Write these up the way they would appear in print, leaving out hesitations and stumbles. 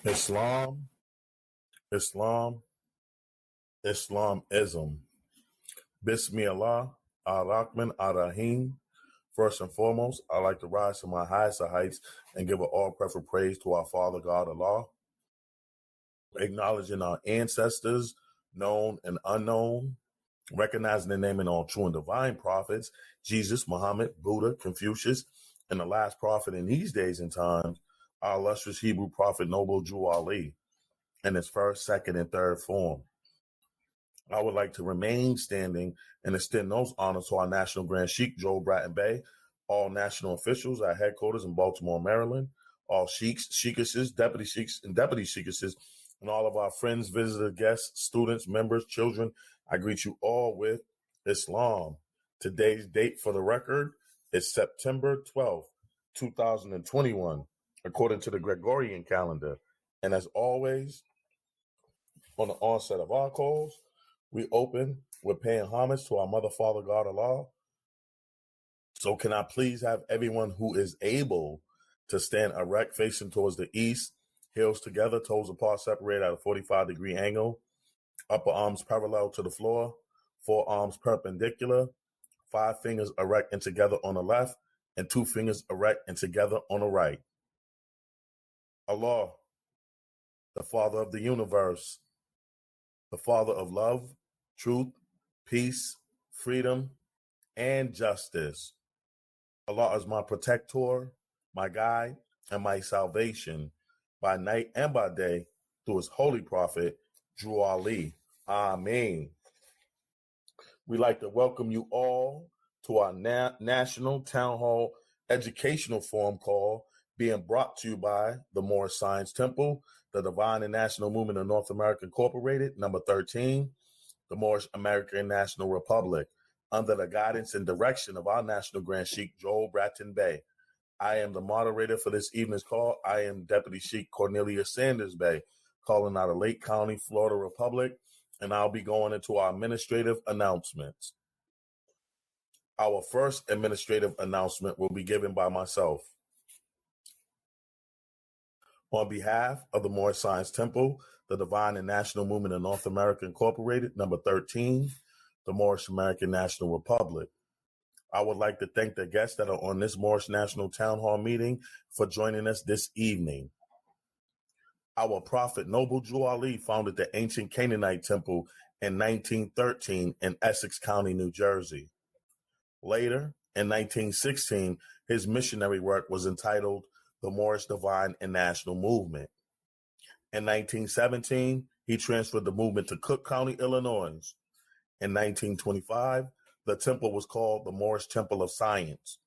Islam, Islam, Islamism. Bismillah, ar-Rahman, ar-Rahim. First and foremost, I'd like to rise to my highest of heights and give an all-preferred praise to our Father God Allah, acknowledging our ancestors, known and unknown, recognizing the name and all true and divine prophets, Jesus, Muhammed, Buddha, Confucius, and the last prophet in these days and times, our illustrious Hebrew prophet, noble Jew Ali, in its first, second, and third form. I would like to remain standing and extend those honors to our National Grand Sheikh, Joel Bratton Bey, all national officials at headquarters in Baltimore, Maryland, all sheikhs, sheikesses, deputy sheikhs, and deputy sheikesses, and all of our friends, visitors, guests, students, members, children. I greet you all with Islam. Today's date for the record is September 12th, 2021, according to the Gregorian calendar. And as always, on the onset of our calls, we open with paying homage to our Mother, Father, God, Allah. So can I please have everyone who is able to stand erect, facing towards the east, heels together, toes apart, separated at a 45-degree angle, upper arms parallel to the floor, forearms perpendicular, 5 fingers erect and together on the left, and 2 fingers erect and together on the right. Allah, the Father of the universe, the Father of love, truth, peace, freedom, and justice. Allah is my protector, my guide, and my salvation by night and by day through his holy prophet, Drew Ali. Amen. We'd like to welcome you all to our National Town Hall Educational Forum call being brought to you by the Moorish Science Temple, the Divine and National Movement of North America Incorporated, number 13, the Moorish American National Republic, under the guidance and direction of our National Grand Sheikh, Joel Bratton Bey. I am the moderator for this evening's call. I am Deputy Sheikh Cornelius Sanders Bey, calling out of Lake County, Florida Republic, and I'll be going into our administrative announcements. Our first administrative announcement will be given by myself. On behalf of the Moorish Science Temple, the Divine and National Movement of North America Incorporated, number 13, the Moorish American National Republic, I would like to thank the guests that are on this Moorish National Town Hall meeting for joining us this evening. Our prophet, Noble Jew Ali, founded the ancient Canaanite temple in 1913 in Essex County, New Jersey. Later, in 1916, his missionary work was entitled the Moorish Divine and National Movement. In 1917, he transferred the movement to Cook County, Illinois. In 1925, the temple was called the Moorish Temple of Science.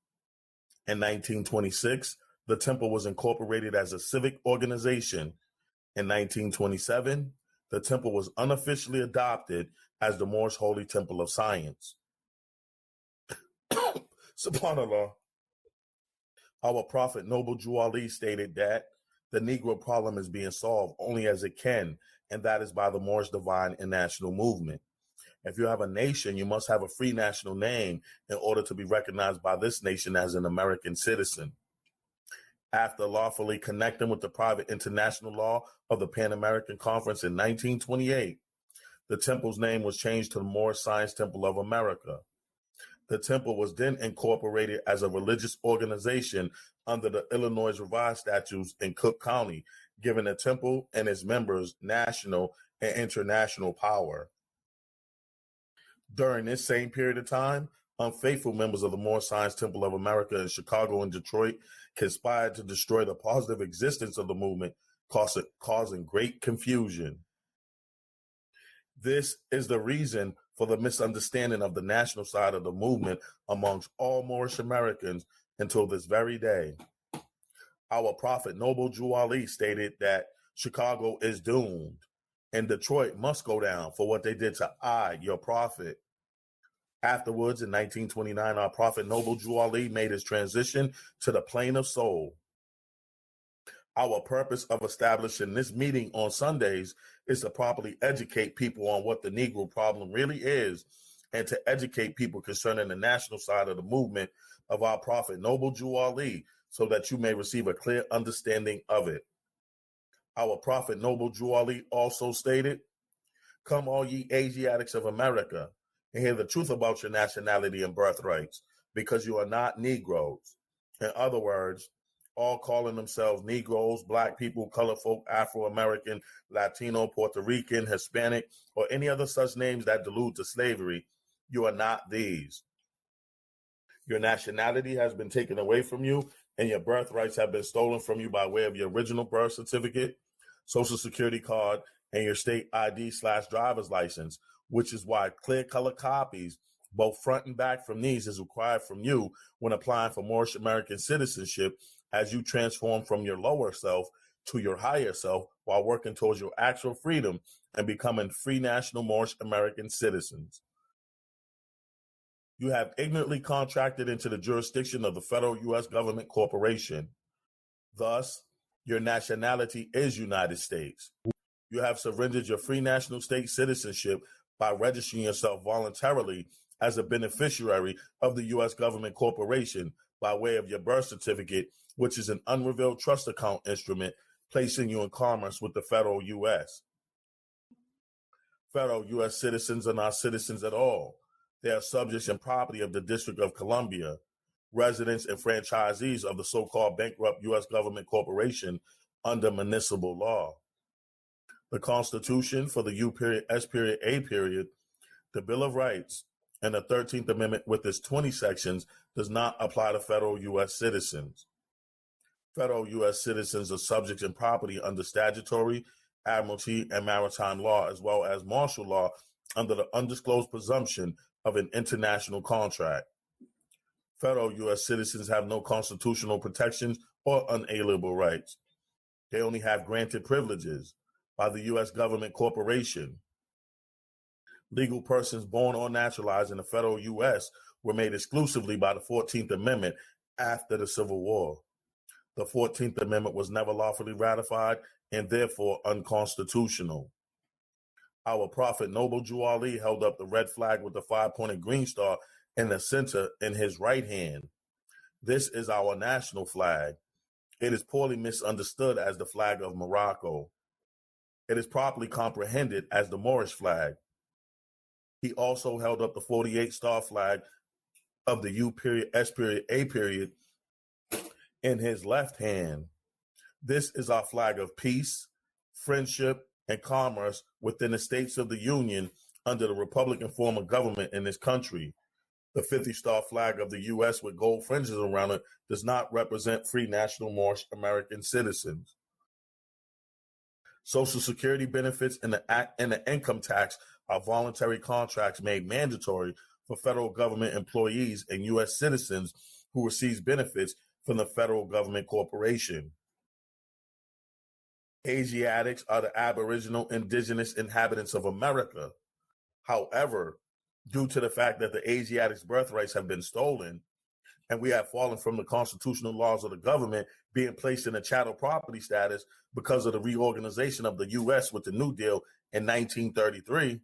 In 1926, the temple was incorporated as a civic organization. In 1927, the temple was unofficially adopted as the Moorish Holy Temple of Science. SubhanAllah. Our prophet, Noble Jew Ali, stated that the Negro problem is being solved only as it can, and that is by the Moorish Divine and National Movement. If you have a nation, you must have a free national name in order to be recognized by this nation as an American citizen. After lawfully connecting with the private international law of the Pan American Conference in 1928, the temple's name was changed to the Moorish Science Temple of America. The temple was then incorporated as a religious organization under the Illinois Revised Statutes in Cook County, giving the temple and its members national and international power. During this same period of time, unfaithful members of the Moorish Science Temple of America in Chicago and Detroit conspired to destroy the positive existence of the movement, causing great confusion. This is the reason for the misunderstanding of the national side of the movement amongst all Moorish Americans until this very day. Our prophet, Noble Jew Ali, stated that Chicago is doomed and Detroit must go down for what they did to I, your prophet. Afterwards, in 1929, our prophet, Noble Jew Ali, made his transition to the plane of soul. Our purpose of establishing this meeting on Sundays is to properly educate people on what the Negro problem really is and to educate people concerning the national side of the movement of our prophet, Noble Jew Ali, so that you may receive a clear understanding of it. Our prophet Noble Drew Ali also stated, "Come all ye Asiatics of America, and hear the truth about your nationality and birthrights, because you are not negroes." In other words, all calling themselves negroes, black people, colored folk, Afro-American, Latino, Puerto Rican, Hispanic, or any other such names that delude to slavery, you are not these. Your nationality has been taken away from you, and your birthrights have been stolen from you by way of your original birth certificate, social security card, and your state ID/driver's license, which is why clear color copies, both front and back from these, is required from you when applying for Moorish American citizenship as you transform from your lower self to your higher self while working towards your actual freedom and becoming free national Moorish American citizens. You have ignorantly contracted into the jurisdiction of the federal U.S. government corporation. Thus, your nationality is United States. You have surrendered your free national state citizenship by registering yourself voluntarily as a beneficiary of the U.S. government corporation by way of your birth certificate, which is an unrevealed trust account instrument placing you in commerce with the federal U.S. Federal U.S. citizens are not citizens at all. They are subjects and property of the District of Columbia, residents and franchisees of the so-called bankrupt U.S. government corporation under municipal law. The Constitution for the U.S.A., the Bill of Rights, and the 13th Amendment with its 20 sections does not apply to federal U.S. citizens. Federal U.S. citizens are subjects and property under statutory, admiralty, and maritime law, as well as martial law under the undisclosed presumption of an international contract. Federal U.S. citizens have no constitutional protections or unalienable rights. They only have granted privileges by the U.S. government corporation. Legal persons born or naturalized in the federal U.S. were made exclusively by the 14th Amendment after the Civil War. The 14th Amendment was never lawfully ratified and therefore unconstitutional. Our prophet Noble Drew Ali held up the red flag with the 5-pointed green star in the center in his right hand. This is our national flag. It is poorly misunderstood as the flag of Morocco. It is properly comprehended as the Moorish flag. He also held up the 48-star flag of the U.S.A. in his left hand. This is our flag of peace, friendship, and commerce within the states of the Union under the Republican form of government in this country. The 50-star flag of the U.S. with gold fringes around it does not represent free national Moorish American citizens. Social security benefits and the income tax are voluntary contracts made mandatory for federal government employees and U.S. citizens who receive benefits from the federal government corporation. Asiatics are the aboriginal indigenous inhabitants of America. However, due to the fact that the Asiatics' birthrights have been stolen, and we have fallen from the constitutional laws of the government being placed in a chattel property status because of the reorganization of the U.S. with the New Deal in 1933,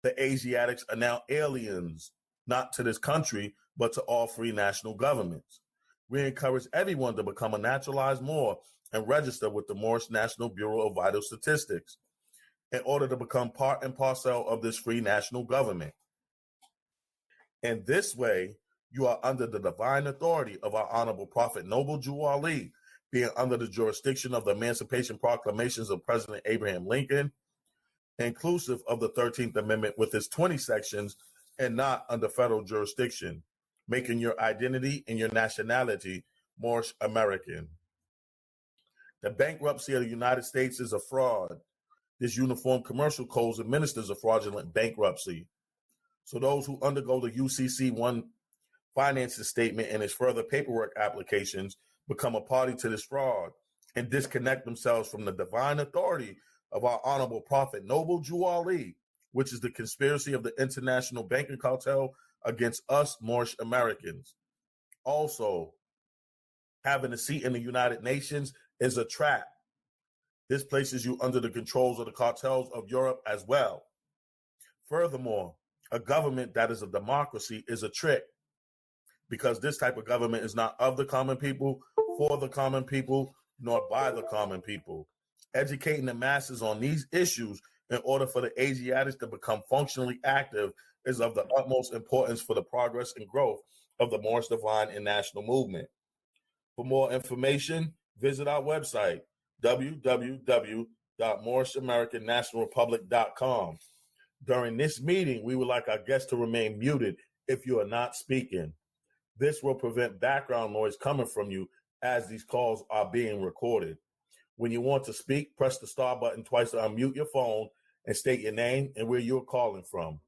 the Asiatics are now aliens, not to this country, but to all free national governments. We encourage everyone to become a naturalized Moor and register with the Moorish National Bureau of Vital Statistics in order to become part and parcel of this free national government. In this way, you are under the divine authority of our honorable prophet Noble Drew Ali, being under the jurisdiction of the Emancipation Proclamations of President Abraham Lincoln, inclusive of the 13th Amendment with its 20 sections, and not under federal jurisdiction, making your identity and your nationality Moorish American. The bankruptcy of the United States is a fraud. This Uniform Commercial Code administers a fraudulent bankruptcy. So those who undergo the UCC 1 finances statement and its further paperwork applications become a party to this fraud and disconnect themselves from the divine authority of our honorable prophet Noble Drew Ali, which is the conspiracy of the international banking cartel against us Moorish Americans. Also, having a seat in the United Nations is a trap. This places you under the controls of the cartels of Europe as well. Furthermore, a government that is a democracy is a trick, because this type of government is not of the common people, for the common people, nor by the common people. Educating the masses on these issues in order for the Asiatics to become functionally active is of the utmost importance for the progress and growth of the Moorish Divine and National Movement. For more information, visit our website, www.moorishamericannationalrepublic.com. During this meeting, we would like our guests to remain muted if you are not speaking. This will prevent background noise coming from you as these calls are being recorded. When you want to speak, press the star button twice to unmute your phone and state your name and where you're calling from.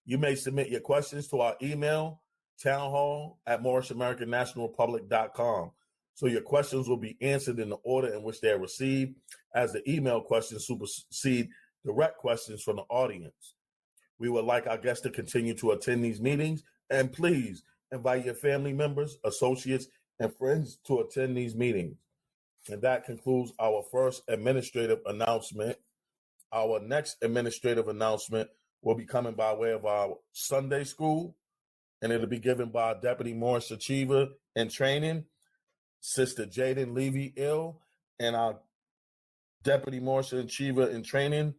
You may submit your questions to our email, townhall@moorishamericannationalrepublic.com. So your questions will be answered in the order in which they are received, as the email questions supersede direct questions from the audience. We would like our guests to continue to attend these meetings, and please invite your family members, associates, and friends to attend these meetings. And that concludes our first administrative announcement. Our next administrative announcement will be coming by way of our Sunday school, and it'll be given by Deputy Moorish Achiever in Training, Sister Jaden Levy-Ill, and our Deputy Moorish Achiever in Training,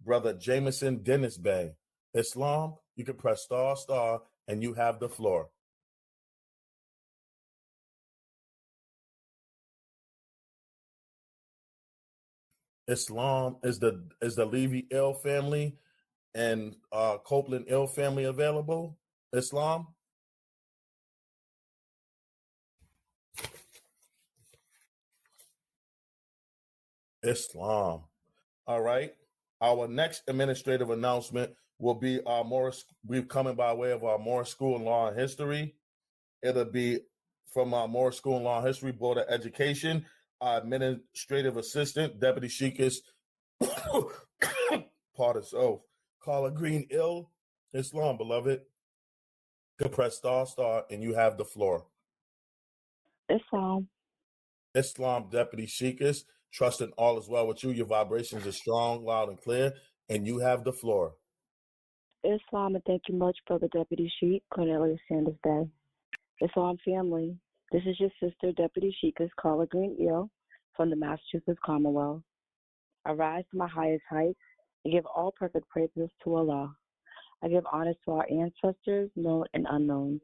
Brother Jameson Dennis Bay. Islam, you can press star, and you have the floor. Islam, is the Levy-Ill family and Copeland-Ill family available? Islam? Islam. All right. Our next administrative announcement will be we're coming by way of our Moorish School in Law and History. It'll be from our Moorish School in Law and History Board of Education, our administrative assistant, Deputy Sheikis, pardon, Carla Green-Ill. Islam, beloved. You can press star, and you have the floor. Islam. Islam, Deputy Sheikis, trusting all is well with you. Your vibrations are strong, loud, and clear, and you have the floor. Islam, and thank you much, Brother Deputy Sheik, Cornelius Sanders Bay. Islam family, this is your sister, Deputy Sheikis, Carla Green-Ill, from the Massachusetts Commonwealth. I rise to my highest heights and give all perfect praises to Allah. I give honors to our ancestors, known and unknown,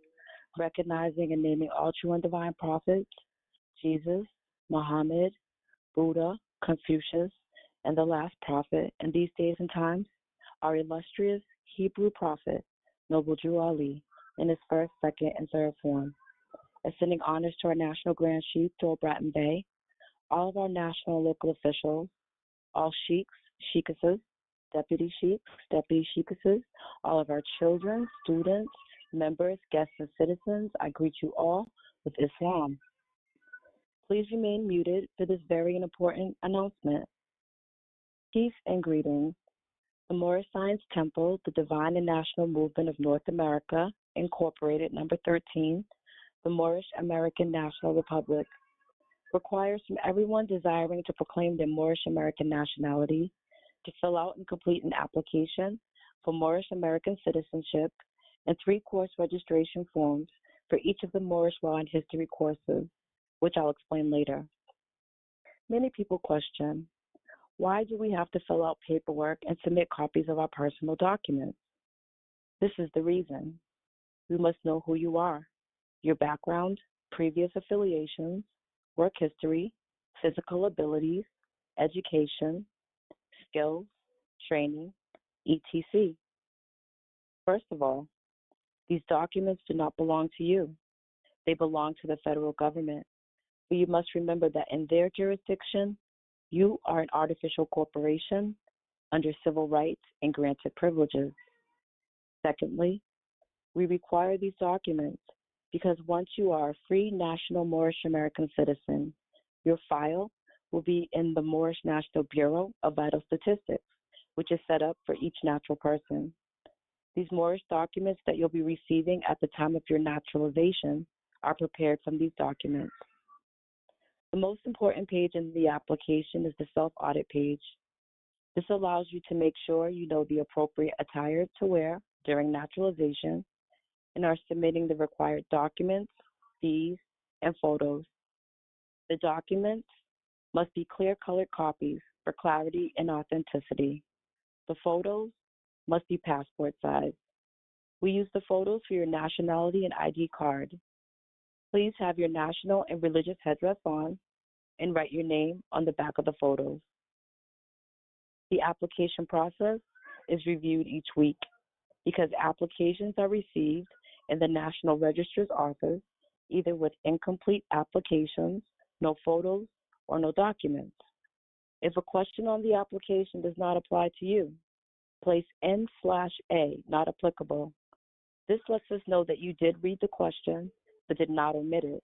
recognizing and naming all true and divine prophets, Jesus, Muhammed, Buddha, Confucius, and the last prophet in these days and times, our illustrious Hebrew prophet, Noble Drew Ali, in his first, second, and third form. Ascending honors to our National Grand Chief, Joel Bratton Bay, all of our national and local officials, all sheiks, sheikesses, deputy sheikesses, all of our children, students, members, guests, and citizens, I greet you all with Islam. Please remain muted for this very important announcement. Peace and greetings. The Moorish Science Temple, the Divine and National Movement of North America, Incorporated, number 13, the Moorish American National Republic, requires from everyone desiring to proclaim their Moorish American nationality to fill out and complete an application for Moorish American citizenship and 3 course registration forms for each of the Moorish Law and History courses, which I'll explain later. Many people question, why do we have to fill out paperwork and submit copies of our personal documents? This is the reason. We must know who you are, your background, previous affiliations, work history, physical abilities, education, skills, training, etc. First of all, these documents do not belong to you. They belong to the federal government. But you must remember that in their jurisdiction, you are an artificial corporation under civil rights and granted privileges. Secondly, we require these documents because once you are a free national Moorish American citizen, your file will be in the Moorish National Bureau of Vital Statistics, which is set up for each natural person. These Moorish documents that you'll be receiving at the time of your naturalization are prepared from these documents. The most important page in the application is the self-audit page. This allows you to make sure you know the appropriate attire to wear during naturalization and are submitting the required documents, fees, and photos. The documents must be clear-colored copies for clarity and authenticity. The photos must be passport size. We use the photos for your nationality and ID card. Please have your national and religious headdress on and write your name on the back of the photos. The application process is reviewed each week because applications are received in the National Registrar's office either with incomplete applications, no photos, or no documents. If a question on the application does not apply to you, place N/A, not applicable. This lets us know that you did read the question but did not omit it.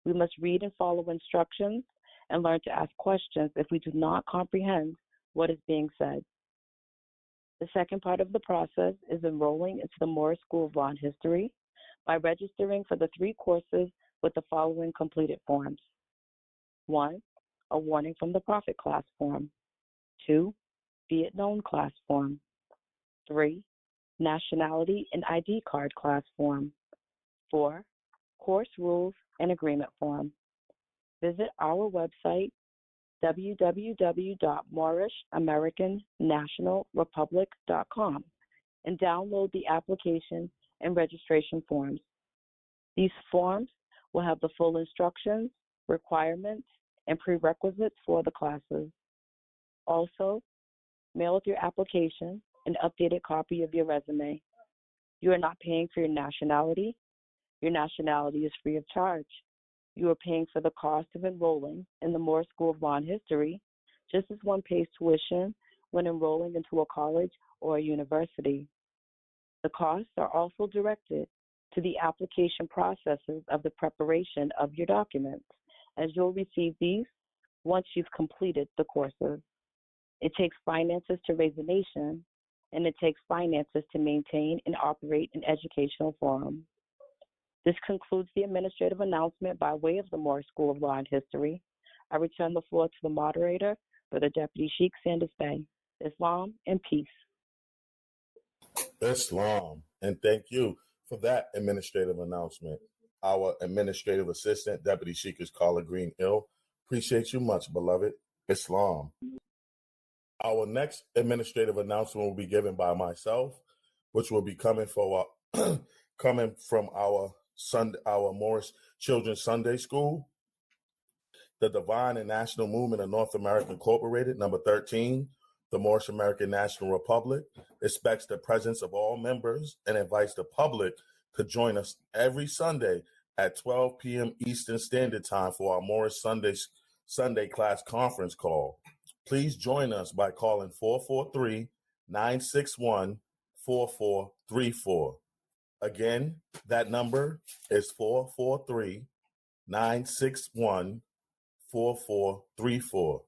We must read and follow instructions and learn to ask questions if we do not comprehend what is being said. The second part of the process is enrolling into the Moorish School of Law and History by registering for the 3 courses with the following completed forms. 1. A Warning from the Prophet class form. 2. Be It Known class form. 3. Nationality and ID card class form. 4. Course rules and agreement form. Visit our website, www.MoorishamericanNationalRepublic.com, and download the application and registration forms. These forms will have the full instructions, requirements, and prerequisites for the classes. Also, mail with your application an updated copy of your resume. You are not paying for your nationality. Your nationality is free of charge. You are paying for the cost of enrolling in the Moorish School of Law and History, just as one pays tuition when enrolling into a college or a university. The costs are also directed to the application processes of the preparation of your documents, as you'll receive these once you've completed the courses. It takes finances to raise a nation, and it takes finances to maintain and operate an educational forum. This concludes the administrative announcement by way of the Moorish School of Law and History. I return the floor to the moderator, Brother Deputy Sheikh Sanders Bey. Islam and peace. Islam. And thank you for that administrative announcement. Our administrative assistant, Deputy Sheikh, is Carla Green Ill. Appreciate you much, beloved. Islam. Our next administrative announcement will be given by myself, which will be coming from our Moorish Children's Sunday School. The Divine and National Movement of North America Incorporated, number 13, the Moorish American National Republic, expects the presence of all members and invites the public to join us every Sunday at 12 p.m. Eastern Standard Time for our Moorish Sunday class conference call. Please join us by calling 443-961-4434. Again, that number is 443-961-4434.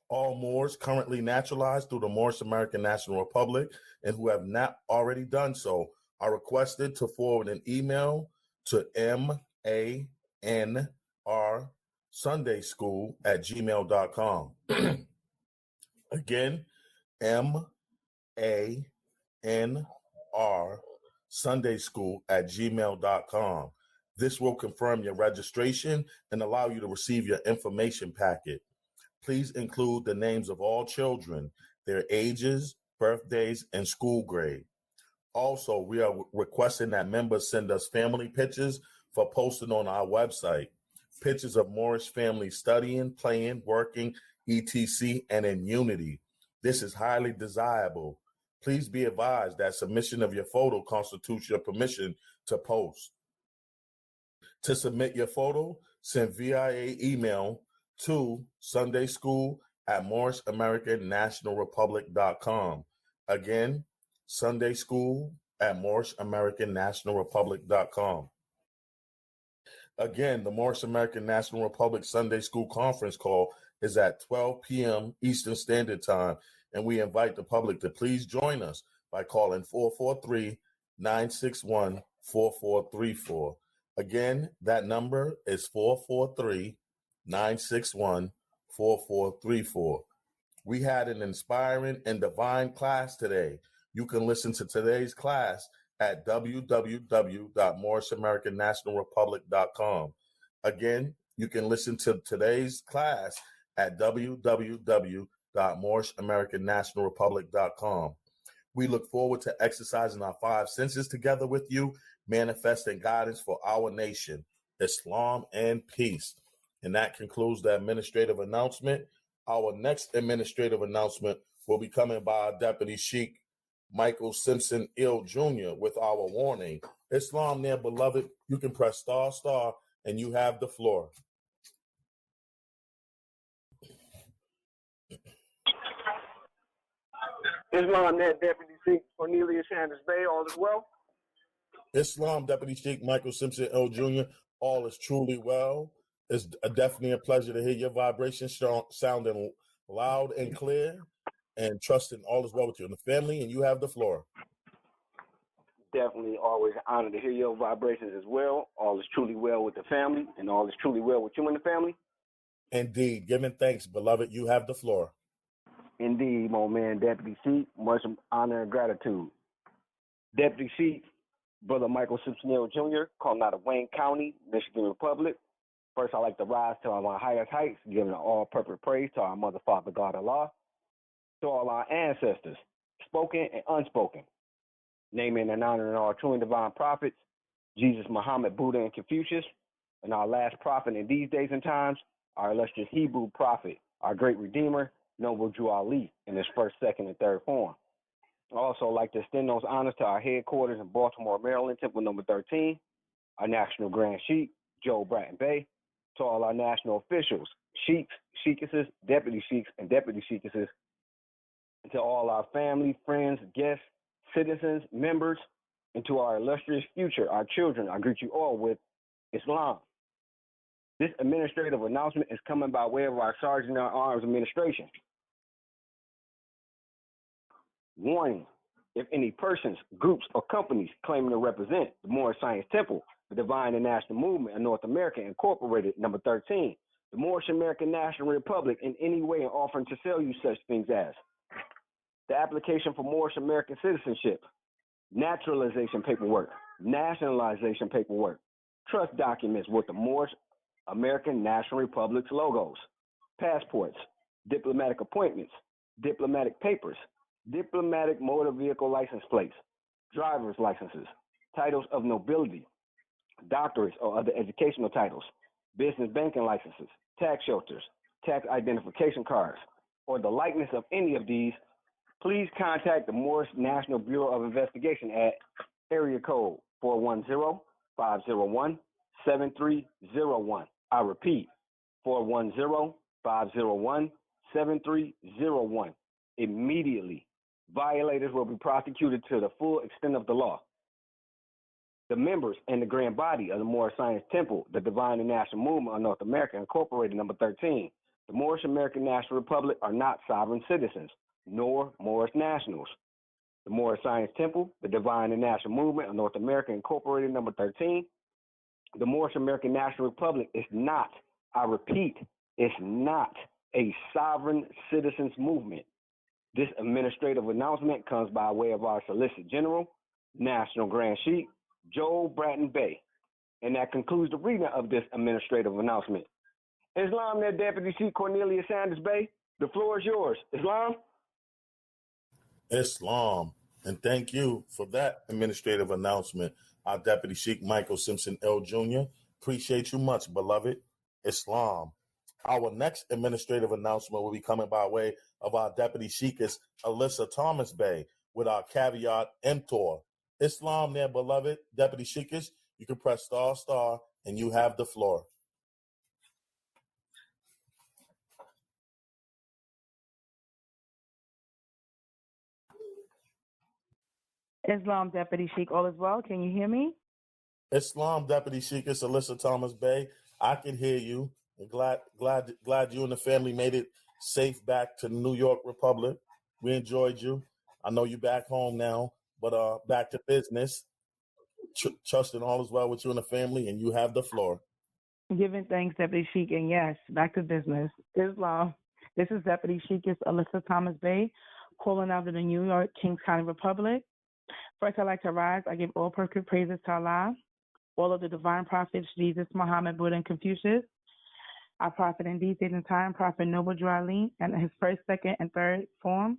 All Moors currently naturalized through the Moorish American National Republic and who have not already done so are requested to forward an email to manrsundayschool@gmail.com. Again, manrsundayschool@gmail.com. This will confirm your registration and allow you to receive your information packet. Please include the names of all children, their ages, birthdays, and school grade. Also, we are requesting that members send us family pictures for posting on our website. Pictures of Moorish families studying, playing, working, etc., and in unity. This is highly desirable. Please be advised that submission of your photo constitutes your permission to post. To submit your photo, send via email to sundayschool@MoorishamericanNationalRepublic.com. Again, sundayschool@MoorishamericanNationalRepublic.com. Again, the Moorish American National Republic Sunday School Conference call is at 12 p.m. Eastern Standard Time, and we invite the public to please join us by calling 443-961-4434. Again, that number is 443-961-4434. We had an inspiring and divine class today. You can listen to today's class at www.MoorishamericanNationalRepublic.com. Again, You can listen to today's class at www.moorishamericannationalrepublic.com. We look forward to exercising our five senses together with you, manifesting guidance for our nation, Islam, and peace. And that concludes the administrative announcement. Our next administrative announcement will be coming by our Deputy Sheikh Michael Simpson Ill Jr. with our warning. Islam, there, beloved, you can press ***, and you have the floor. Islam, there, Deputy Sheikh Cornelius Sanders Bay, all is well. Islam, Deputy Sheikh Michael Simpson L. Jr., all is truly well. It's definitely a pleasure to hear your vibrations sounding loud and clear, and trusting all is well with you and the family, and you have the floor. Definitely always an honor to hear your vibrations as well. All is truly well with the family, and all is truly well with you and the family. Indeed. Giving thanks, beloved, you have the floor. Indeed, my man, Deputy Sheikh. Much honor and gratitude. Deputy Sheikh, Brother Michael Simpson L. Jr., calling out of Wayne County, Michigan Republic. First, I'd like to rise to our highest heights, giving all-purpose praise to our Mother, Father, God, Allah, to all our ancestors, spoken and unspoken, naming and honoring our true and divine prophets, Jesus, Muhammed, Buddha, and Confucius, and our last prophet in these days and times, our illustrious Hebrew prophet, our great Redeemer, Noble Drew Ali, in his first, second, and third form. I'd also like to extend those honors to our headquarters in Baltimore, Maryland, Temple number 13, our National Grand Sheikh, Joe Bratton Bay, to all our national officials, sheiks, sheikesses, deputy sheiks, and deputy sheikesses, and to all our family, friends, guests, citizens, members, and to our illustrious future, our children, I greet you all with Islam. This administrative announcement is coming by way of our Sergeant at Arms Administration. Warning, if any persons, groups, or companies claiming to represent the Moorish Science Temple, the Divine and National Movement of North America, Incorporated, number 13, the Moorish American National Republic, in any way and offering to sell you such things as the application for Moorish American citizenship, naturalization paperwork, nationalization paperwork, trust documents with the Moorish American National Republic's logos, passports, diplomatic appointments, diplomatic papers, diplomatic motor vehicle license plates, driver's licenses, titles of nobility, doctorates or other educational titles, business banking licenses, tax shelters, tax identification cards, or the likeness of any of these, please contact the Moorish National Bureau of Investigation at area code 410-501-7301. I repeat, 410-501-7301. Immediately. Violators will be prosecuted to the full extent of the law. The members and the grand body of the Moorish Science Temple, the Divine and National Movement of North America, Incorporated, number 13, the Moorish American National Republic are not sovereign citizens, nor Moorish nationals. The Moorish Science Temple, the Divine and National Movement of North America, Incorporated, number 13, the Moorish American National Republic is not, I repeat, it's not a sovereign citizens movement. This administrative announcement comes by way of our Solicitor General, National Grand Sheikh, Joe Bratton Bay. And that concludes the reading of this administrative announcement. Islam, there, Deputy Sheikh Cornelius Sanders Bay. The floor is yours. Islam? Islam. And thank you for that administrative announcement, our Deputy Sheikh Michael Simpson L. Jr. Appreciate you much, beloved. Islam. Our next administrative announcement will be coming by way of our Deputy Sheikess, Alyssa Thomas Bay, with our caveat emptor. Islam, there, beloved. Deputy Sheikess, you can press ***, and you have the floor. Islam, Deputy Sheikh, all is well. Can you hear me? Islam, Deputy Sheikess, Alyssa Thomas Bay. I can hear you. And glad you and the family made it safe back to the New York Republic. We enjoyed you. I know you're back home now, but back to business. Trusting all is well with you and the family, and you have the floor. Giving thanks, Deputy Sheikh, and yes, back to business. Islam, this is Deputy Sheikess Alyssa Thomas Bay, calling out of the New York Kings County Republic. First, I'd like to rise. I give all praises to Allah, all of the divine prophets, Jesus, Muhammad, Buddha, and Confucius, Our prophet in these days and time, Prophet Noble Drew Ali, and his first, second, and third form.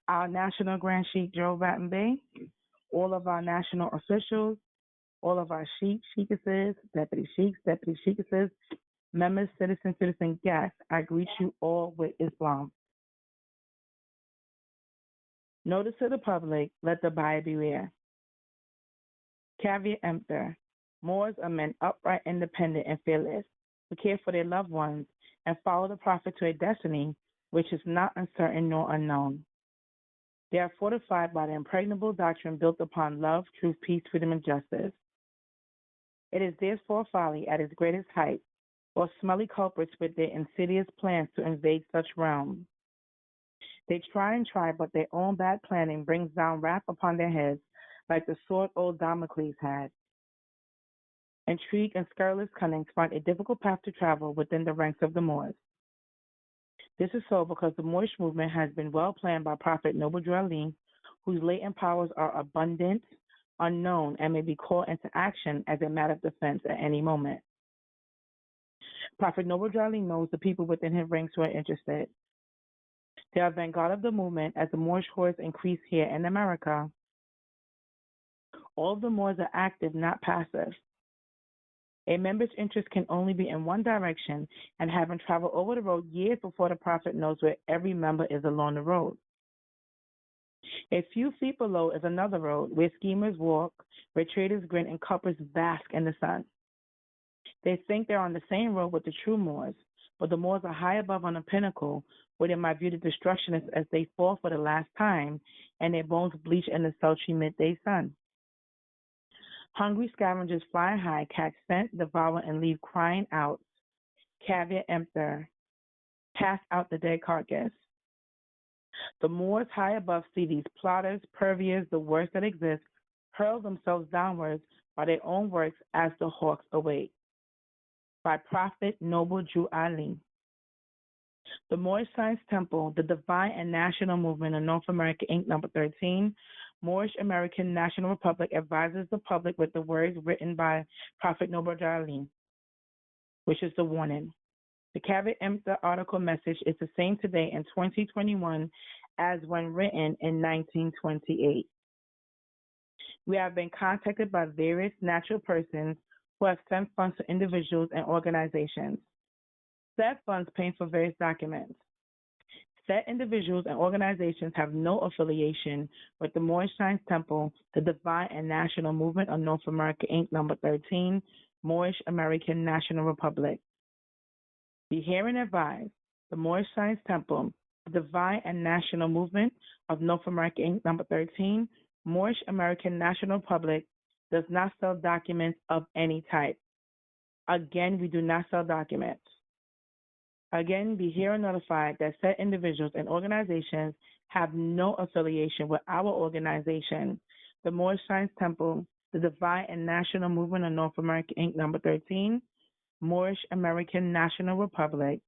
Our National Grand Sheikh Joe Batten Bey, all of our national officials, all of our sheiks, sheikesses, deputy sheikesses, members, citizen guests, I greet you all with Islam. Notice to the public, let the buyer beware. Caveat emptor. Moors are men upright, independent, and fearless, who care for their loved ones and follow the prophet to a destiny which is not uncertain nor unknown. They are fortified by the impregnable doctrine built upon love, truth, peace, freedom, and justice. It is therefore folly at its greatest height, or smelly culprits with their insidious plans to invade such realms. They try, but their own bad planning brings down wrath upon their heads like the sword old Damocles had. Intrigue and scurrilous cunning find a difficult path to travel within the ranks of the Moors. This is so because the Moorish movement has been well planned by Prophet Noble Drew Ali, whose latent powers are abundant, unknown, and may be called into action as a matter of defense at any moment. Prophet Noble Drew Ali knows the people within his ranks who are interested. They are vanguard of the movement as the Moorish hordes increase here in America. All of the Moors are active, not passive. A member's interest can only be in one direction, and having traveled over the road years before the prophet knows where every member is along the road. A few feet below is another road where schemers walk, where traders grin, and cuppers bask in the sun. They think they're on the same road with the true Moors, but the Moors are high above on a pinnacle where they might view the destructionists as they fall for the last time, and their bones bleach in the sultry midday sun. Hungry scavengers fly high, catch scent, devour, and leave crying out, caveat emptor, cast out the dead carcass. The Moors high above see these plotters, purveyors, the worst that exist, hurl themselves downwards by their own works as the hawks await. By Prophet Noble Drew Ali. The Moorish Science Temple, the Divine and National Movement of North America, Inc., number 13, Moorish American National Republic advises the public with the words written by Prophet Noble Drew Ali, which is the warning. The caveat emptor article message is the same today in 2021 as when written in 1928. We have been contacted by various natural persons who have sent funds to individuals and organizations. Said funds paying for various documents. Said individuals and organizations have no affiliation with the Moorish Science Temple, the Divine and National Movement of North America, Inc., number 13, Moorish American National Republic. Be herein advised, the Moorish Science Temple, the Divine and National Movement of North America, Inc., number 13, Moorish American National Republic, does not sell documents of any type. Again, we do not sell documents. Again, be herein notified that said individuals and organizations have no affiliation with our organization, the Moorish Science Temple, the Divine and National Movement of North America, Inc., number 13, Moorish American National Republic.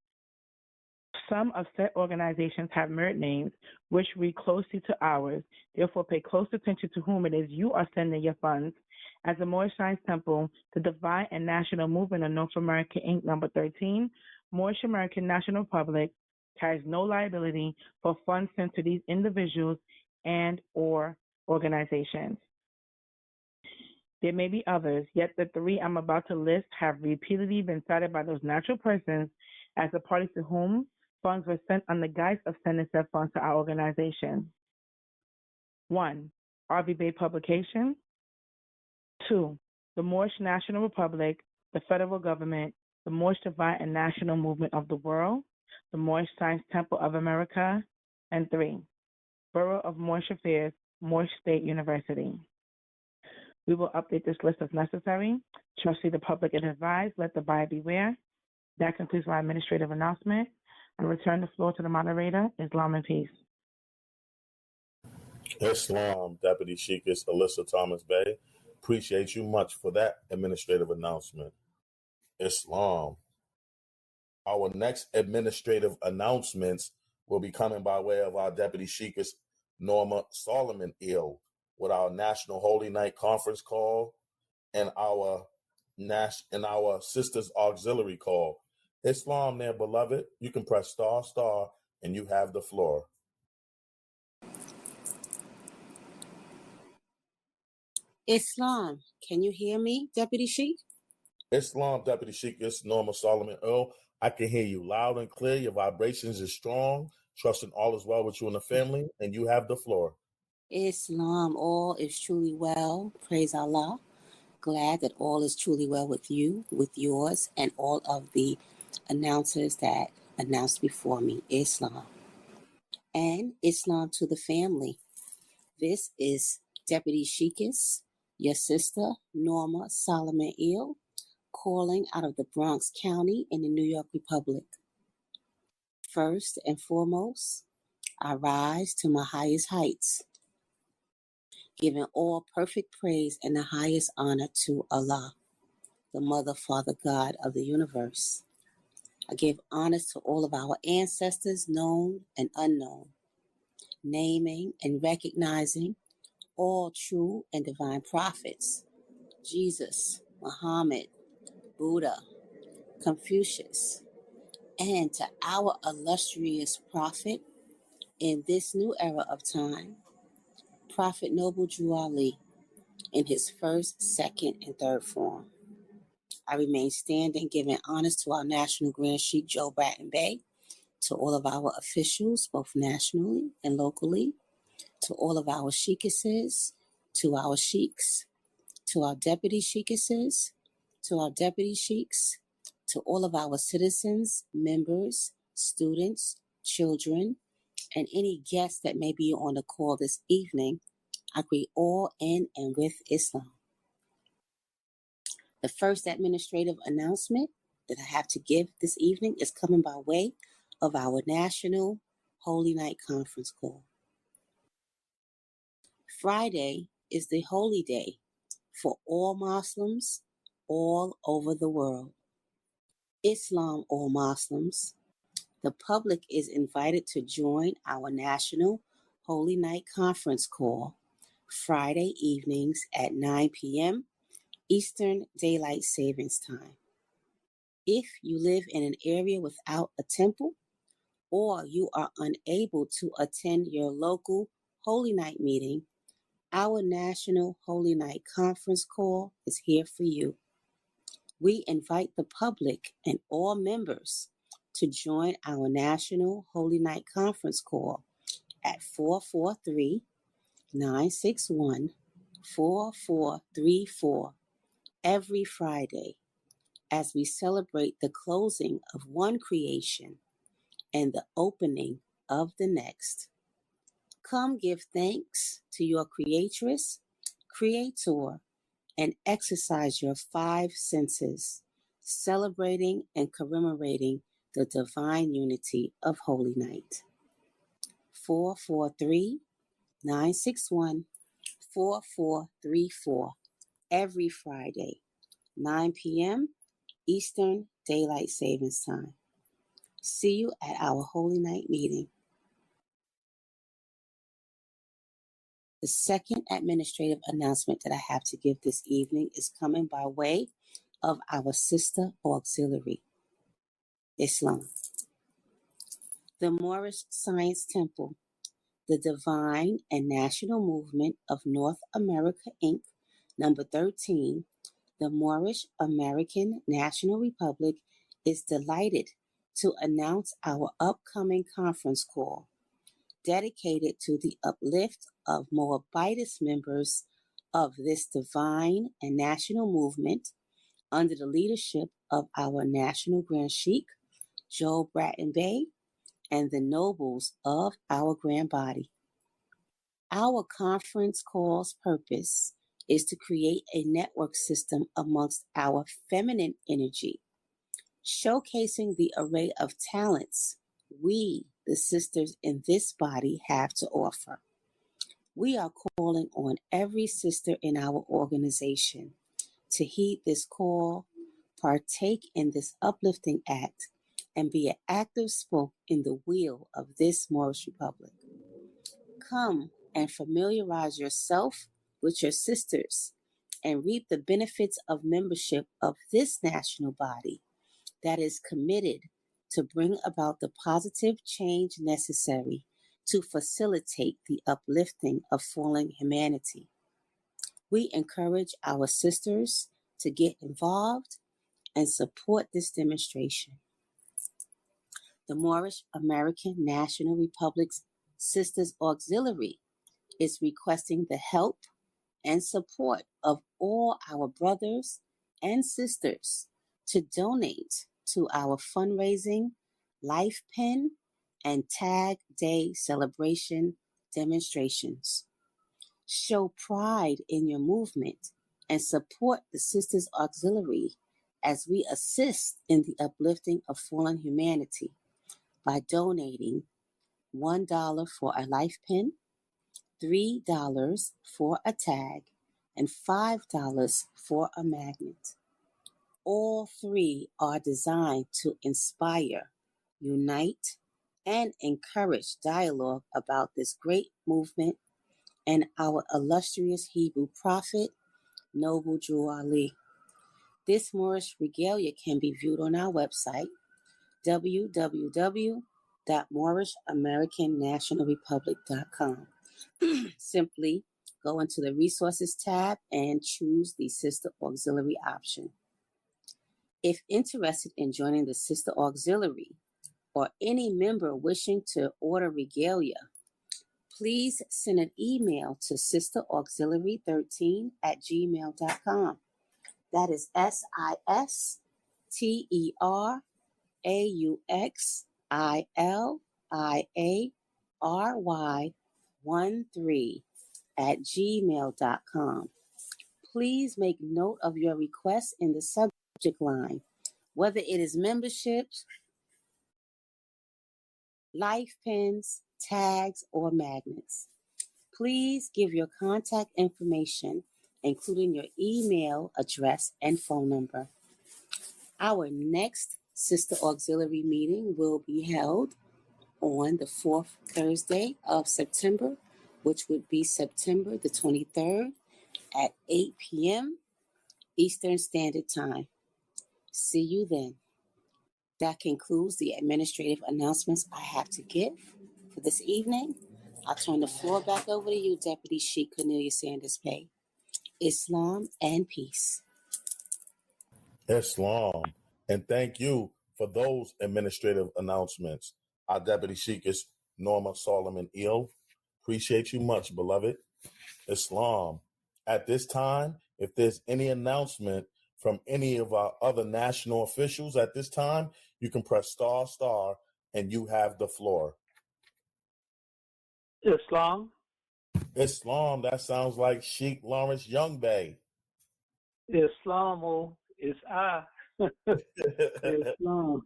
Some of said organizations have merit names which read closely to ours. Therefore, pay close attention to whom it is you are sending your funds. As the Moorish Science Temple, the Divine and National Movement of North America, Inc., number 13, Moorish American National Republic carries no liability for funds sent to these individuals and or organizations. There may be others, yet the three I'm about to list have repeatedly been cited by those natural persons as the parties to whom funds were sent on the guise of sending said funds to our organization. 1. R.V. Bay Publication. 2. The Moorish National Republic, the Federal Government, the Moorish Divine and National Movement of the World, the Moorish Science Temple of America, and 3. Bureau of Moorish Affairs, Moorish State University. We will update this list as necessary. Trustee, the public is advised, let the buyer beware. That concludes my administrative announcement. I return the floor to the moderator. Islam and peace. Islam, Deputy Sheikess Alyssa Thomas Bey. Appreciate you much for that administrative announcement. Islam. Our next administrative announcements will be coming by way of our Deputy Sheikess Norma Solomon Ill with our National Holy Night conference call and our Sisters Auxiliary call. Islam there, beloved. You can press star, and you have the floor. Islam, can you hear me, Deputy Sheik? Islam, Deputy Sheik, it's Norma Solomon Earl. I can hear you loud and clear. Your vibrations is strong. Trusting all is well with you and the family, and you have the floor. Islam, all is truly well. Praise Allah. Glad that all is truly well with you, with yours, and all of the announcers that announced before me. Islam. And Islam to the family. This is Deputy Sheikess, your sister, Norma Solomon Earl, calling out of the Bronx County in the New York Republic. First and foremost, I rise to my highest heights, giving all perfect praise and the highest honor to Allah, the Mother, Father, God of the universe. I give honors to all of our ancestors, known and unknown, naming and recognizing all true and divine prophets, Jesus, Muhammed, Buddha, Confucius, and to our illustrious prophet in this new era of time, Prophet Noble Drew Ali, in his first, second, and third form. I remain standing, giving honors to our National Grand Sheik Joe Bratton Bey, to all of our officials, both nationally and locally, to all of our sheikesses, to our sheiks, to our deputy sheikesses, to our deputy sheiks, to all of our citizens, members, students, children, and any guests that may be on the call this evening. I greet all in and with Islam. The first administrative announcement that I have to give this evening is coming by way of our National Holy Night Conference Call. Friday is the holy day for all Muslims all over the world. Islam, all Muslims. The public is invited to join our National Holy Night Conference Call Friday evenings at 9 p.m. Eastern Daylight Savings Time. If you live in an area without a temple, or you are unable to attend your local Holy Night meeting, our National Holy Night Conference Call is here for you. We invite the public and all members to join our National Holy Night Conference Call at 443-961-4434 every Friday as we celebrate the closing of one creation and the opening of the next. Come give thanks to your creatress, creator, and exercise your five senses, celebrating and commemorating the divine unity of Holy Night. 443-961-4434 every Friday, 9 p.m. Eastern Daylight Savings Time. See you at our Holy Night meeting. The second administrative announcement that I have to give this evening is coming by way of our sister auxiliary, Islam. The Moorish Science Temple, the Divine and National Movement of North America, Inc., number 13, the Moorish American National Republic, is delighted to announce our upcoming conference call dedicated to the uplift of Moabitist members of this divine and national movement under the leadership of our National Grand Sheik, Joe Bratton Bey, and the nobles of our grand body. Our conference call's purpose is to create a network system amongst our feminine energy, showcasing the array of talents we, the sisters in this body, have to offer. We are calling on every sister in our organization to heed this call, partake in this uplifting act, and be an active spoke in the wheel of this Moorish Republic. Come and familiarize yourself with your sisters and reap the benefits of membership of this national body that is committed to bring about the positive change necessary to facilitate the uplifting of fallen humanity. We encourage our sisters to get involved and support this demonstration. The Moorish American National Republic's Sisters Auxiliary is requesting the help and support of all our brothers and sisters to donate to our fundraising, life pin, and tag day celebration demonstrations. Show pride in your movement and support the Sisters Auxiliary as we assist in the uplifting of fallen humanity by donating $1 for a life pin, $3 for a tag, and $5 for a magnet. All three are designed to inspire, unite, and encourage dialogue about this great movement and our illustrious Hebrew prophet, Noble Drew Ali. This Moorish regalia can be viewed on our website, www.moorishamericannationalrepublic.com. Simply go into the Resources tab and choose the Sister Auxiliary option. If interested in joining the Sister Auxiliary or any member wishing to order regalia, please send an email to sisterauxiliary13@gmail.com. That is SISTERAUXILIARY13@gmail.com. Please make note of your request in the subject line, whether it is memberships, life pins, tags, or magnets. Please give your contact information, including your email address and phone number. Our next Sister Auxiliary meeting will be held on the fourth Thursday of September, which would be September the 23rd at 8 p.m. Eastern Standard Time. See you then. That concludes the administrative announcements I have to give for this evening. I'll turn the floor back over to you, Deputy Sheikh Cornelia Sanders Pay. Islam and peace. Islam. And thank you for those administrative announcements. Our Deputy Sheikh is Norma Solomon Eel. Appreciate you much, beloved. Islam. At this time, if there's any announcement from any of our other national officials at this time, you can press star and you have the floor. Islam. Islam, that sounds like Sheikh Lawrence Youngbay. Islamo is I. Islam.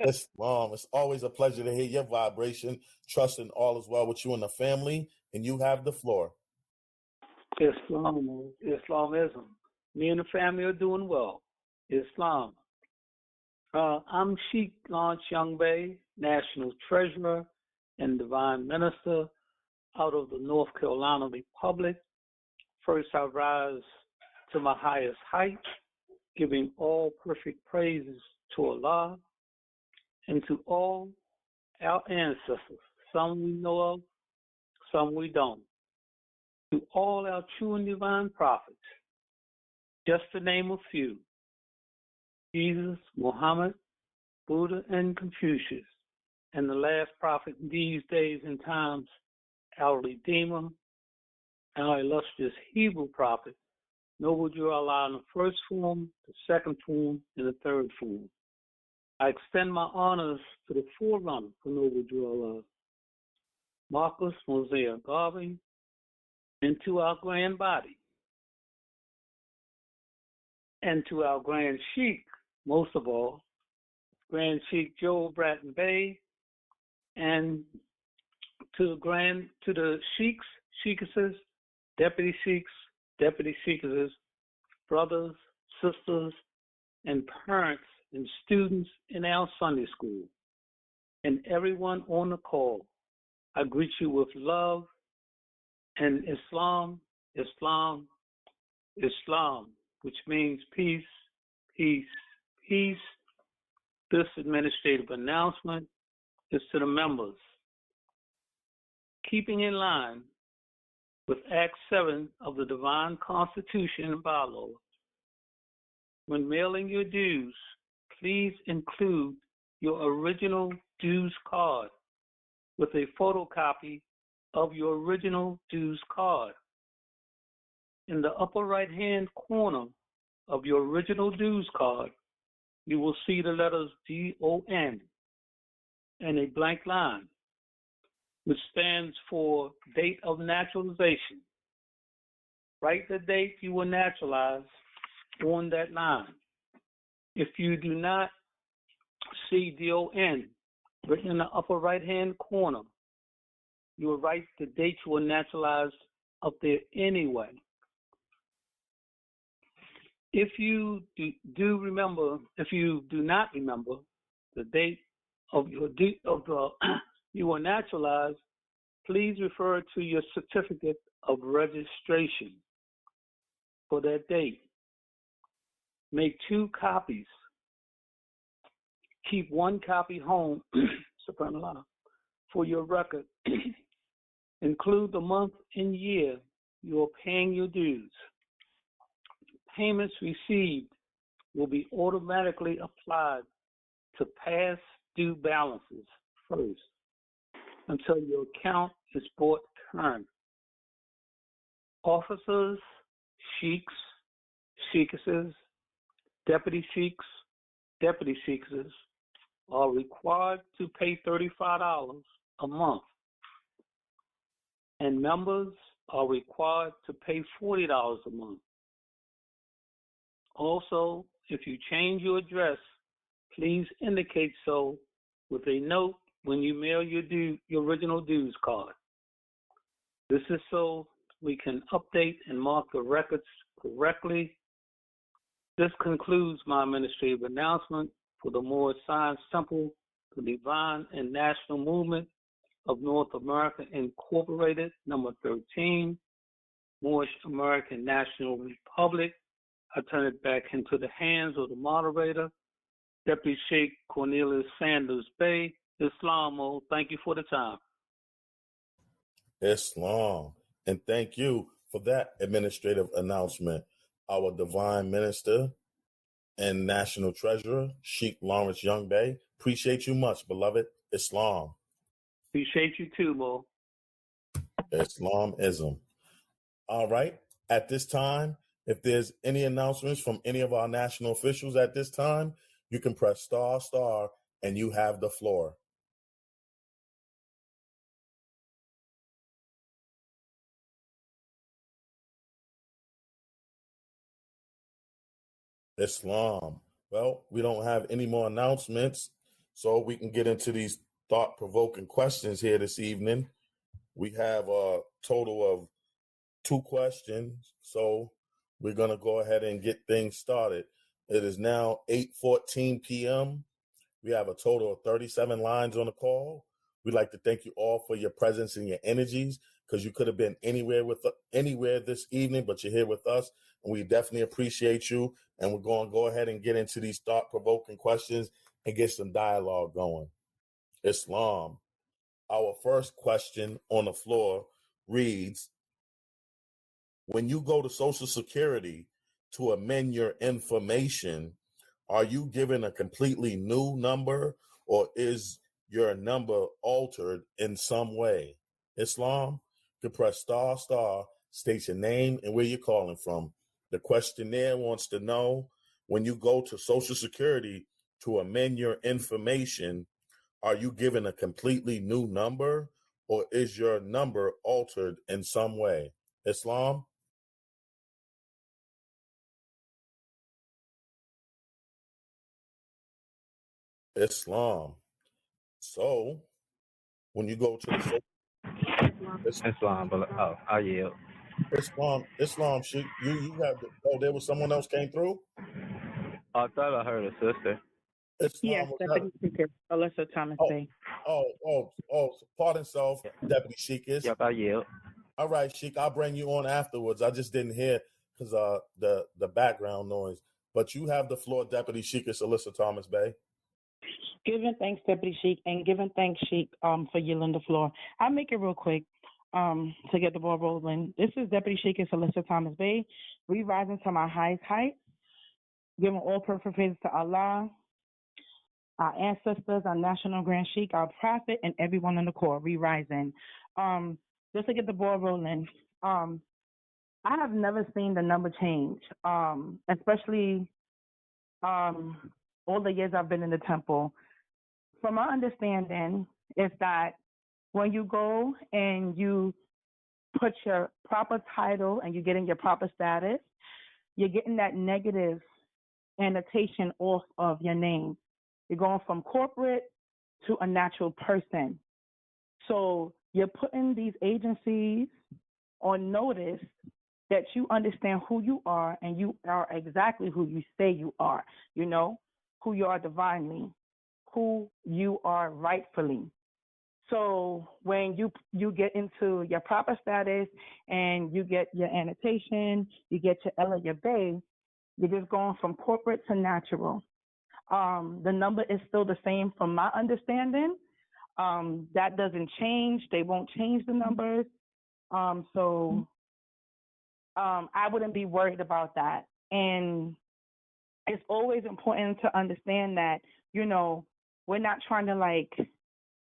Islam. It's always a pleasure to hear your vibration, trusting all is well with you and the family, and you have the floor. Islam. Islamism. Me and the family are doing well. Islam. I'm Sheikh Lawrence Youngbay, National Treasurer and Divine Minister out of the North Carolina Republic. First, I rise to my highest height, giving all perfect praises to Allah and to all our ancestors, some we know of, some we don't, to all our true and divine prophets, just to name a few: Jesus, Muhammad, Buddha, and Confucius, and the last prophet in these days and times, our Redeemer, our illustrious Hebrew prophet, Noble Drew Allah in the first form, the second form, and the third form. I extend my honors to the forerunner for Noble Drew Allah, Marcus Mosiah Garvey, and to our grand body, and to our Grand Sheikh, most of all, Grand Sheikh Joel Bratton Bey, and to the Sheikhs, Sheikesses, Deputy Sheikhs, Deputy Sheikesses, brothers, sisters, and parents and students in our Sunday school, and everyone on the call. I greet you with love and Islam, Islam, Islam, which means peace, peace, peace, This administrative announcement is to the members. Keeping in line with Act 7 of the Divine Constitution and Bylaws, when mailing your dues, please include your original dues card with a photocopy of your original dues card. In the upper right-hand corner of your original dues card, you will see the letters DON and a blank line, which stands for date of naturalization. Write the date you were naturalized on that line. If you do not see DON written in the upper right-hand corner, you will write the date you were naturalized up there anyway. If you do not remember the date of you were naturalized, please refer to your certificate of registration for that date. Make 2 copies. Keep 1 copy home, subhanAllah, for your record. Include the month and year you are paying your dues. Payments received will be automatically applied to past due balances first until your account is brought current. Officers, sheikhs, sheikhesses, deputy sheikhs, deputy sheikhesses are required to pay $35 a month, and members are required to pay $40 a month. Also, if you change your address, please indicate so with a note when you mail your original dues card. This is so we can update and mark the records correctly. This concludes my administrative announcement for the Moorish Science Temple, the Divine and National Movement of North America Incorporated, number 13, Moorish American National Republic. I turn it back into the hands of the moderator, Deputy Sheikh Cornelius Sanders Bey. Islamo, thank you for the time. Islam. And thank you for that administrative announcement. Our Divine Minister and National Treasurer, Sheikh Lawrence Young Bey. Appreciate you much, beloved. Islam. Appreciate you too, Mo. Islamism. All right. At this time, if there's any announcements from any of our national officials at this time, you can press ***, and you have the floor. Islam. Well, we don't have any more announcements, so we can get into these thought-provoking questions here this evening. We have a total of 2 questions, so we're going to go ahead and get things started. It is now 8:14 p.m. We have a total of 37 lines on the call. We'd like to thank you all for your presence and your energies, because you could have been anywhere this evening, but you're here with us, and we definitely appreciate you. And we're going to go ahead and get into these thought-provoking questions and get some dialogue going. Islam. Our first question on the floor reads, when you go to Social Security to amend your information, are you given a completely new number, or is your number altered in some way? Islam. You can press ***, state your name and where you're calling from. The questionnaire wants to know, when you go to Social Security to amend your information, are you given a completely new number, or is your number altered in some way? Islam. Islam. So, when you go to the Islam, but I yield. Islam, you have there was someone else came through? I thought I heard a sister. Yes, Islam was Deputy Speaker Alyssa Thomas Bey. Pardon self, Deputy Sheikh is. Yep, I yield. All right, Sheikh, I'll bring you on afterwards. I just didn't hear because the background noise. But you have the floor, Deputy Sheikh Alyssa Thomas Bey. Giving thanks, Deputy Sheik, and giving thanks, Sheik, for yielding the floor. I'll make it real quick to get the ball rolling. This is Deputy Sheik and Solicitor Thomas Bay. We rising to my highest height, giving all perfect praises to Allah, our ancestors, our National Grand Sheik, our Prophet, and everyone in the core. We rising. Just to get the ball rolling. I have never seen the number change, especially all the years I've been in the temple. From my understanding, is that when you go and you put your proper title and you get in your proper status, you're getting that negative annotation off of your name. You're going from corporate to a natural person. So you're putting these agencies on notice that you understand who you are and you are exactly who you say you are, who you are divinely, who you are rightfully. So when you get into your proper status and you get your annotation, you get your L or your Bay, you're just going from corporate to natural. The number is still the same from my understanding. That doesn't change. They won't change the numbers. So I wouldn't be worried about that. And it's always important to understand that, we're not trying to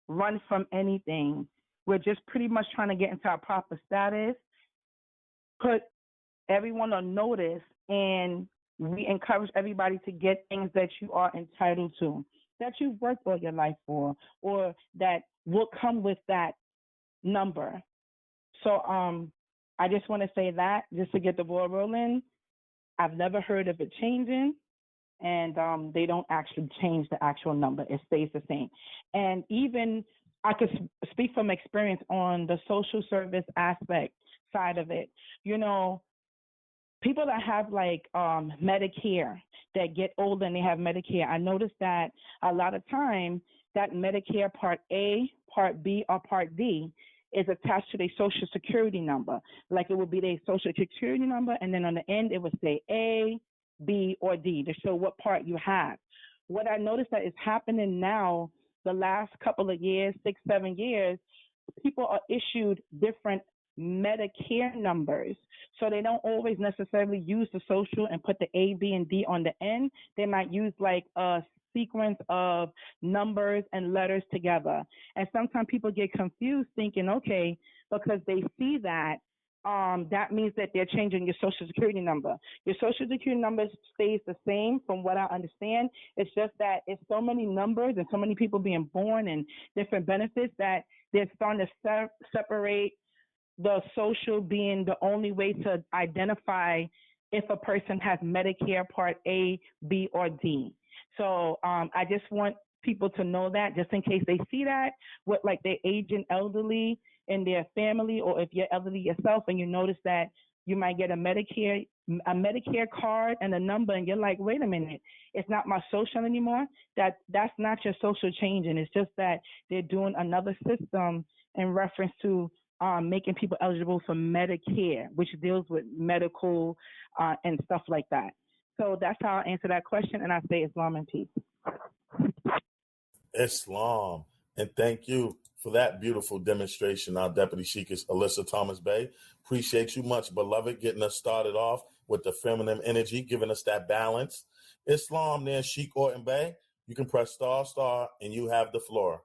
run from anything. We're just pretty much trying to get into our proper status, put everyone on notice, and we encourage everybody to get things that you are entitled to, that you've worked all your life for, or that will come with that number. So I just want to say that just to get the ball rolling. I've never heard of it changing, and they don't actually change the actual number. It stays the same. And even I could speak from experience on the social service aspect side of it. People that have Medicare, that get older and they have Medicare, I noticed that a lot of times that Medicare Part A, Part B, or Part D is attached to their Social Security number. Like it would be their Social Security number, and then on the end it would say A, B, or D to show what part you have. What I noticed that is happening now, the last couple of years, 6, 7 years, people are issued different Medicare numbers. So they don't always necessarily use the social and put the A, B, and D on the end. They might use a sequence of numbers and letters together. And sometimes people get confused thinking, okay, because they see that, that means that they're changing your Social Security number. Your Social Security number stays the same from what I understand. It's just that it's so many numbers and so many people being born and different benefits that they're starting to separate the social being the only way to identify if a person has Medicare Part A, B, or D. So I just want people to know that just in case they see that with their aging elderly in their family, or if you're elderly yourself and you notice that you might get a Medicare card and a number, and you're like, wait a minute, it's not my social anymore. That's not your social changing. It's just that they're doing another system in reference to making people eligible for Medicare, which deals with medical and stuff like that. So that's how I answer that question, and I say Islam and peace. Islam. And thank you for that beautiful demonstration, our Deputy Sheik is Alyssa Thomas Bay. Appreciate you much, beloved, getting us started off with the feminine energy, giving us that balance. Islam, then Sheik Orton Bay, you can press star, and you have the floor.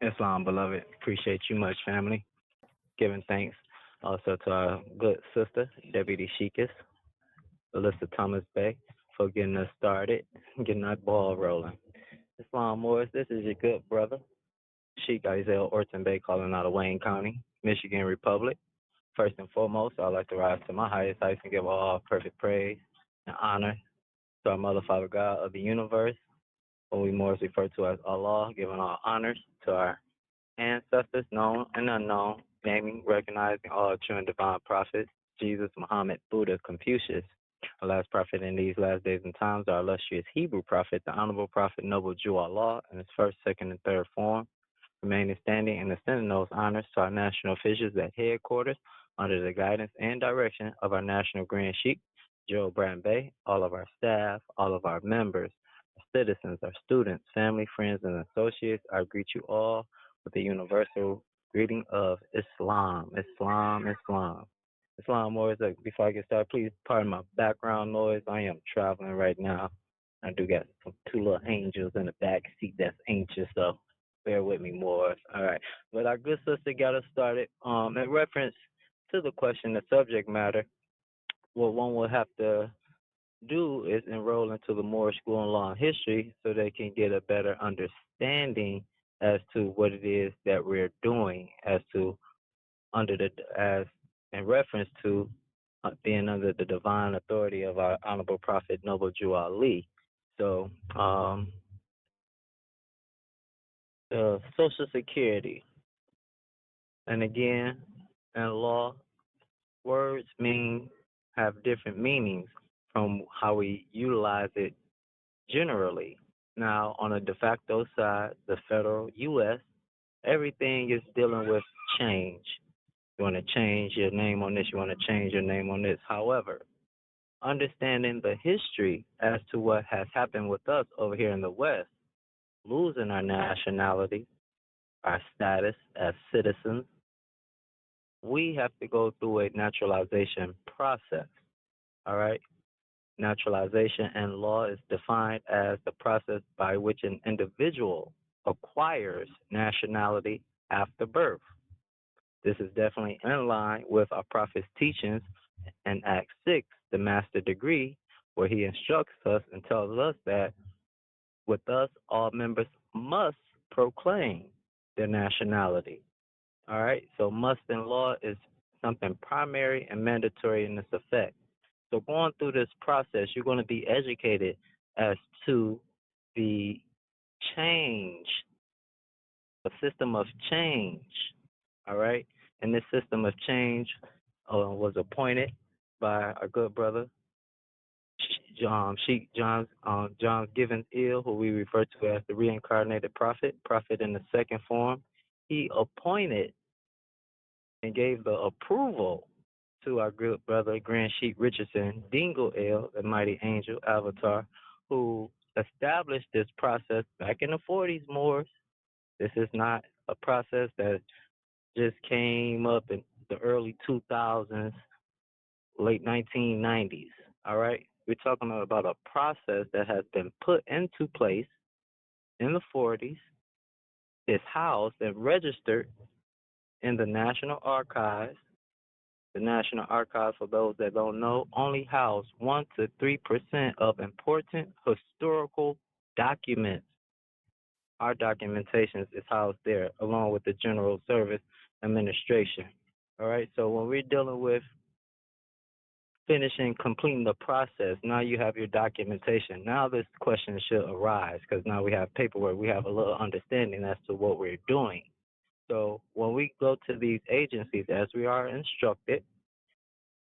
Islam, beloved. Appreciate you much, family. Giving thanks also to our good sister, Deputy Sheikess, Alyssa Thomas Bay, for getting us started, getting that ball rolling. Islam Morris, this is your good brother, Sheik Isaiah Orton Bay, calling out of Wayne County, Michigan Republic. First and foremost, I'd like to rise to my highest heights and give all perfect praise and honor to our Mother, Father, God of the universe, whom we Moors refer to as Allah, giving all honors to our ancestors, known and unknown, naming, recognizing all true and divine prophets, Jesus, Muhammed, Buddha, Confucius, our last prophet in these last days and times, our illustrious Hebrew prophet, the honorable prophet, noble Jew Allah, in his first, second, and third form, remaining standing and extending those honors to our national officials at headquarters under the guidance and direction of our national Grand Sheik, Joe Brand Bay, all of our staff, all of our members, our citizens, our students, family, friends, and associates. I greet you all with the universal greeting of Islam. Islam, Islam. Islam always, before I get started, please pardon my background noise. I am traveling right now. I do got two little angels in the back seat that's anxious, so bear with me more. All right. But our good sister got us started. In reference to the question, the subject matter, what one will have to do is enroll into the Moorish School in Law and History so they can get a better understanding as to what it is that we're doing as to as in reference to being under the divine authority of our honorable prophet Noble Jew Ali. So Social Security, and again, in law, words have different meanings from how we utilize it generally. Now, on a de facto side, the federal U.S., everything is dealing with change. You want to change your name on this, you want to change your name on this. However, understanding the history as to what has happened with us over here in the West, losing our nationality, our status as citizens, we have to go through a naturalization process. All right? Naturalization in law is defined as the process by which an individual acquires nationality after birth. This is definitely in line with our prophet's teachings in Acts 6, the master degree, where he instructs us and tells us that with us, all members must proclaim their nationality. All right? So must in law is something primary and mandatory in this effect. So going through this process, you're going to be educated as to the change, the system of change, all right? And this system of change was appointed by our good brother, Sheikh John Givens Ill, who we refer to as the reincarnated prophet in the second form. He appointed and gave the approval to our good brother, Grand Sheik Richardson Dingle L, the mighty angel avatar, who established this process back in the 40s, Moors. This is not a process that just came up in the early 2000s, late 1990s, all right? We're talking about a process that has been put into place in the 40s, is housed and registered in the National Archives. The National Archives, for those that don't know, only house 1 to 3% of important historical documents. Our documentation is housed there, along with the General Service Administration. All right, so when we're dealing with completing the process, now you have your documentation. Now this question should arise because now we have paperwork. We have a little understanding as to what we're doing. So when we go to these agencies, as we are instructed,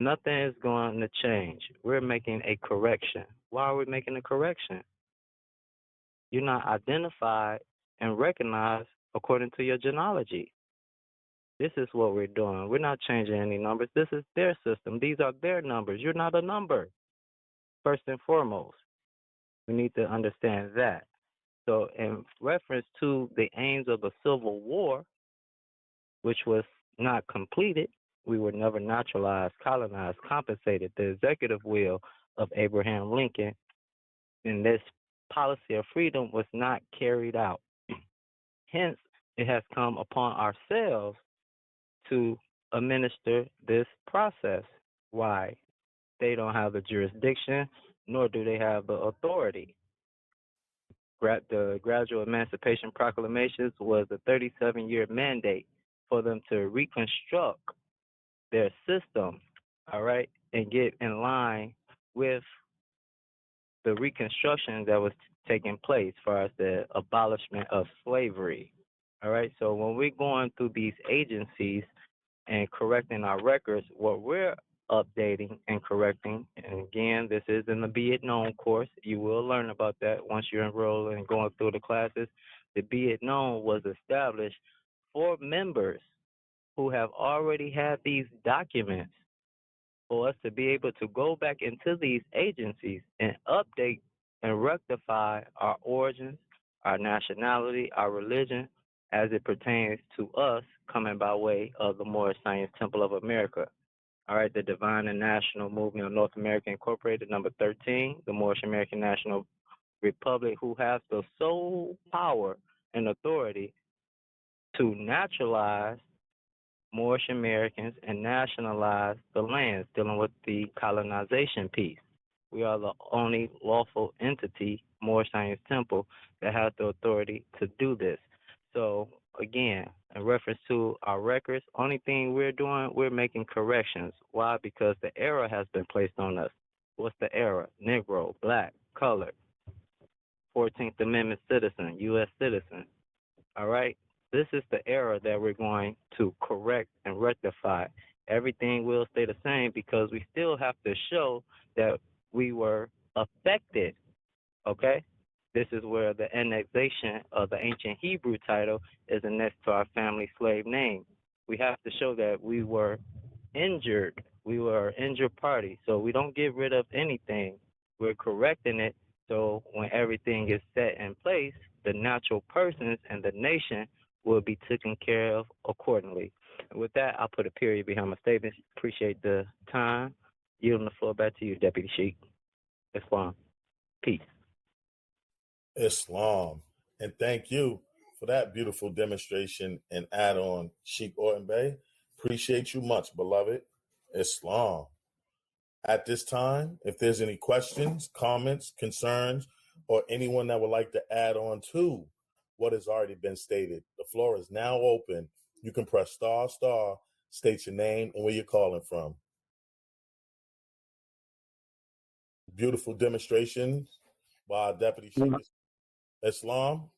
nothing is going to change. We're making a correction. Why are we making a correction? You're not identified and recognized according to your genealogy. This is what we're doing. We're not changing any numbers. This is their system. These are their numbers. You're not a number, first and foremost. We need to understand that. So in reference to the aims of the Civil War, which was not completed, we were never naturalized, colonized, compensated. The executive will of Abraham Lincoln in this policy of freedom was not carried out. Hence, it has come upon ourselves to administer this process. Why? They don't have the jurisdiction, nor do they have the authority. The Gradual Emancipation Proclamations was a 37-year mandate for them to reconstruct their system, all right, and get in line with the reconstruction that was taking place as far as the abolishment of slavery. All right, so when we're going through these agencies and correcting our records, what we're updating and correcting, and again, this is in the Be It Known course. You will learn about that once you're enrolled and going through the classes. The Be It Known was established for members who have already had these documents for us to be able to go back into these agencies and update and rectify our origins, our nationality, our religion, as it pertains to us coming by way of the Moorish Science Temple of America. All right, the Divine and National Movement of North America Incorporated, number 13, the Moorish American National Republic, who has the sole power and authority to naturalize Moorish Americans and nationalize the lands, dealing with the colonization piece. We are the only lawful entity, Moorish Science Temple, that has the authority to do this. So, again, in reference to our records, only thing we're doing, we're making corrections. Why? Because the error has been placed on us. What's the error? Negro, black, colored, 14th Amendment citizen, U.S. citizen. All right? This is the error that we're going to correct and rectify. Everything will stay the same because we still have to show that we were affected, okay? This is where the annexation of the ancient Hebrew title is next to our family slave name. We have to show that we were injured. We were an injured party. So we don't get rid of anything. We're correcting it. So when everything is set in place, the natural persons and the nation will be taken care of accordingly. And with that, I'll put a period behind my statements. Appreciate the time. Yielding the floor back to you, Deputy Sheik. Islam. Peace. Islam. And thank you for that beautiful demonstration and add-on, Sheikh Orton Bey. Appreciate you much, beloved. Islam. At this time, if there's any questions, comments, concerns, or anyone that would like to add on to what has already been stated, the floor is now open. You can press star, state your name and where you're calling from. Beautiful demonstration by Deputy Sheikh Islam.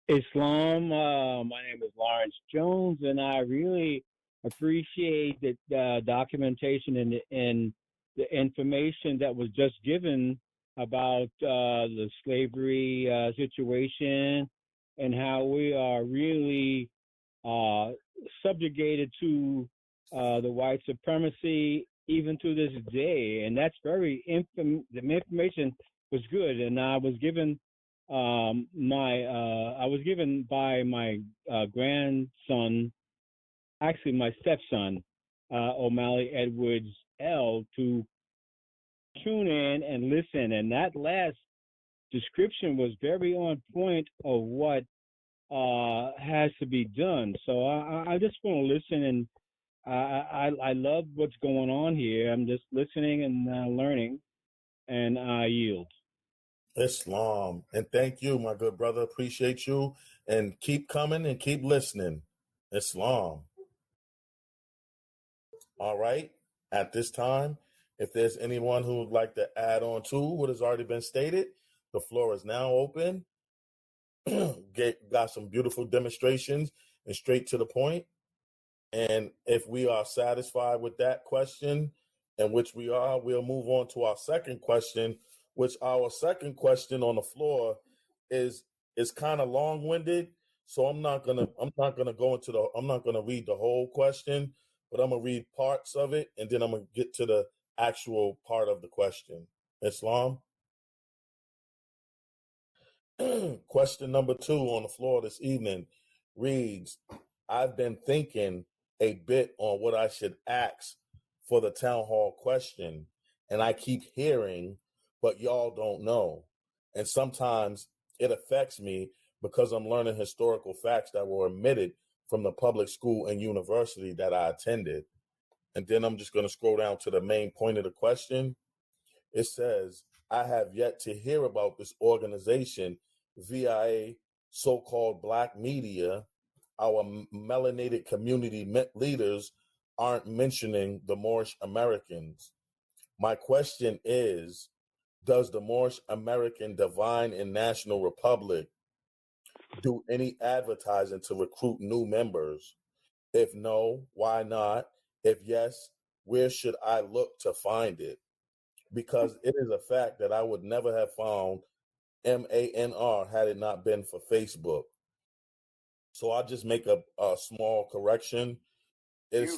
My name is Lawrence Jones, and I really appreciate the documentation and the information that was just given about the slavery situation and how we are really subjugated to the white supremacy even to this day. And that's very the information was good, and I was given by my grandson, actually my stepson, O'Malley Edwards L, to tune in and listen. And that last description was very on point of what has to be done. So I just want to listen, and I love what's going on here. I'm just listening and learning, and I yield. Islam. And thank you, my good brother. Appreciate you. And keep coming and keep listening. Islam. All right. At this time, if there's anyone who would like to add on to what has already been stated, the floor is now open. Got some beautiful demonstrations and straight to the point. And if we are satisfied with that question, and which we are, we'll move on to our second question, which our second question on the floor is kind of long-winded. So I'm not gonna read the whole question, but I'm gonna read parts of it, and then I'm gonna get to the actual part of the question. Islam. Question number 2 on the floor this evening reads, I've been thinking a bit on what I should ask for the town hall question, and I keep hearing, but y'all don't know. And sometimes it affects me because I'm learning historical facts that were omitted from the public school and university that I attended. And then I'm just going to scroll down to the main point of the question. It says, I have yet to hear about this organization via so-called black media. Our melanated community leaders aren't mentioning the Moorish Americans. My question is, does the Moorish American Divine and National Republic do any advertising to recruit new members? If no, why not? If yes, where should I look to find it? Because it is a fact that I would never have found MANR had it not been for Facebook. So I'll just make a small correction. It's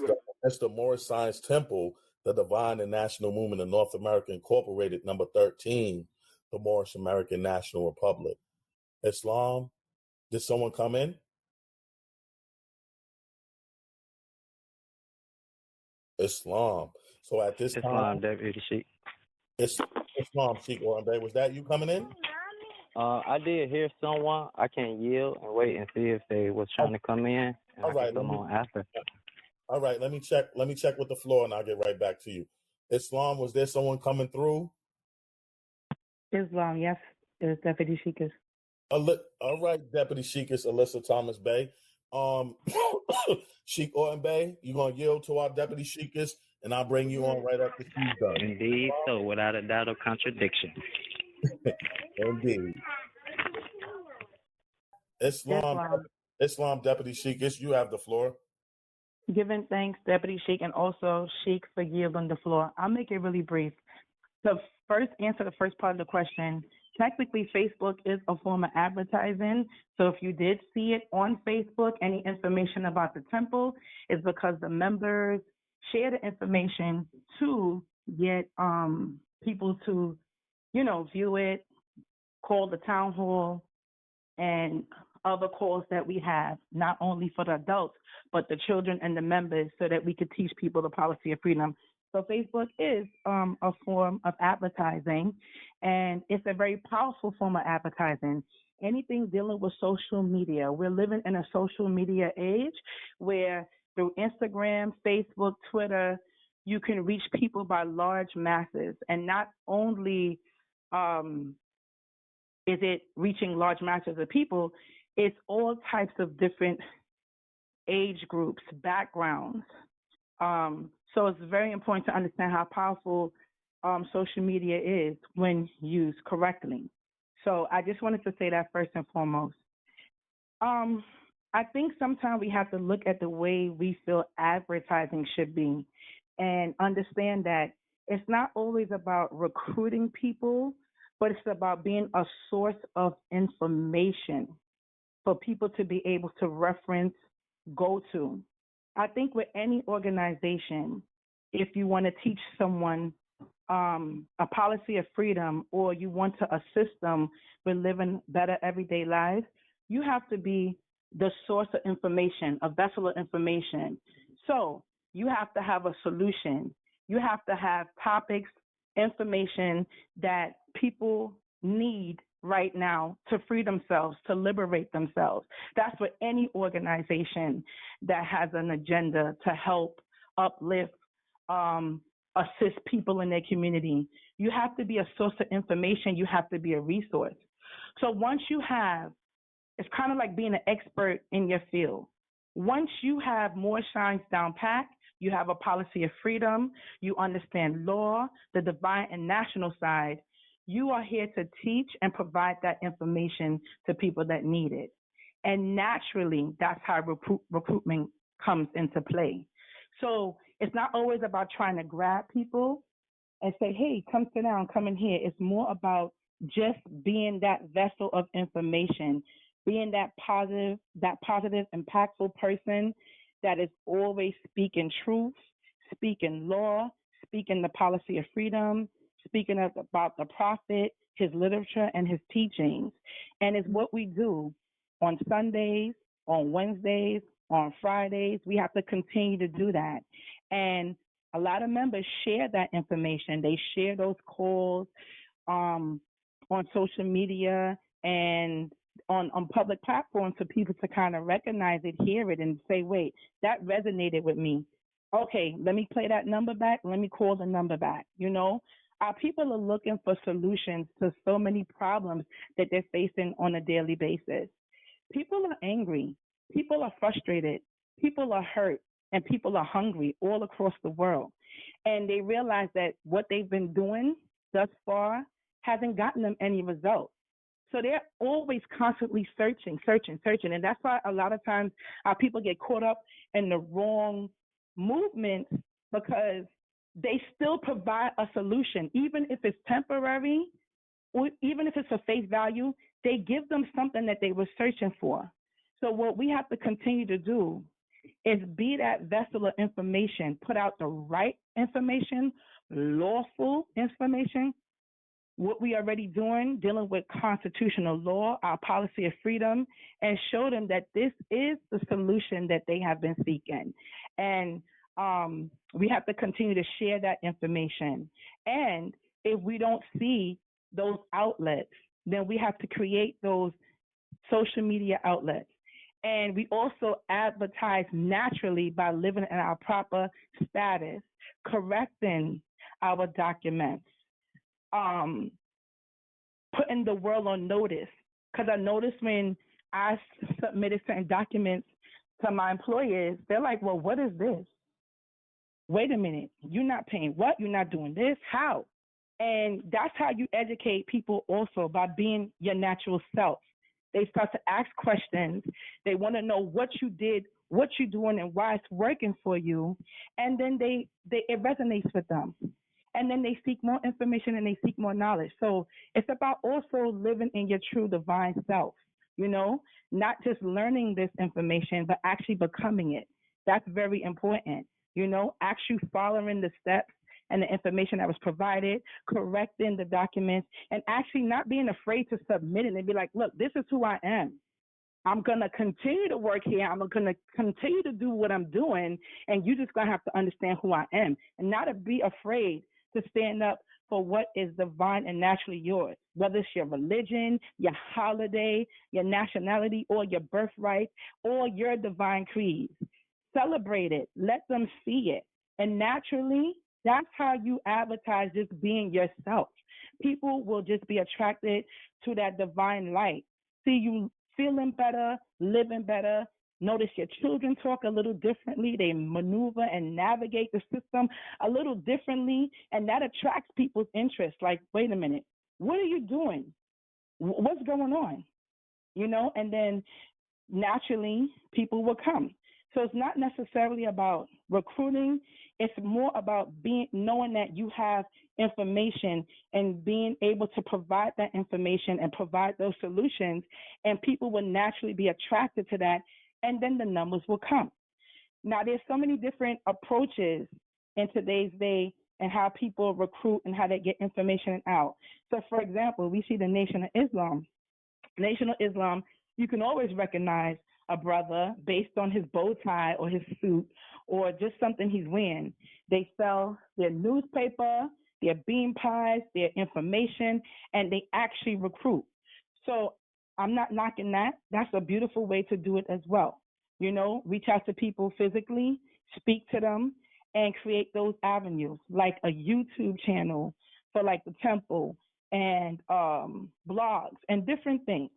the Moorish Science Temple the Divine and National Movement of North America Incorporated, number 13, the Moorish American National Republic. Islam, did someone come in? Islam. So at this Islam, time, Deputy Sheik. it's Islam, Sheikh Orambe. Was that you coming in? I did hear someone. I can yield and wait and see if they was trying to come in, and All I right, can come on after. all right, let me check with the floor and I'll get right back to you. Islam, was there someone coming through? Islam, yes, is Deputy Sheikah. All right, Deputy Sheikah Alyssa Thomas Bay. Sheikh Orton Bay, you're gonna yield to our Deputy Sheikah, and I'll bring you on right after she's done. Indeed, so without a doubt or contradiction. Indeed. Islam Deputy Sheikah, you have the floor. Giving thanks, Deputy Sheik, and also Sheik for yielding the floor. I'll make it really brief. To first answer the first part of the question, technically Facebook is a form of advertising. So if you did see it on Facebook, any information about the temple is because the members share the information to get people to, view it, call the town hall, and other calls that we have, not only for the adults, but the children and the members, so that we could teach people the policy of freedom. So Facebook is a form of advertising, and it's a very powerful form of advertising. Anything dealing with social media. We're living in a social media age where through Instagram, Facebook, Twitter, you can reach people by large masses. And not only is it reaching large masses of people, it's all types of different age groups, backgrounds. So it's very important to understand how powerful social media is when used correctly. So I just wanted to say that first and foremost. I think sometimes we have to look at the way we feel advertising should be and understand that it's not always about recruiting people, but it's about being a source of information for people to be able to reference, go to. I think with any organization, if you want to teach someone a policy of freedom, or you want to assist them with living better everyday lives, you have to be the source of information, a vessel of information. So you have to have a solution. You have to have topics, information that people need right now to free themselves, to liberate themselves. That's what any organization that has an agenda to help uplift, assist people in their community. You have to be a source of information. You have to be a resource. So once you have, it's kind of like being an expert in your field. Once you have Moorish Science down pat, you have a policy of freedom, you understand law, the divine and national side, you are here to teach and provide that information to people that need it. And naturally, that's how recruitment comes into play. So it's not always about trying to grab people and say, hey, come sit down, come in here. It's more about just being that vessel of information, being that positive, impactful person that is always speaking truth, speaking law, speaking the policy of freedom, speaking about the prophet, his literature, and his teachings. And it's what we do on Sundays, on Wednesdays, on Fridays. We have to continue to do that. And a lot of members share that information. They share those calls on social media and on public platforms for people to kind of recognize it, hear it, and say, wait, that resonated with me. Okay, let me play that number back. Let me call the number back. Our people are looking for solutions to so many problems that they're facing on a daily basis. People are angry. People are frustrated. People are hurt. And people are hungry all across the world. And they realize that what they've been doing thus far hasn't gotten them any results. So they're always constantly searching. And that's why a lot of times our people get caught up in the wrong movement, because they still provide a solution. Even if it's temporary, or even if it's a face value, they give them something that they were searching for. So what we have to continue to do is be that vessel of information, put out the right information, lawful information, what we already doing, dealing with constitutional law, our policy of freedom, and show them that this is the solution that they have been seeking. And we have to continue to share that information. And if we don't see those outlets, then we have to create those social media outlets. And we also advertise naturally by living in our proper status, correcting our documents, putting the world on notice. Because I noticed when I submitted certain documents to my employers, they're like, well, what is this? Wait a minute, you're not paying what? You're not doing this? How? And that's how you educate people also, by being your natural self. They start to ask questions. They want to know what you did, what you're doing, and why it's working for you. And then it resonates with them. And then they seek more information and they seek more knowledge. So it's about also living in your true divine self, not just learning this information, but actually becoming it. That's very important, actually following the steps and the information that was provided, correcting the documents, and actually not being afraid to submit it and be like, look, this is who I am. I'm going to continue to work here. I'm going to continue to do what I'm doing, and you're just going to have to understand who I am and not to be afraid to stand up for what is divine and naturally yours, whether it's your religion, your holiday, your nationality, or your birthright, or your divine creed. Celebrate it. Let them see it. And naturally, that's how you advertise just being yourself. People will just be attracted to that divine light. See you feeling better, living better. Notice your children talk a little differently. They maneuver and navigate the system a little differently, and that attracts people's interest. Like, wait a minute, what are you doing? What's going on? And then naturally people will come. So it's not necessarily about recruiting. It's more about knowing that you have information and being able to provide that information and provide those solutions, and people will naturally be attracted to that, and then the numbers will come. Now, there's so many different approaches in today's day and how people recruit and how they get information out. So, for example, we see the Nation of Islam. Nation of Islam, you can always recognize a brother based on his bow tie or his suit or just something he's wearing. They sell their newspaper, their bean pies, their information, and they actually recruit. So I'm not knocking that. That's a beautiful way to do it as well. Reach out to people physically, speak to them, and create those avenues, like a YouTube channel for like the temple and blogs and different things.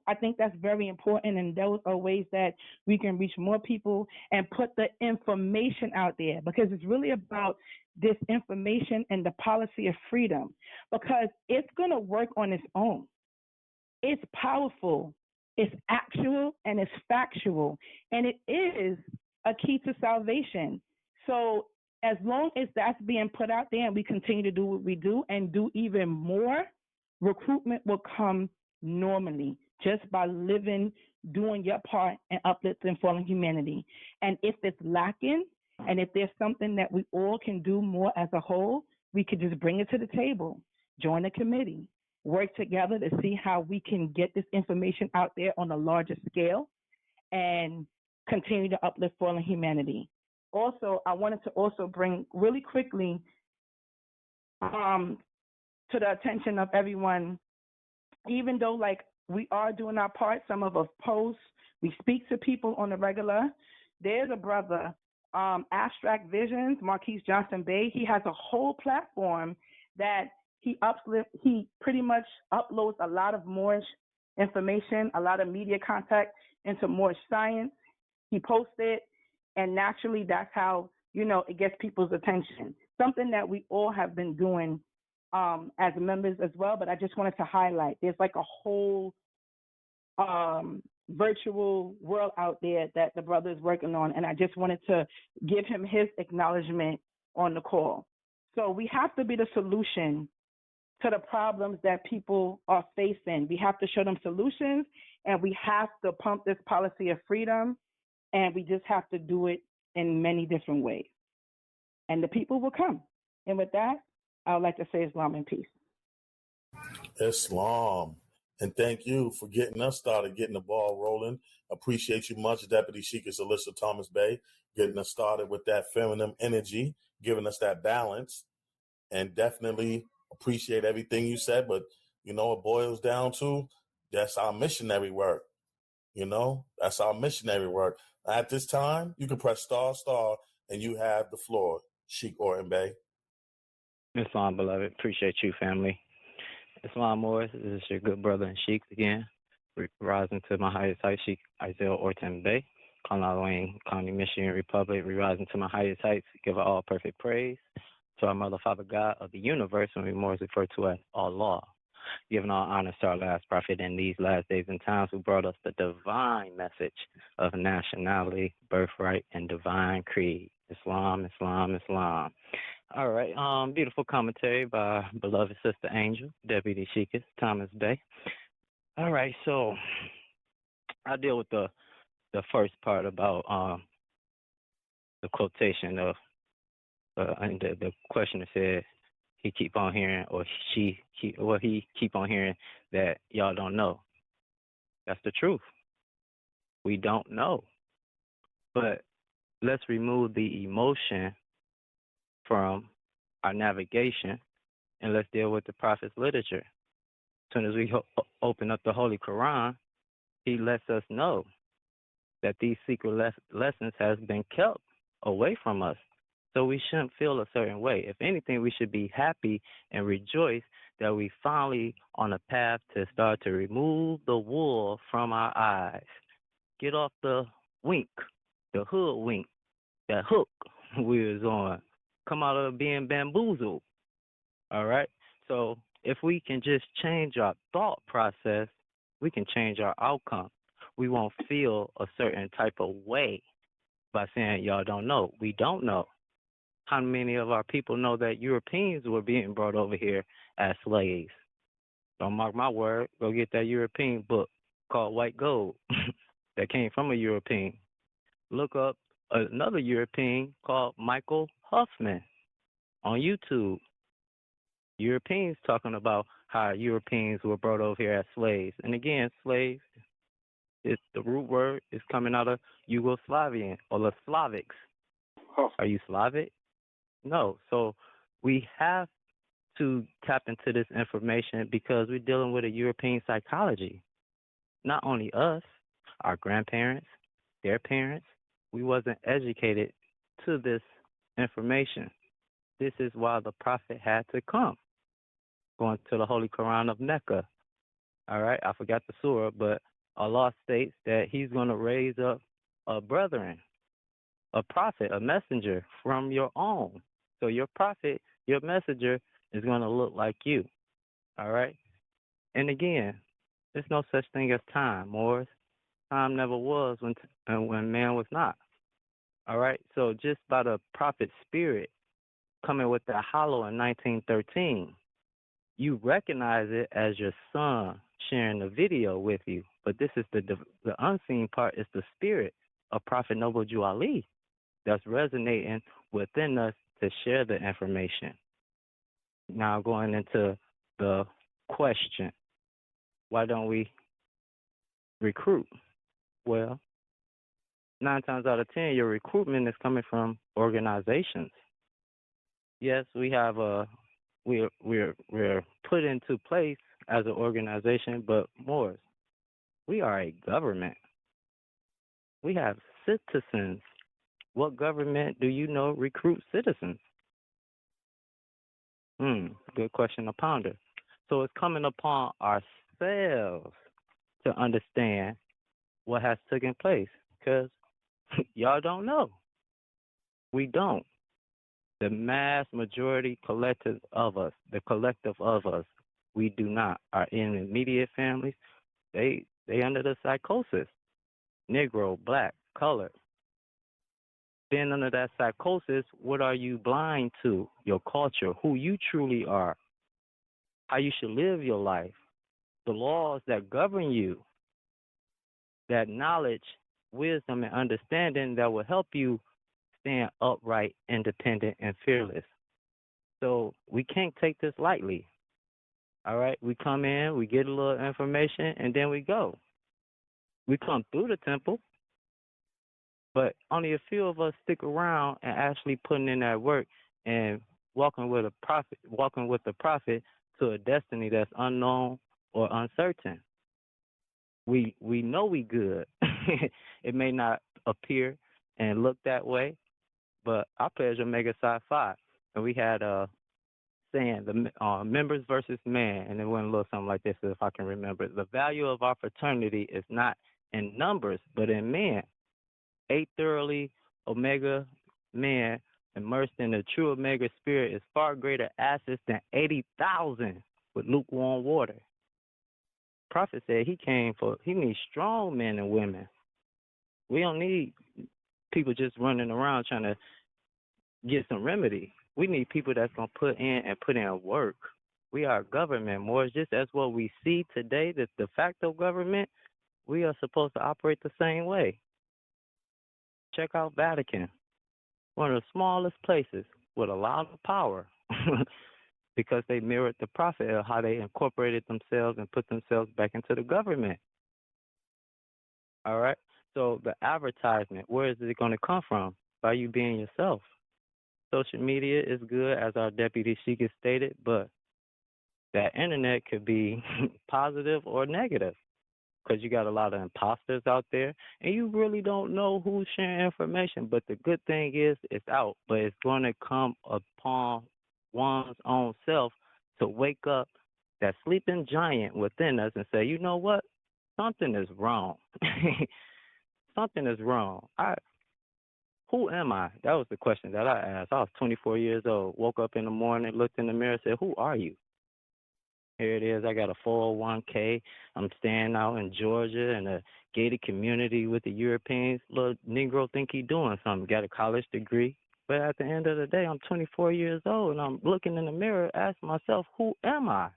I think that's very important, and those are ways that we can reach more people and put the information out there, because it's really about this information and the policy of freedom, because it's going to work on its own. It's powerful, it's actual, and it's factual, and it is a key to salvation. So as long as that's being put out there and we continue to do what we do and do even more, recruitment will come normally just by living, doing your part, and uplifting fallen humanity. And if it's lacking, and if there's something that we all can do more as a whole, we could just bring it to the table, join a committee, work together to see how we can get this information out there on a larger scale and continue to uplift fallen humanity. Also, I wanted to also bring really quickly to the attention of everyone, even though like we are doing our part, some of us post, we speak to people on the regular. There's a brother, Abstract Visions, Marquise Johnson Bay. He has a whole platform that he pretty much uploads a lot of Moorish information, a lot of media contact into Moorish science. He posts it, and naturally that's how, it gets people's attention. Something that we all have been doing as members as well, but I just wanted to highlight, there's like a whole virtual world out there that the brother is working on, and I just wanted to give him his acknowledgement on the call. So we have to be the solution to the problems that people are facing. We have to show them solutions, and we have to pump this policy of freedom And we just have to do it in many different ways. And the people will come. And with that, I would like to say Islam in peace. Islam. And thank you for getting us started, getting the ball rolling. Appreciate you much, Deputy Sheikah Alyssa Thomas Bey, getting us started with that feminine energy, giving us that balance, and definitely appreciate everything you said. But, it boils down to that's our missionary work. That's our missionary work. At this time, you can press star, and you have the floor, Sheikh Orton Bey. Islam, beloved. Appreciate you, family. Islam Morris, this is your good brother and Sheikh again. Rising to my highest height, Sheikh Isaiah Orton Bey, Colonel Wayne County, Michigan Republic. Rising to my highest heights, give all perfect praise to our Mother, Father, God of the universe, and we more refer to as Allah. Giving all honors to our last prophet in these last days and times who brought us the divine message of nationality, birthright, and divine creed. Islam, Islam, Islam. All right. Beautiful commentary by beloved Sister Angel, Deputy Sheikah Thomas Bey. All right. So I'll deal with the first part about the quotation of and the questioner said he keep on hearing, or he keep on hearing that y'all don't know. That's the truth. We don't know. But let's remove the emotion from our navigation, and let's deal with the Prophet's literature. As soon as we open up the Holy Quran, he lets us know that these secret lessons has been kept away from us. So we shouldn't feel a certain way. If anything, we should be happy and rejoice that we finally on a path to start to remove the wool from our eyes. Get off the wink, the hoodwink, that hook we was on. Come out of being bamboozled. All right? So if we can just change our thought process, we can change our outcome. We won't feel a certain type of way by saying y'all don't know. We don't know. How many of our people know that Europeans were being brought over here as slaves? Don't mark my word. Go get that European book called White Gold that came from a European. Look up another European called Michael Huffman on YouTube. Europeans talking about how Europeans were brought over here as slaves. And again, slaves, the root word is coming out of Yugoslavian or the Slavics. Are you Slavic? No. So we have to tap into this information because we're dealing with a European psychology. Not only us, our grandparents, their parents, we wasn't educated to this information. This is why the prophet had to come. Going to the Holy Koran of Mecca. All right, I forgot the surah, but Allah states that he's going to raise up a brethren, a prophet, a messenger from your own. So your prophet, your messenger is going to look like you. All right? And again, there's no such thing as time, Morris. Time never was when man was not. All right? So just by the prophet's spirit coming with that hollow in 1913, you recognize it as your son sharing the video with you. But this is the unseen part, is the spirit of Prophet Noble Jew Ali that's resonating within us to share the information. Now going into the question, why don't we recruit? Well, 9 times out of 10, your recruitment is coming from organizations. Yes, we have we're put into place as an organization, but more, we are a government. We have citizens. What government do you know recruits citizens? Good question to ponder. So it's coming upon ourselves to understand what has taken place, because y'all don't know. We don't. The mass majority collective of us, we do not. Our immediate families, they under the psychosis. Negro, black, colored. Then under that psychosis, what are you blind to? Your culture, who you truly are, how you should live your life, the laws that govern you. That knowledge wisdom and understanding that will help you stand upright, independent, and fearless. So we can't take this lightly. All right, we come in, we get a little information, and then we go. We come through the temple, but only a few of us stick around and actually putting in that work and walking with the prophet to a destiny that's unknown or uncertain. We know we good. It may not appear and look that way, but I pledge Omega Psi Phi, and we had saying the members versus man, and it went a little something like this, if I can remember. The value of our fraternity is not in numbers, but in men. 8 thoroughly Omega men immersed in the true Omega spirit is far greater assets than 80,000 with lukewarm water. Prophet said he needs strong men and women. We don't need people just running around trying to get some remedy. We need people that's going to put in work. We are government, more just as what we see today, the de facto government, we are supposed to operate the same way. Check out Vatican, one of the smallest places with a lot of power because they mirrored the prophet of how they incorporated themselves and put themselves back into the government. All right? So the advertisement, where is it going to come from? By you being yourself. Social media is good, as our Deputy Sheik has stated, but that internet could be positive or negative because you got a lot of imposters out there, and you really don't know who's sharing information. But the good thing is it's out, but it's going to come upon one's own self to wake up that sleeping giant within us and say, you know what? Something is wrong. Something is wrong. Who am I? That was the question that I asked. I was 24 years old, woke up in the morning, looked in the mirror, said, who are you? Here it is. I got a 401k. I'm staying out in Georgia in a gated community with the Europeans. Little Negro think he doing something. Got a college degree. But at the end of the day, I'm 24 years old, and I'm looking in the mirror, asking myself, who am I?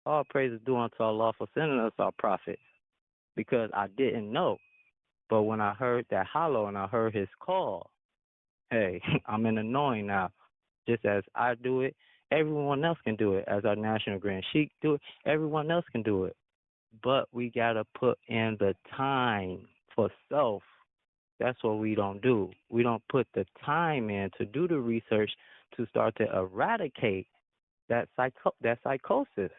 All praise is due unto Allah for sending us our prophet, because I didn't know. But when I heard that hollow and I heard his call, hey, I'm in the knowing now. Just as I do it, everyone else can do it. As our National Grand Sheik do it, everyone else can do it. But we got to put in the time for self. That's what we don't do. We don't put the time in to do the research to start to eradicate that psychosis.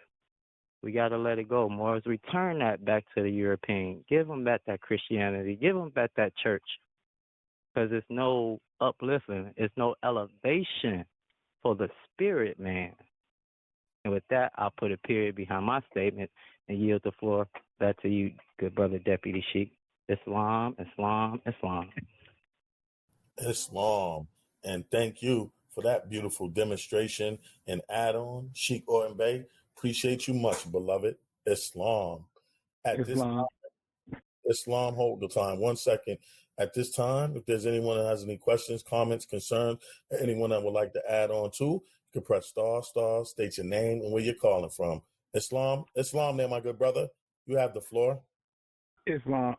We got to let it go. Moors, return that back to the European. Give them back that Christianity. Give them back that church. Because it's no uplifting. It's no elevation for the spirit, man. And with that, I'll put a period behind my statement and yield the floor back to you, good brother Deputy Sheik. Islam, Islam, Islam. Islam. And thank you for that beautiful demonstration and add-on, Sheik Oren Bey. Appreciate you much, beloved. Islam. At Islam. Islam, hold the time. 1 second. At this time, if there's anyone that has any questions, comments, concerns, or anyone that would like to add on to, you can press star, state your name and where you're calling from. Islam there, my good brother. You have the floor. Islam.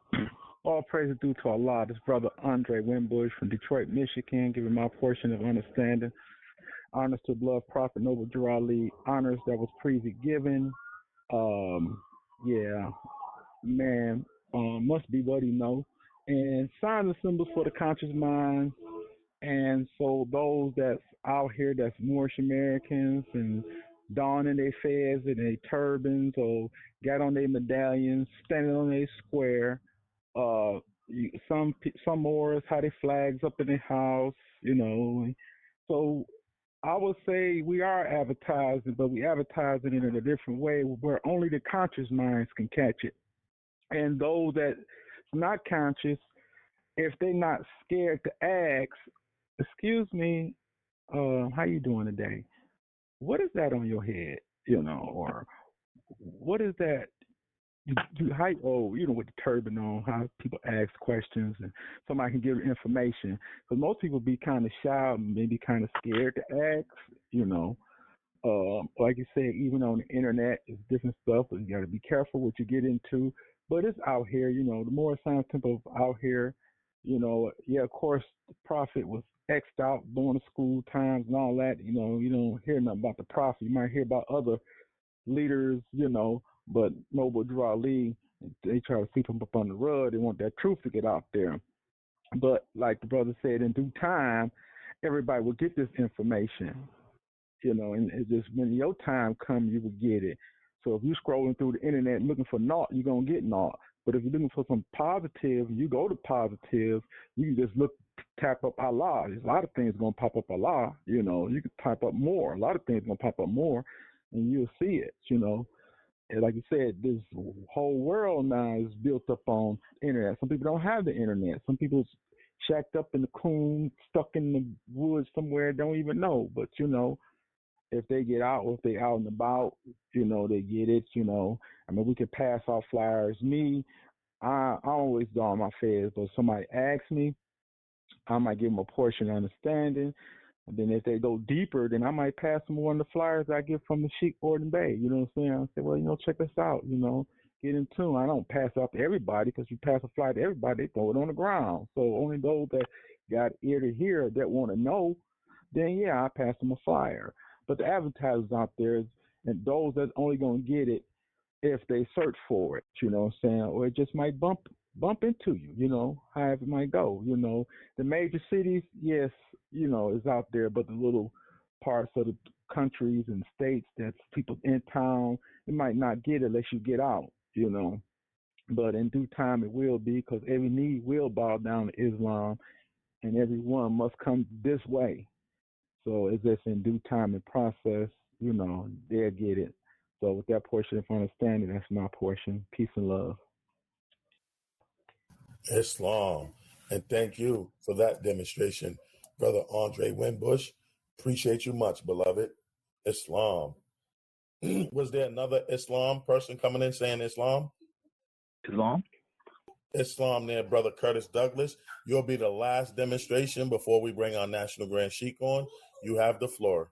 All praise is due to Allah. This brother Andre Winbush from Detroit, Michigan, giving my portion of understanding. Honors to beloved Prophet Noble Jurali. Honors that was previously given. Yeah, man, must be what he know. And signs and symbols for the conscious mind. And so those that's out here that's Moorish Americans and donning their fez and their turbans or got on their medallions, standing on their square. Some Moors have their flags up in their house, you know. So I would say we are advertising, but we advertising it in a different way where only the conscious minds can catch it. And those that's not conscious, if they're not scared to ask, excuse me, how you doing today? What is that on your head? You know, or what is that? How, with the turban on, how people ask questions and somebody can give information. Because most people be kind of shy, maybe kind of scared to ask, you know. Like you said, even on the internet, it's different stuff, but you got to be careful what you get into. but it's out here. The Moorish Science Temple out here. Yeah, of course, the prophet was X'd out during the school times and all that. You don't hear nothing about the prophet. You might hear about other leaders, but Noble Drew Ali, they try to sweep him up on the rug. They want that truth to get out there. But like the brother said, in due time, everybody will get this information, and it's just when your time comes, you will get it. So if you're scrolling through the internet looking for naught, you're going to get naught. But if you're looking for some positive, you go to positive, you can just tap up Allah. There's a lot of things going to pop up Allah, you can type up more. A lot of things going to pop up more, and you'll see it, And like you said, this whole world now is built up on the internet. Some people don't have the internet. Some people shacked up in the coon, stuck in the woods somewhere, don't even know. But, if they get out, or if they out and about, they get it, we can pass off flyers. Me, I always do on my feds, but if somebody asks me, I might give them a portion of understanding. And then if they go deeper, then I might pass them one of the flyers I get from the Sheikh Gordon Bay. You know what I'm saying? I say, well, check this out, get in tune. I don't pass it out to everybody, because you pass a flyer to everybody, they throw it on the ground. So only those that got ear to hear that want to know, then yeah, I pass them a flyer. But the advertisers out there, and those that's only going to get it if they search for it, you know what I'm saying? Or it just might bump into you, however it might go. The major cities, yes, is out there, but the little parts of the countries and states that's people in town, it might not get it unless you get out, But in due time it will be, because every knee will bow down to Islam, and everyone must come this way. So it's just in due time and process, they'll get it. So with that portion of understanding, that's my portion. Peace and love. Islam. And thank you for that demonstration, Brother Andre Winbush. Appreciate you much, beloved. Islam. Was there another Islam person coming in saying Islam? Islam? Islam there, Brother Curtis Douglas. You'll be the last demonstration before we bring our National Grand Sheikh on. You have the floor.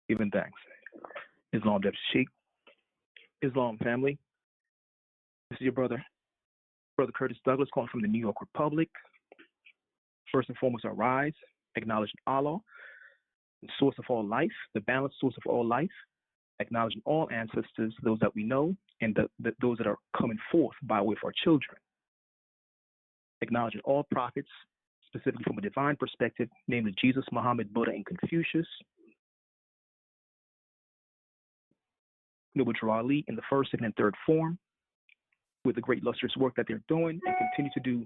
Giving thanks. Islam Deputy Sheikh. Islam family. This is your brother Curtis Douglas, calling from the New York Republic. First and foremost, arise, acknowledging Allah, the source of all life, the balanced source of all life, acknowledging all ancestors, those that we know, and those that are coming forth by way of our children. Acknowledging all prophets, specifically from a divine perspective, namely Jesus, Muhammad, Buddha, and Confucius. Noble Drew Ali in the first, second, and third form, with the great lustrous work that they're doing and continue to do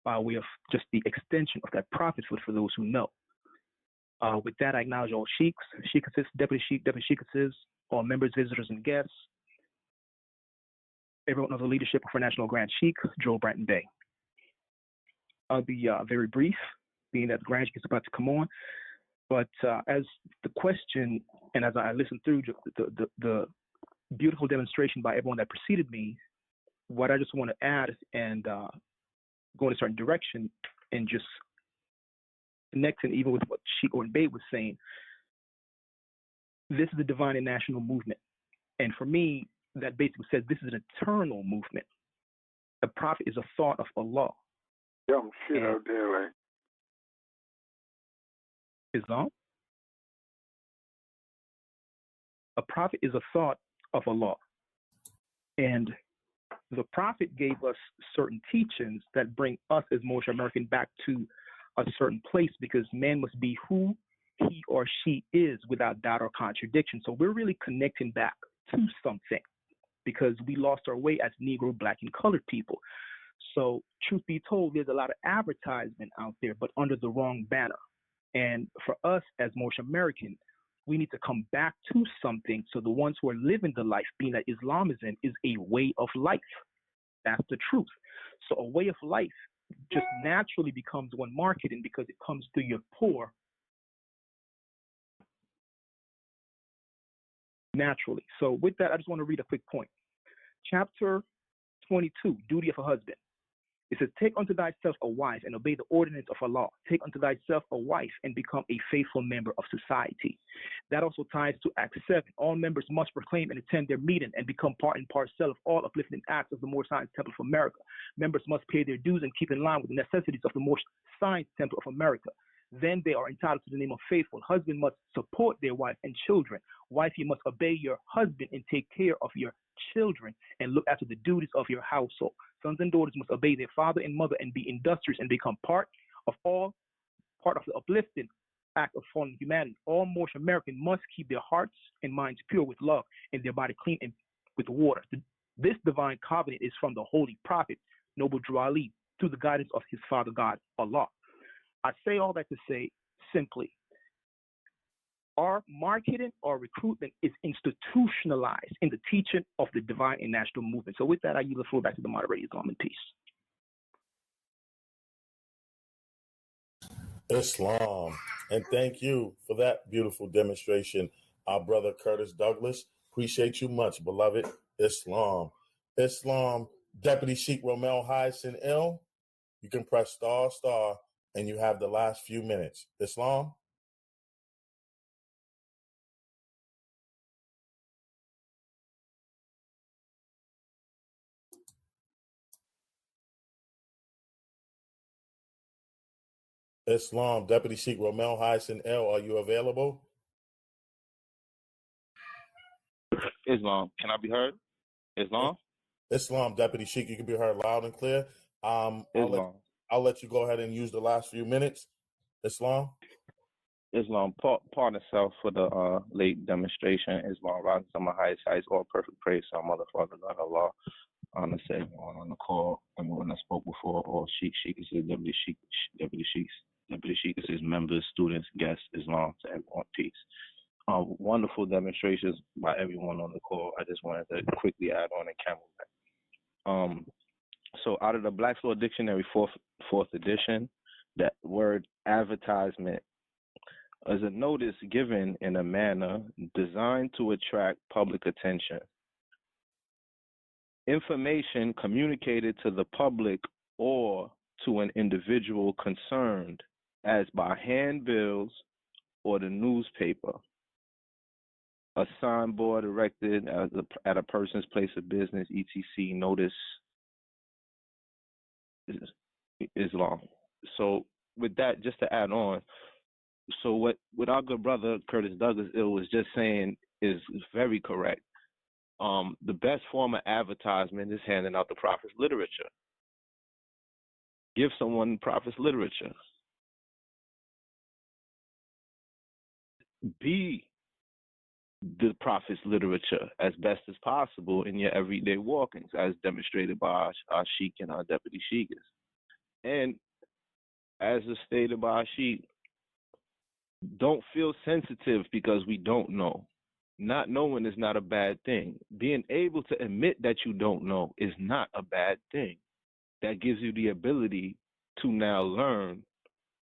by way of just the extension of that prophethood for those who know. With that, I acknowledge all sheikhs, sheikhesses, deputy sheikhesses, all members, visitors, and guests, everyone of the leadership of our National Grand Sheikh, Joel Branton Bay. I'll be very brief, being that the Grand Sheikh is about to come on. But as the question, and as I listened through the beautiful demonstration by everyone that preceded me, what I just want to add and go in a certain direction and just connecting even with what Sheikh Gordon Bay was saying, this is the divine and national movement. And for me, that basically says this is an eternal movement. The prophet is a thought of Allah. Dumb shit out there, like Islam. A prophet is a thought of Allah. And the prophet gave us certain teachings that bring us as Moorish American back to a certain place, because man must be who he or she is without doubt or contradiction. So we're really connecting back to something, because we lost our way as Negro, Black, and colored people. So truth be told, there's a lot of advertisement out there, but under the wrong banner. And for us as Moorish American, we need to come back to something. So the ones who are living the life, being that Islamism is a way of life. That's the truth. So a way of life just naturally becomes one marketing, because it comes through your poor naturally. So with that, I just want to read a quick point. Chapter 22, Duty of a Husband. It says, take unto thyself a wife and obey the ordinance of Allah. Take unto thyself a wife and become a faithful member of society. That also ties to Act 7. All members must proclaim and attend their meeting and become part and parcel of all uplifting acts of the Moorish Science Temple of America. Members must pay their dues and keep in line with the necessities of the Moorish Science Temple of America. Then they are entitled to the name of faithful. Husband must support their wife and children. Wife, you must obey your husband and take care of your children and look after the duties of your household. Sons and daughters must obey their father and mother and be industrious and become part of the uplifting act of fallen humanity. All Moorish Americans must keep their hearts and minds pure with love and their body clean and with water. This divine covenant is from the Holy Prophet, Noble Drew Ali, through the guidance of his Father God, Allah. I say all that to say simply, our marketing or recruitment is institutionalized in the teaching of the divine and national movement. So with that, I yield the floor back to the moderator. Islam and peace. Islam. And thank you for that beautiful demonstration, our brother Curtis Douglas. Appreciate you much, beloved. Islam. Islam, Deputy Sheikh Romel Hyson L. You can press star, and you have the last few minutes. Islam? Islam, Deputy Sheikh Romel Hyson L. Are you available? Islam, can I be heard? Islam? Islam, Deputy Sheikh, you can be heard loud and clear. Islam. I'll let you go ahead and use the last few minutes. Islam? Islam, pardon self for the late demonstration. Islam, rising to my highest heights, all perfect praise to our mother, Father, God, Allah. Honor to everyone on the call, everyone that spoke before, all Sheikhs, Deputy Sheikhs, his members, students, guests, Islam, to everyone, peace. Wonderful demonstrations by everyone on the call. I just wanted to quickly add on a camel. So out of the Black's Law Dictionary, fourth edition, that word advertisement is a notice given in a manner designed to attract public attention. Information communicated to the public or to an individual concerned, as by handbills or the newspaper. A signboard erected at a person's place of business, etc. Notice Islam. So with that, just to add on, so what our good brother Curtis Douglas was just saying is very correct. The best form of advertisement is handing out the Prophet's literature. Give someone the Prophet's literature. Be the Prophet's literature as best as possible in your everyday walkings, as demonstrated by our Sheikh and our Deputy Sheikhs. And as is stated by our Sheikh, don't feel sensitive because we don't know. Not knowing is not a bad thing. Being able to admit that you don't know is not a bad thing. That gives you the ability to now learn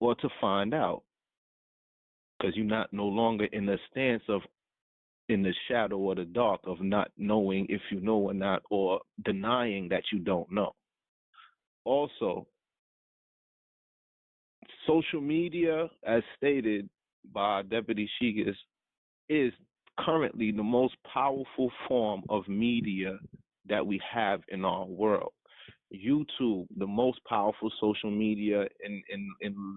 or to find out, because you're not no longer in the stance of in the shadow or the dark of not knowing if you know or not, or denying that you don't know. Also, social media, as stated by Deputy Sheikhs, is currently the most powerful form of media that we have in our world. YouTube, the most powerful social media in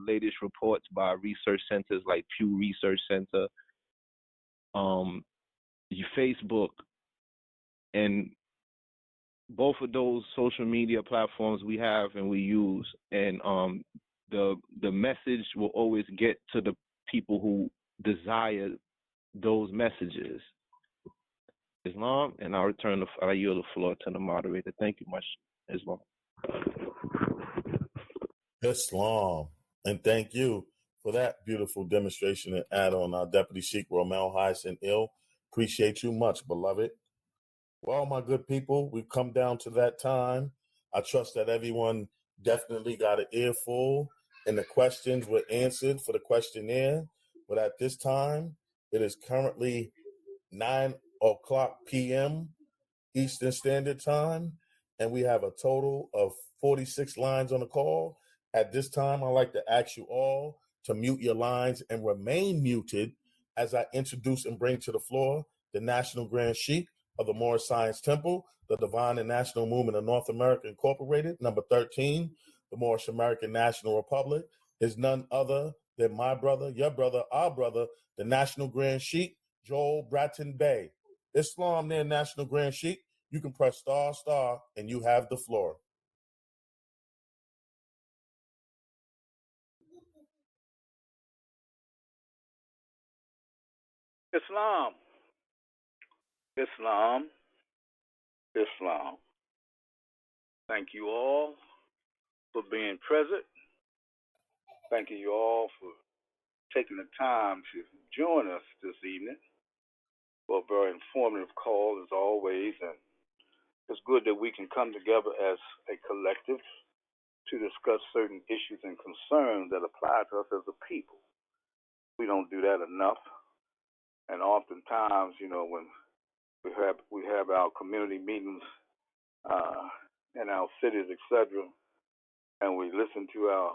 latest reports by research centers like Pew Research Center, Facebook, and both of those social media platforms we have and we use, and the message will always get to the people who desire those messages. Islam, and I yield the floor to the moderator. Thank you much, Islam. Islam. And thank you for that beautiful demonstration and add on our Deputy Sheikh Romel Hyson Ill. Appreciate you much, beloved. Well, my good people, we've come down to that time. I trust that everyone definitely got an earful and the questions were answered for the questionnaire. But at this time, it is currently 9 o'clock p.m. Eastern Standard Time, and we have a total of 46 lines on the call. At this time, I'd like to ask you all to mute your lines and remain muted as I introduce and bring to the floor the National Grand Sheik of the Moorish Science Temple, the Divine and National Movement of North America Incorporated, number 13, the Moorish American National Republic, is none other than my brother, your brother, our brother, the National Grand Sheik, Joel Bratton Bey. Islam near National Grand Sheik. You can press star, and you have the floor. Islam, Islam, Islam. Thank you all for being present. Thank you all for taking the time to join us this evening for a very informative call as always. And it's good that we can come together as a collective to discuss certain issues and concerns that apply to us as a people. We don't do that enough. And oftentimes, when we have our community meetings in our cities, etc., and we listen to our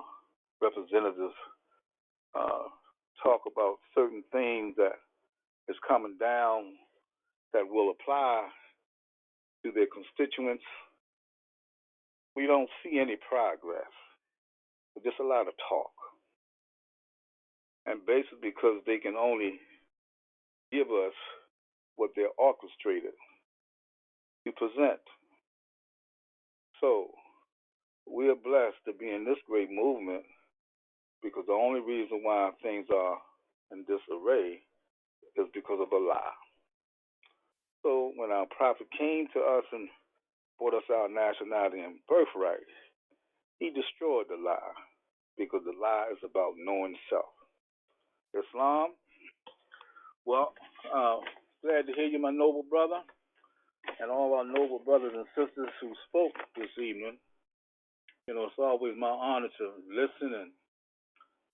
representatives talk about certain things that is coming down that will apply to their constituents, we don't see any progress. It's just a lot of talk. And basically because they can only give us what they're orchestrated to present. So we are blessed to be in this great movement because the only reason why things are in disarray is because of a lie. So when our prophet came to us and brought us our nationality and birthrights, he destroyed the lie because the lie is about knowing self. Islam, well, glad to hear you, my noble brother, and all our noble brothers and sisters who spoke this evening. It's always my honor to listen and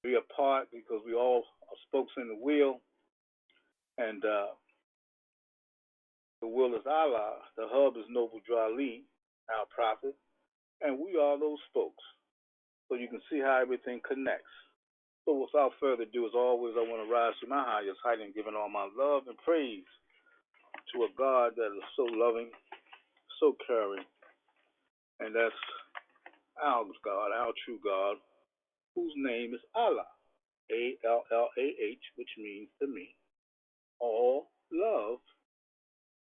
be a part because we all are spokes in the wheel, and the wheel is Allah, the hub is Noble Drali, our prophet, and we are those spokes. So you can see how everything connects. So without further ado, as always, I want to rise to my highest height and giving all my love and praise to a God that is so loving, so caring, and that's our God, our true God, whose name is Allah, A-L-L-A-H, which means to me, all love,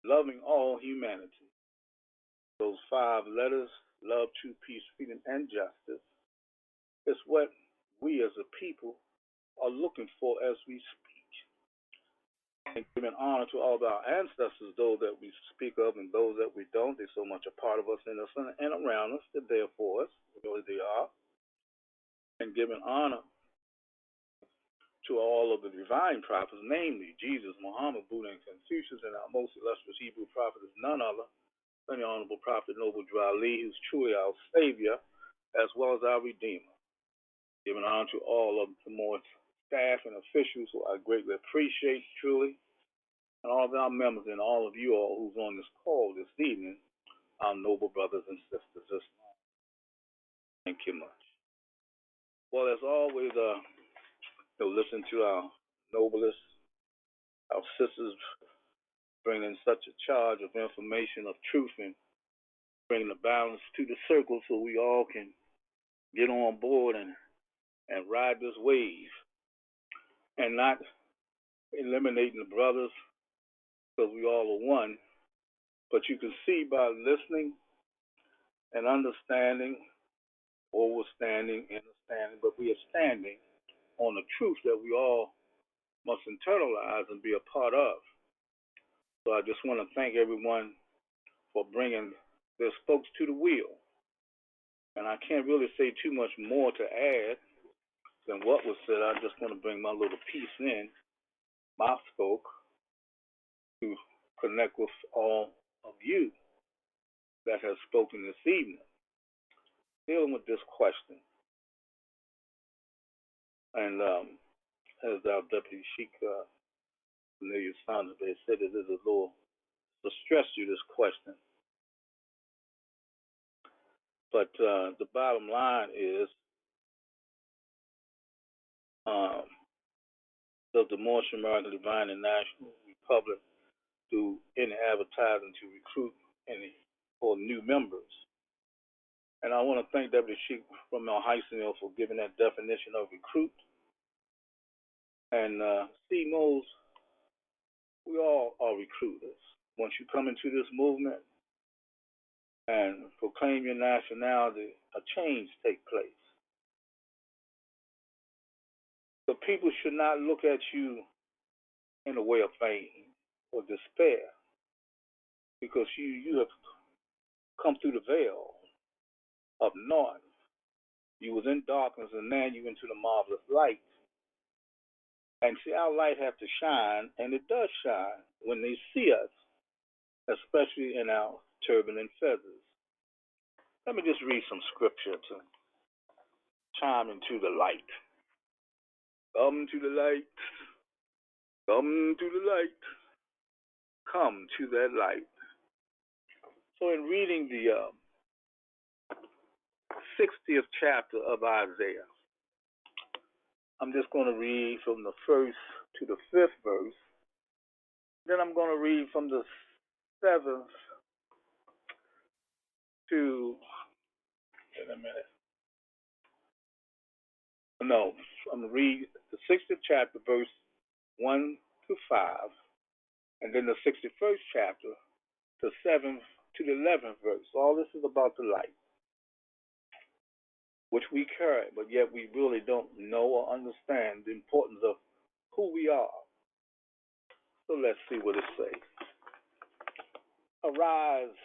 loving all humanity. Those 5 letters, love, truth, peace, freedom, and justice, is what we as a people are looking for as we speak. And giving honor to all of our ancestors, those that we speak of and those that we don't. They're so much a part of us, in us, and around us. They're there for us. Really they are. And giving honor to all of the divine prophets, namely Jesus, Muhammed, Buddha, and Confucius, and our most illustrious Hebrew prophet is none other than the Honorable Prophet Noble Drali, who's truly our Savior, as well as our Redeemer. Giving honor to all of the more staff and officials who I greatly appreciate, truly, and all of our members and all of you all who's on this call this evening, our noble brothers and sisters. Thank you much. Well, as always, listen to our noblest, our sisters bringing such a charge of information, of truth, and bringing the balance to the circle so we all can get on board and ride this wave and not eliminating the brothers because we all are one. But you can see by listening and understanding, overstanding, understanding, but we are standing on the truth that we all must internalize and be a part of. So I just want to thank everyone for bringing their spokes to the wheel. And I can't really say too much more to add than what was said. I just want to bring my little piece in, my spoke, to connect with all of you that have spoken this evening, dealing with this question. And as our Deputy Sheik, Cornelia Saunders, they said it is a little to stress you this question. But the bottom line is, does the Moorish American Divine and National Republic do any advertising to recruit any or new members? And I want to thank Deputy Sheik from El Hyson for giving that definition of recruit. And Steve knows we all are recruiters. Once you come into this movement and proclaim your nationality, a change takes place. The people should not look at you in a way of pain or despair, because you have come through the veil of north. You was in darkness, and now you into the marvelous light. And see, our light has to shine, and it does shine when they see us, especially in our turban and feathers. Let me just read some scripture to chime into the light. Come to the light. Come to the light. Come to that light. So in reading the 60th chapter of Isaiah, I'm just going to read from the 1st to the 5th verse. Then I'm going to read from the 7th to, wait a minute. No, I'm going to read the 60th chapter, verse 1 to 5, and then the 61st chapter, the 7th to the 11th verse. All this is about the light, which we carry, but yet we really don't know or understand the importance of who we are. So let's see what it says. Arise,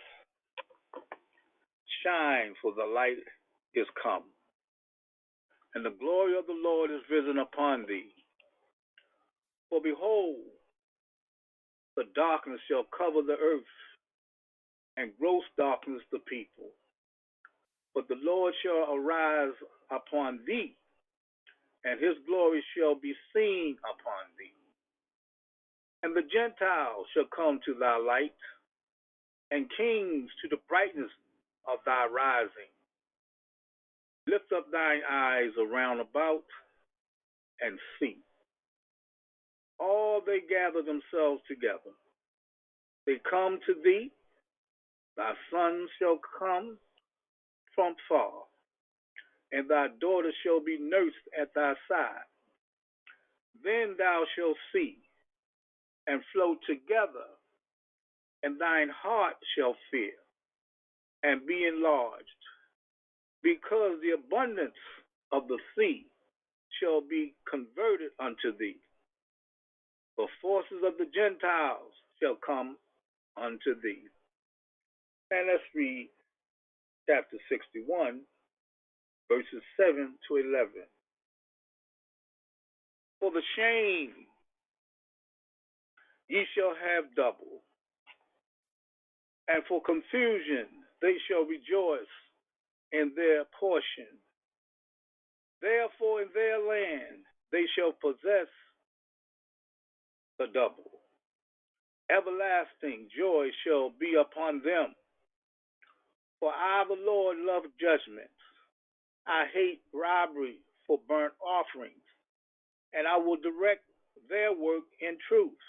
shine, for the light is come, and the glory of the Lord is risen upon thee. For behold, the darkness shall cover the earth, and gross darkness the people. But the Lord shall arise upon thee, and his glory shall be seen upon thee. And the Gentiles shall come to thy light, and kings to the brightness of thy rising. Lift up thine eyes around about, and see. All they gather themselves together. They come to thee, thy sons shall come from far, and thy daughter shall be nursed at thy side. Then thou shalt see, and flow together, and thine heart shall fear, and be enlarged, because the abundance of the sea shall be converted unto thee. The forces of the Gentiles shall come unto thee. And let's read chapter 61, verses 7 to 11. For the shame ye shall have double, and for confusion they shall rejoice in their portion. Therefore in their land they shall possess the double. Everlasting joy shall be upon them. For I, the Lord, love judgment. I hate robbery for burnt offerings, and I will direct their work in truth.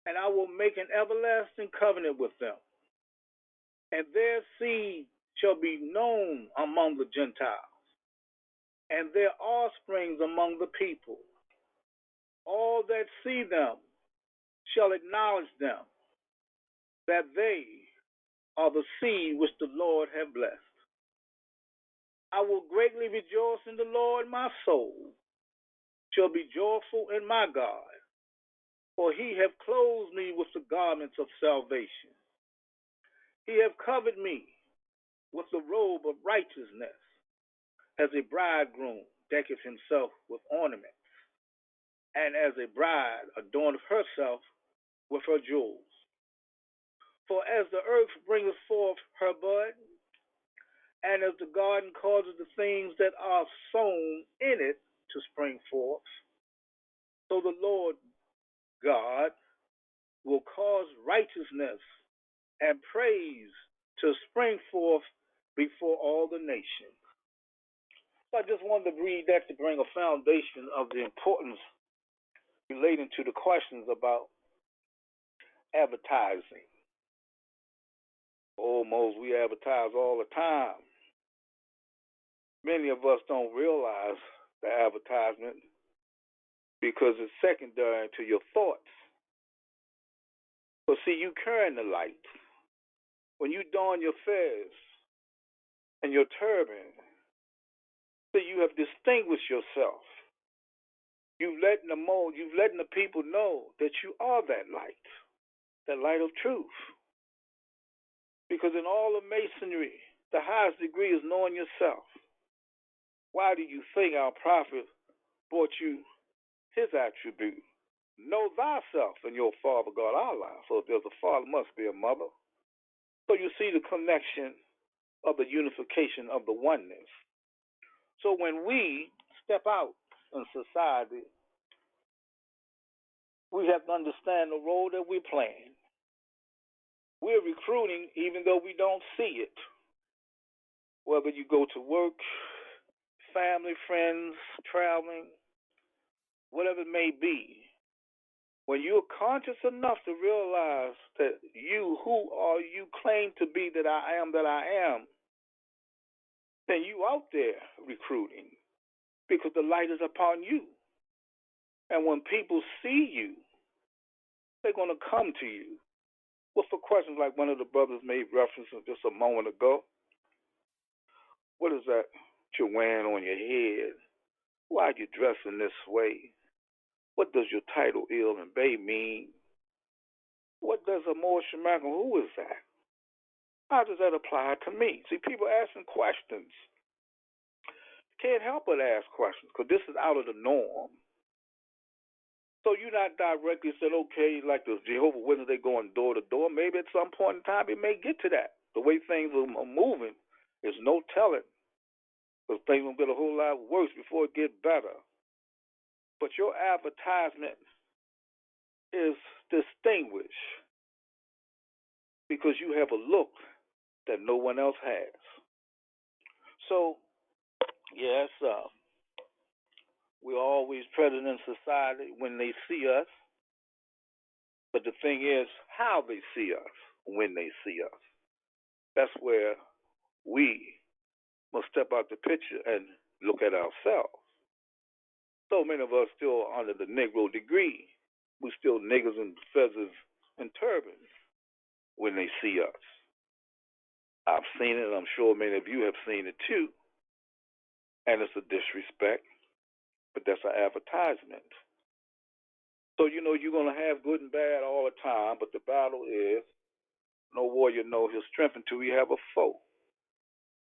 And I will make an everlasting covenant with them, and their seed shall be known among the Gentiles, and their offsprings among the people. All that see them shall acknowledge them, that they are the seed which the Lord hath blessed. I will greatly rejoice in the Lord, my soul shall be joyful in my God, for he hath clothed me with the garments of salvation. He hath covered me with the robe of righteousness, as a bridegroom decketh himself with ornaments, and as a bride adorneth herself with her jewels. For as the earth bringeth forth her bud, and as the garden causes the things that are sown in it to spring forth, so the Lord God will cause righteousness and praise to spring forth before all the nations. So I just wanted to read that to bring a foundation of the importance relating to the questions about advertising. Almost we advertise all the time. Many of us don't realize the advertisement because it's secondary to your thoughts. But see, you carrying the light. When you don your fez and your turban, so you have distinguished yourself. You've letting the people know that you are that light of truth. Because in all of masonry, the highest degree is knowing yourself. Why do you think our prophet brought you his attribute? Know thyself and your father God Allah. So if there's a father, must be a mother. So you see the connection of the unification of the oneness. So when we step out in society, we have to understand the role that we're playing. We're recruiting even though we don't see it. Whether you go to work, family, friends, traveling, whatever it may be, when you're conscious enough to realize that you, who are you claim to be that I am, then you out there recruiting because the light is upon you. And when people see you, they're going to come to you. Well, for questions like one of the brothers made reference to just a moment ago, what is that you're wearing on your head? Why are you dressing this way? What does your title, Il and Bay, mean? What does a Moorish American, who is that? How does that apply to me? See, people asking questions. Can't help but ask questions because this is out of the norm. So you're not directly said, okay, like the Jehovah's Witnesses, they going door to door. Maybe at some point in time it may get to that. The way things are moving, there's no telling. Because things will get a whole lot worse before it get better. But your advertisement is distinguished because you have a look that no one else has. So, yes, we're always present in society when they see us. But the thing is how they see us when they see us. That's where we must step out the picture and look at ourselves. So many of us still under the Negro degree. We still niggers and feathers and turbans when they see us. I've seen it, and I'm sure many of you have seen it too. And it's a disrespect, but that's an advertisement. So, you're going to have good and bad all the time, but the battle is no warrior knows his strength until we have a foe.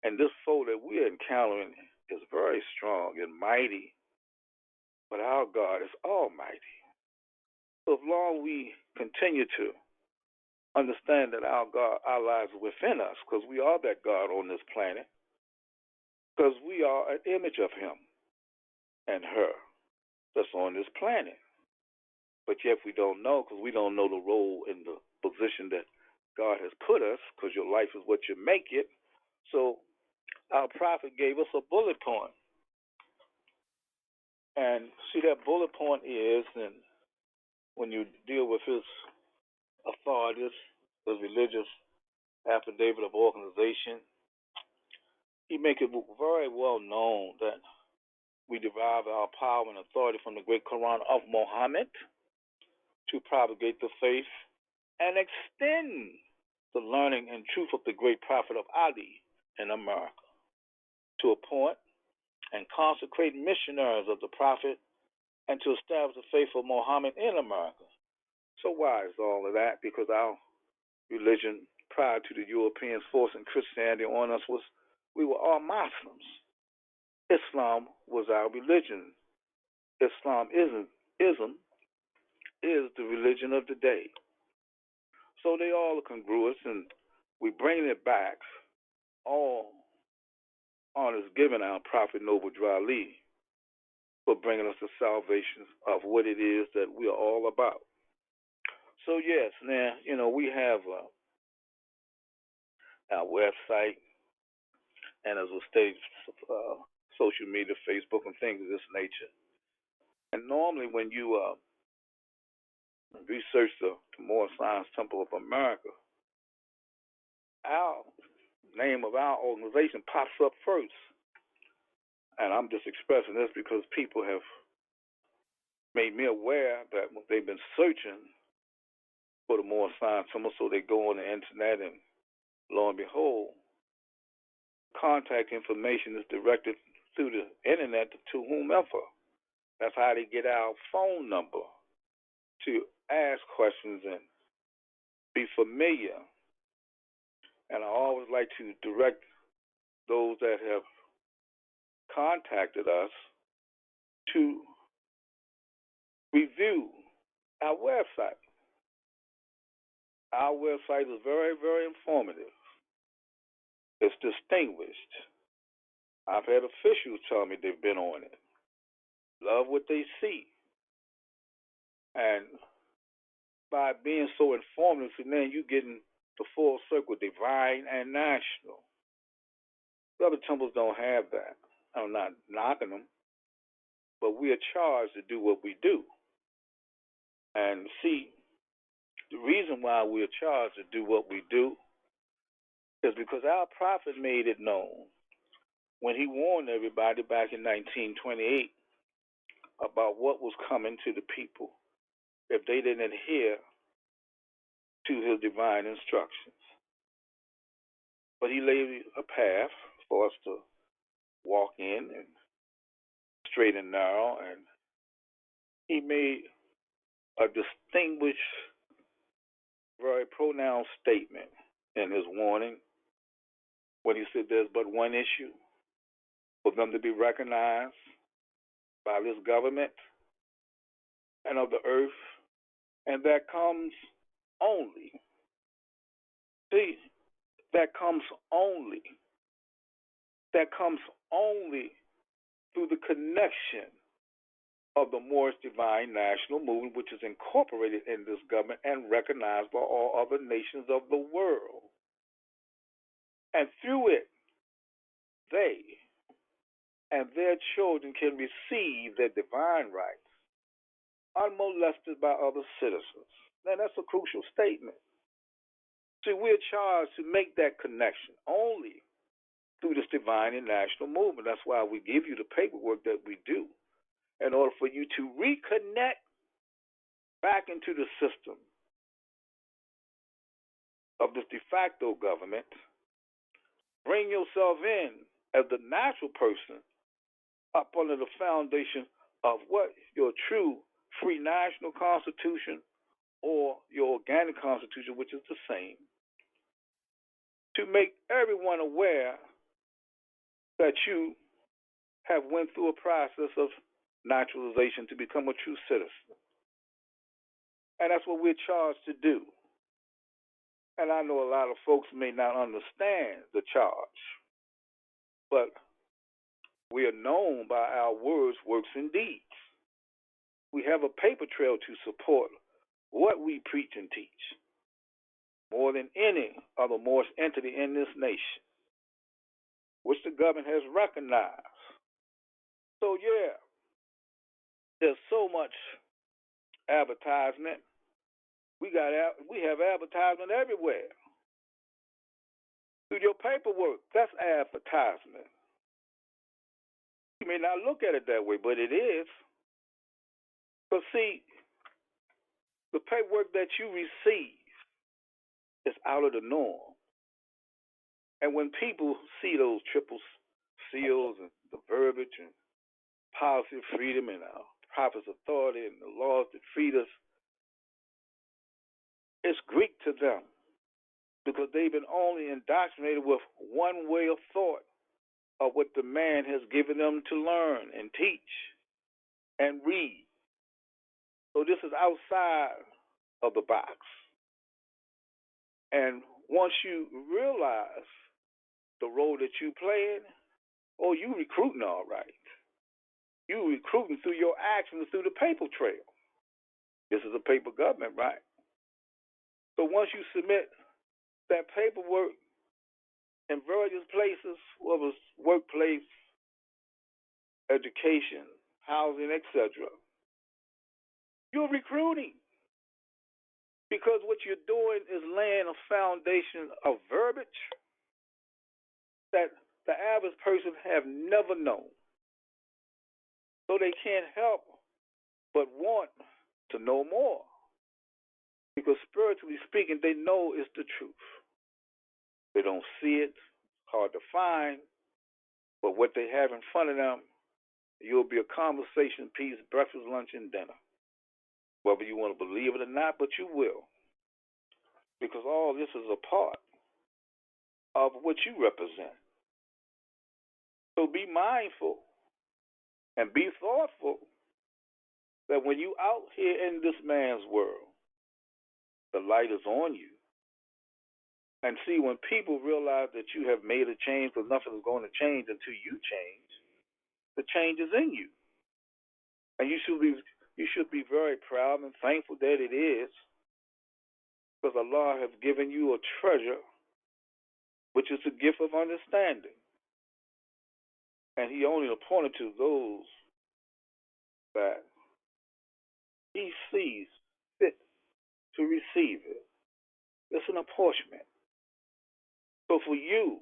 And this foe that we're encountering is very strong and mighty, but our God is almighty. So as long as we continue to understand that our God, our lives are within us, because we are that God on this planet, because we are an image of him and her that's on this planet. But yet we don't know, because we don't know the role and the position that God has put us, because your life is what you make it. So our prophet gave us a bullet point. And see, that bullet point is, and when you deal with his authorities, his religious affidavit of organization, he make it very well known that we derive our power and authority from the great Koran of Muhammed to propagate the faith and extend the learning and truth of the great prophet of Ali in America, to appoint and consecrate missionaries of the prophet and to establish the faith of Muhammad in America. So why is all of that? Because our religion prior to the Europeans forcing Christianity on us was we were all Muslims. Islam was our religion. Islam is the religion of the day. So they all are congruous, and we bring it back. All honors given our prophet Noble Drali for bringing us the salvation of what it is that we are all about. So yes, now we have our website, and as a stage social media, Facebook, and things of this nature. And normally, when you research the Moorish Science Temple of America, our name of our organization pops up first. And I'm just expressing this because people have made me aware that they've been searching for the Moorish Science Temple, so they go on the internet, and lo and behold, contact information is directed through the internet to whomever. That's how they get our phone number to ask questions and be familiar. And I always like to direct those that have contacted us to review our website. Our website is very, very informative. It's distinguished. I've had officials tell me they've been on it. Love what they see. And by being so informative, so then you get in the full circle, divine and national. The other temples don't have that. I'm not knocking them, but we are charged to do what we do. And see, the reason why we are charged to do what we do is because our prophet made it known when he warned everybody back in 1928 about what was coming to the people if they didn't adhere to his divine instructions. But he laid a path for us to walk in, and straight and narrow, and he made a distinguished, very pronounced statement in his warning when he said there's but one issue for them to be recognized by this government and of the earth, and that comes only, see, that comes only through the connection of the Moorish Divine National Movement, which is incorporated in this government and recognized by all other nations of the world. And through it, they and their children can receive their divine rights unmolested by other citizens. Now, that's a crucial statement. See, we're charged to make that connection only through this divine and national movement. That's why we give you the paperwork that we do, in order for you to reconnect back into the system of this de facto government, bring yourself in as the natural person up under the foundation of what your true free national constitution or your organic constitution, which is the same, to make everyone aware that you have went through a process of naturalization to become a true citizen. And that's what we're charged to do. And I know a lot of folks may not understand the charge, but we are known by our words, works, and deeds. We have a paper trail to support what we preach and teach more than any other Moorish entity in this nation, which the government has recognized. So, yeah, there's so much advertisement. We have advertisement everywhere. Through your paperwork, that's advertisement. You may not look at it that way, but it is. But see, the paperwork that you receive is out of the norm. And when people see those triple seals and the verbiage and policy of freedom and our prophet's authority and the laws that freed us, it's Greek to them because they've been only indoctrinated with one way of thought of what the man has given them to learn and teach and read. So this is outside of the box. And once you realize the role that you playing, oh, you recruiting all right. You recruiting through your actions, through the paper trail. This is a paper government, right? So once you submit that paperwork in various places, whether it's workplace, education, housing, etc. You're recruiting because what you're doing is laying a foundation of verbiage that the average person have never known. So they can't help but want to know more. Because spiritually speaking, they know it's the truth. They don't see it, hard to find, but what they have in front of them, you'll be a conversation piece, breakfast, lunch, and dinner. Whether you want to believe it or not, but you will. Because all this is a part of what you represent. So be mindful and be thoughtful that when you out here in this man's world, the light is on you. And see, when people realize that you have made a change, because nothing is going to change until you change, the change is in you. And you should be very proud and thankful that it is, because Allah has given you a treasure, which is the gift of understanding. And He only appointed to those that He sees fit to receive it. It's an apportionment. So for you,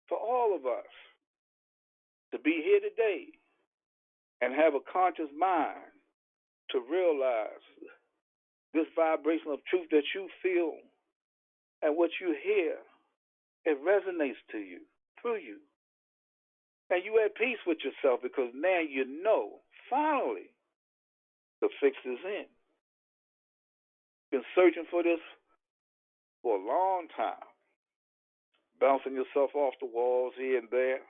for all of us, to be here today and have a conscious mind to realize this vibration of truth that you feel and what you hear, it resonates to you, through you. And you at peace with yourself because now you know, finally, the fix is in. Been searching for this for a long time, bouncing yourself off the walls here and there,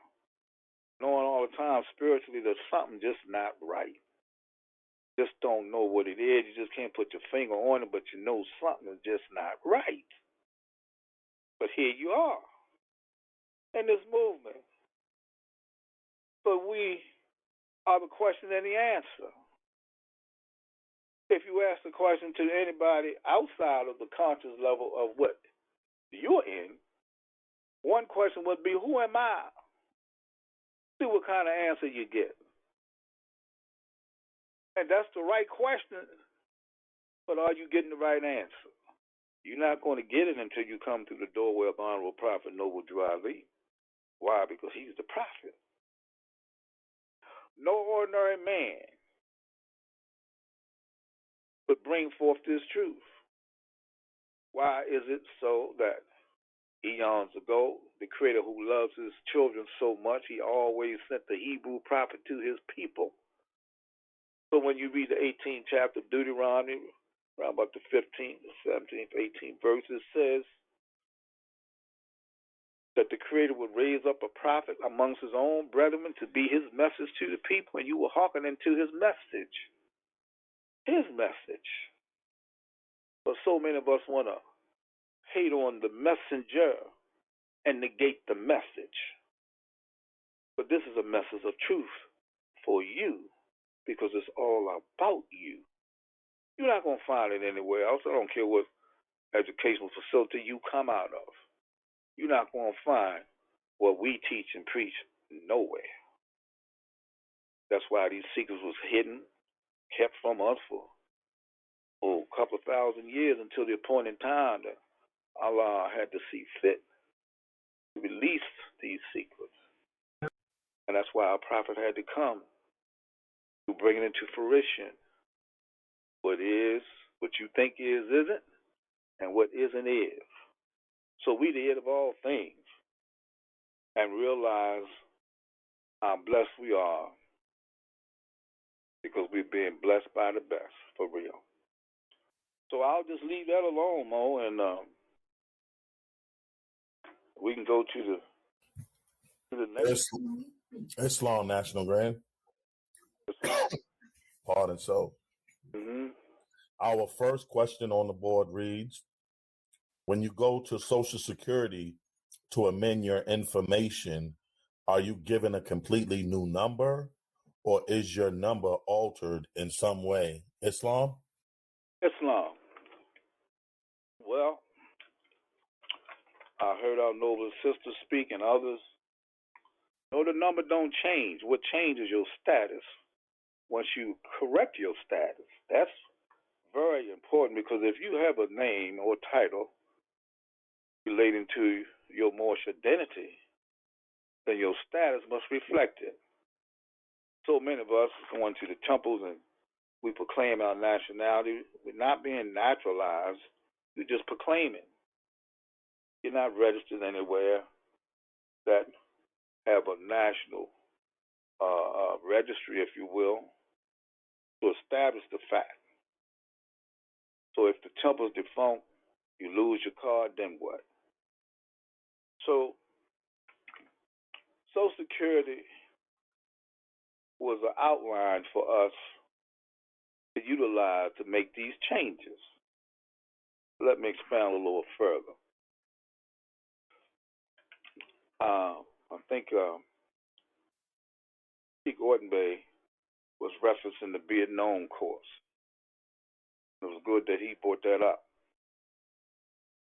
knowing all the time spiritually that something just not right. Just don't know what it is. You just can't put your finger on it, but you know something is just not right. But here you are in this movement. But we are the question and the answer. If you ask the question to anybody outside of the conscious level of what you're in, one question would be, who am I? See what kind of answer you get. And that's the right question, but are you getting the right answer? You're not going to get it until you come through the doorway of Honorable Prophet Noble Drew Ali. Why? Because he's the prophet. No ordinary man could bring forth this truth. Why is it so that eons ago, the Creator who loves his children so much, he always sent the Hebrew prophet to his people? So when you read the 18th chapter of Deuteronomy, around about the 15th, 17th, 18th verse, it says that the Creator would raise up a prophet amongst his own brethren to be his message to the people, and you will hearken into his message. His message. But so many of us want to hate on the messenger and negate the message. But this is a message of truth for you because it's all about you. You're not going to find it anywhere else. I don't care what educational facility you come out of. You're not going to find what we teach and preach nowhere. That's why these secrets was hidden, kept from us for a couple of thousand years until the appointed time that Allah had to see fit to release these secrets. And that's why our prophet had to come to bring it into fruition. What is, what you think is, isn't, and what isn't is. So we the head of all things and realize how blessed we are because we're being blessed by the best, for real. So I'll just leave that alone, Mo, and we can go to the next. Islam National Grand. Pardon. So, our first question on the board reads, when you go to Social Security to amend your information, are you given a completely new number or is your number altered in some way? Islam? Islam. Well, I heard our noble sisters speak and others. No, the number don't change. What changes your status once you correct your status. That's very important because if you have a name or title relating to your Moorish identity, then your status must reflect it. So many of us going to the temples and we proclaim our nationality. We're not being naturalized. We're just proclaiming. You're not registered anywhere that have a national registry, if you will, to establish the fact. So if the temple is defunct, you lose your card, then what? So Social Security was an outline for us to utilize to make these changes. Let me expand a little further. I think Sheikh Ortenbay was referencing the Be It Known course. It was good that he brought that up.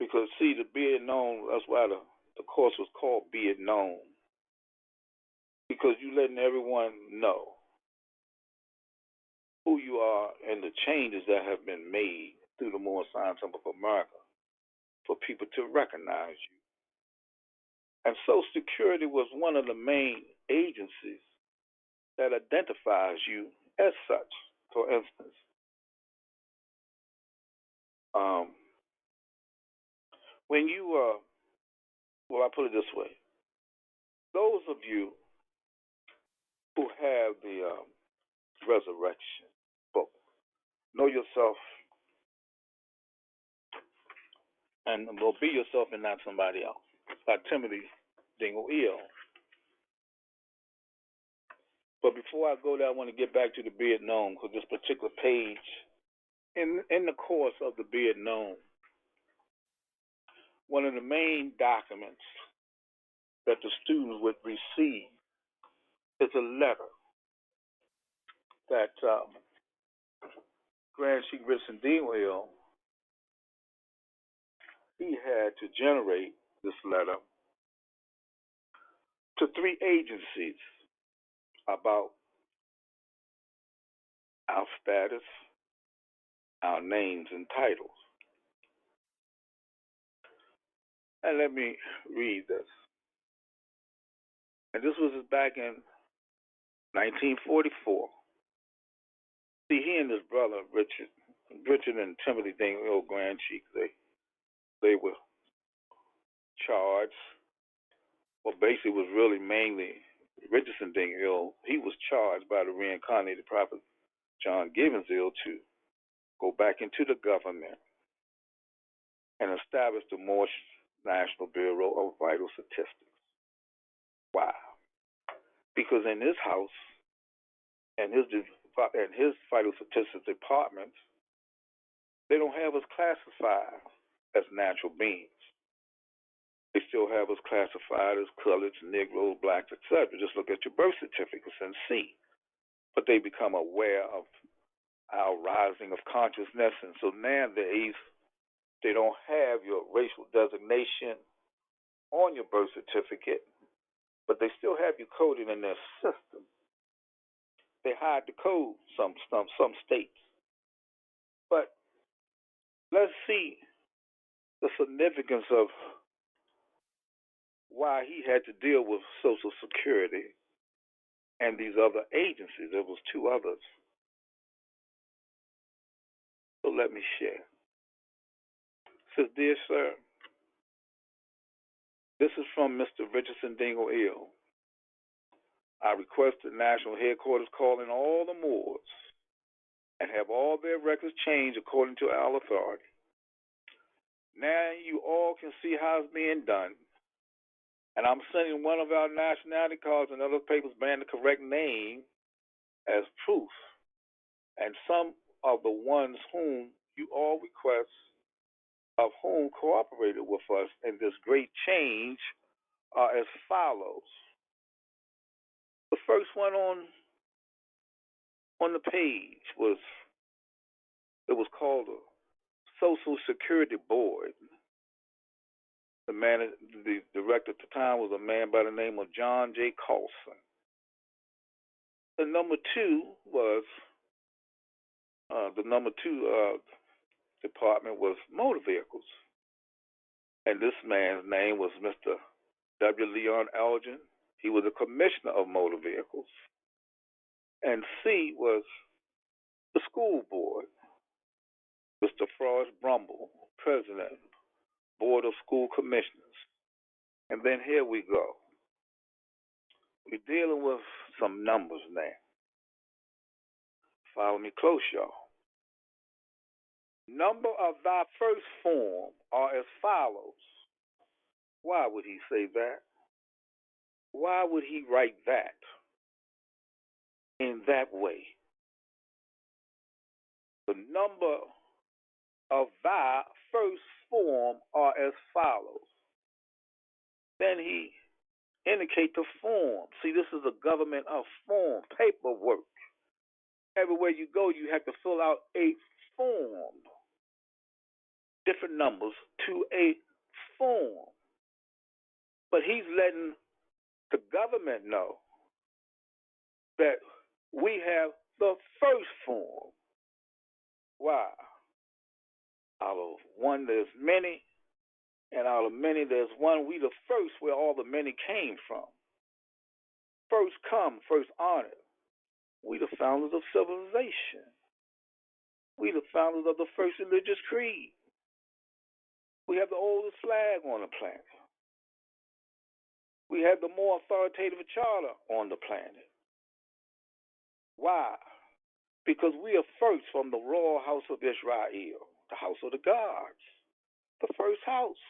Because, see, the Be It Known, that's why the course was called Be It Known. Because you're letting everyone know who you are and the changes that have been made through the Moorish Science Temple of America for people to recognize you. And Social Security was one of the main agencies that identifies you as such. For instance, when you, well, I put it this way. Those of you who have the resurrection book, know yourself and will be yourself and not somebody else. By Timothy Dingle Eel. But before I go there, I want to get back to the Be It Known, because this particular page, in the course of the Be It Known, one of the main documents that the students would receive is a letter that Grand Sheikh Richardson Dingle, he had to generate this letter to 3 agencies about our status, our names and titles. And let me read this. And this was back in 1944. See, he and his brother, Richard and Timothy Dingle, Grand Sheik, they were charged, or basically was really mainly Richardson Dingle. He was charged by the reincarnated prophet John Gibbons-Ill to go back into the government and establish the Moorish National Bureau of Vital Statistics. Why? Because in his house and his vital statistics departments, they don't have us classified as natural beings. They still have us classified as coloreds, negroes, blacks, etc. Just look at your birth certificates and see. But they become aware of our rising of consciousness, and so nowadays they don't have your racial designation on your birth certificate, but they still have you coded in their system. They hide the code some states. But let's see the significance of why he had to deal with Social Security and these other agencies. There was 2 others. So let me share. It says, dear sir, this is from Mr. Richardson Dingle Ill. I request the national headquarters call in all the Moors and have all their records changed according to our authority. Now you all can see how it's being done. And I'm sending one of our nationality cards and other papers bearing the correct name as proof. And some of the ones whom you all request, of whom cooperated with us in this great change, are as follows. The first one on the page was called a Social Security Board. The director at the time was a man by the name of John J. Carlson. The number two was department was motor vehicles, and this man's name was Mr. W. Leon Elgin. He was a commissioner of motor vehicles. And C was the school board, Mr. Frost Brumble, president, board of school commissioners. And then here we go. We're dealing with some numbers now. Follow me close, y'all. Number of thy first form are as follows. Why would he say that? Why would he write that in that way? The number of thy first form are as follows. Then he indicate the form. See, this is a government of form, paperwork. Everywhere you go, you have to fill out a form. Different numbers to a form. But he's letting the government know that we have the first form. Why? Out of one, there's many, and out of many, there's one. We the first where all the many came from. First come, first honored. We the founders of civilization. We the founders of the first religious creed. We have the oldest flag on the planet. We have the more authoritative charter on the planet. Why? Because we are first from the royal house of Israel, the house of the gods, the first house.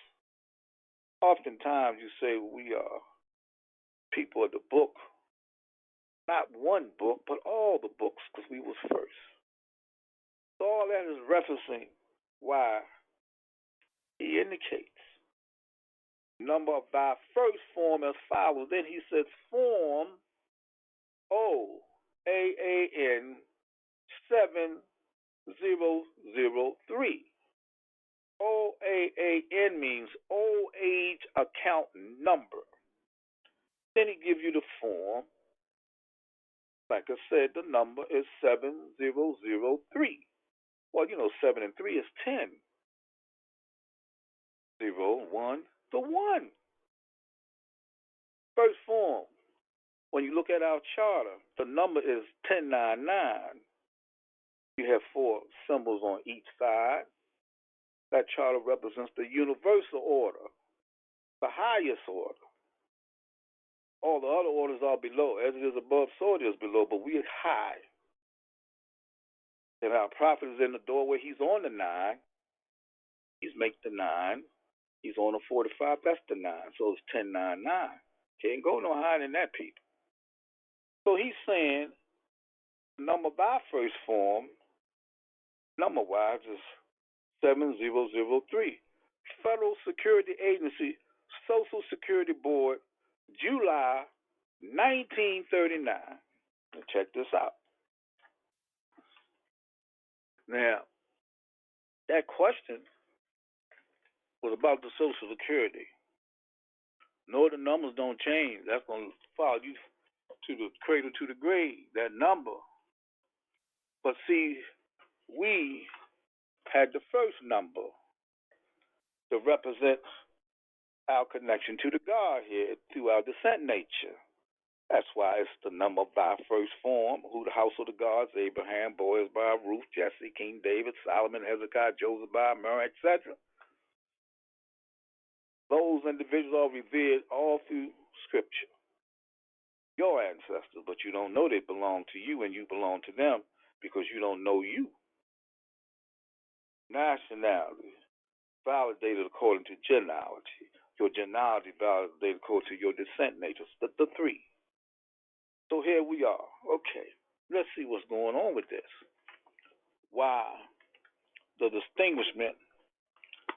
Oftentimes you say we are people of the book, not one book, but all the books, because we was first. So all that is referencing why he indicates number of thy first form as follows. Then he says form OAAN 7003. OAAN means old age account number. Then he gives you the form. Like I said, the number is 7003. Well, 7 and 3 is 10. 0, 1, the 1. First form. When you look at our charter, the number is 1099. You have 4 symbols on each side. That charter represents the universal order, the highest order. All the other orders are below. As it is above, so it is below, but we are high. And our prophet is in the doorway. He's on the 9. He's making the 9. He's on the 45. That's the 9. So it's 1099. Can't go no higher than that, people. So he's saying number by first form, number-wise, is 7003. Federal Security Agency, Social Security Board, July 1939. Now check this out. Now, that question was about the Social Security. No, the numbers don't change. That's going to follow you to the cradle to the grave, that number. But see, we had the first number to represent our connection to the Godhead through our descent nature. That's why it's the number by first form, who the house of the gods, Abraham, Boaz by Ruth, Jesse, King David, Solomon, Hezekiah, Joseph by Mary, etc. Those individuals are revered all through Scripture. Your ancestors, but you don't know they belong to you and you belong to them because you don't know you. Nationality, validated according to genealogy. Your genealogy validated according to your descent nature, the 3. So here we are. Okay, let's see what's going on with this. Why the distinguishment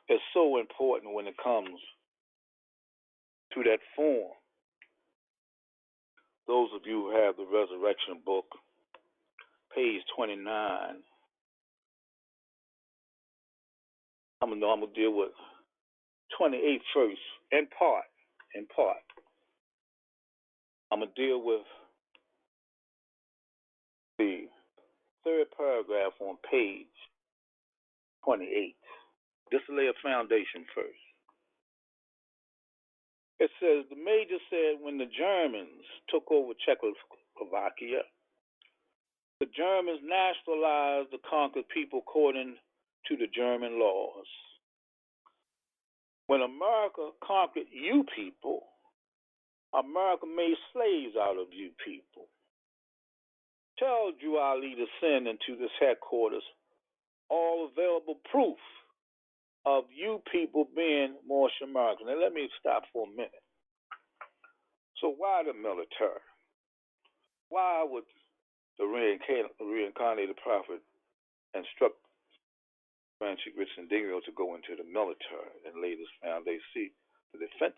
is so important when it comes to that form. Those of you who have the Resurrection book, page 29, I'm gonna deal with 28 first, in part. I'm going to deal with the third paragraph on page 28. Just to lay a foundation first. It says, the major said when the Germans took over Czechoslovakia, the Germans nationalized the conquered people according to the German laws. When America conquered you people, America made slaves out of you people. Tell Drew Ali to send into this headquarters all available proof of you people being Moorish American. Now let me stop for a minute. So why the military? Why would the reincarnated prophet instruct Francis Richardson Dingle to go into the military and lay this foundation? See, the defense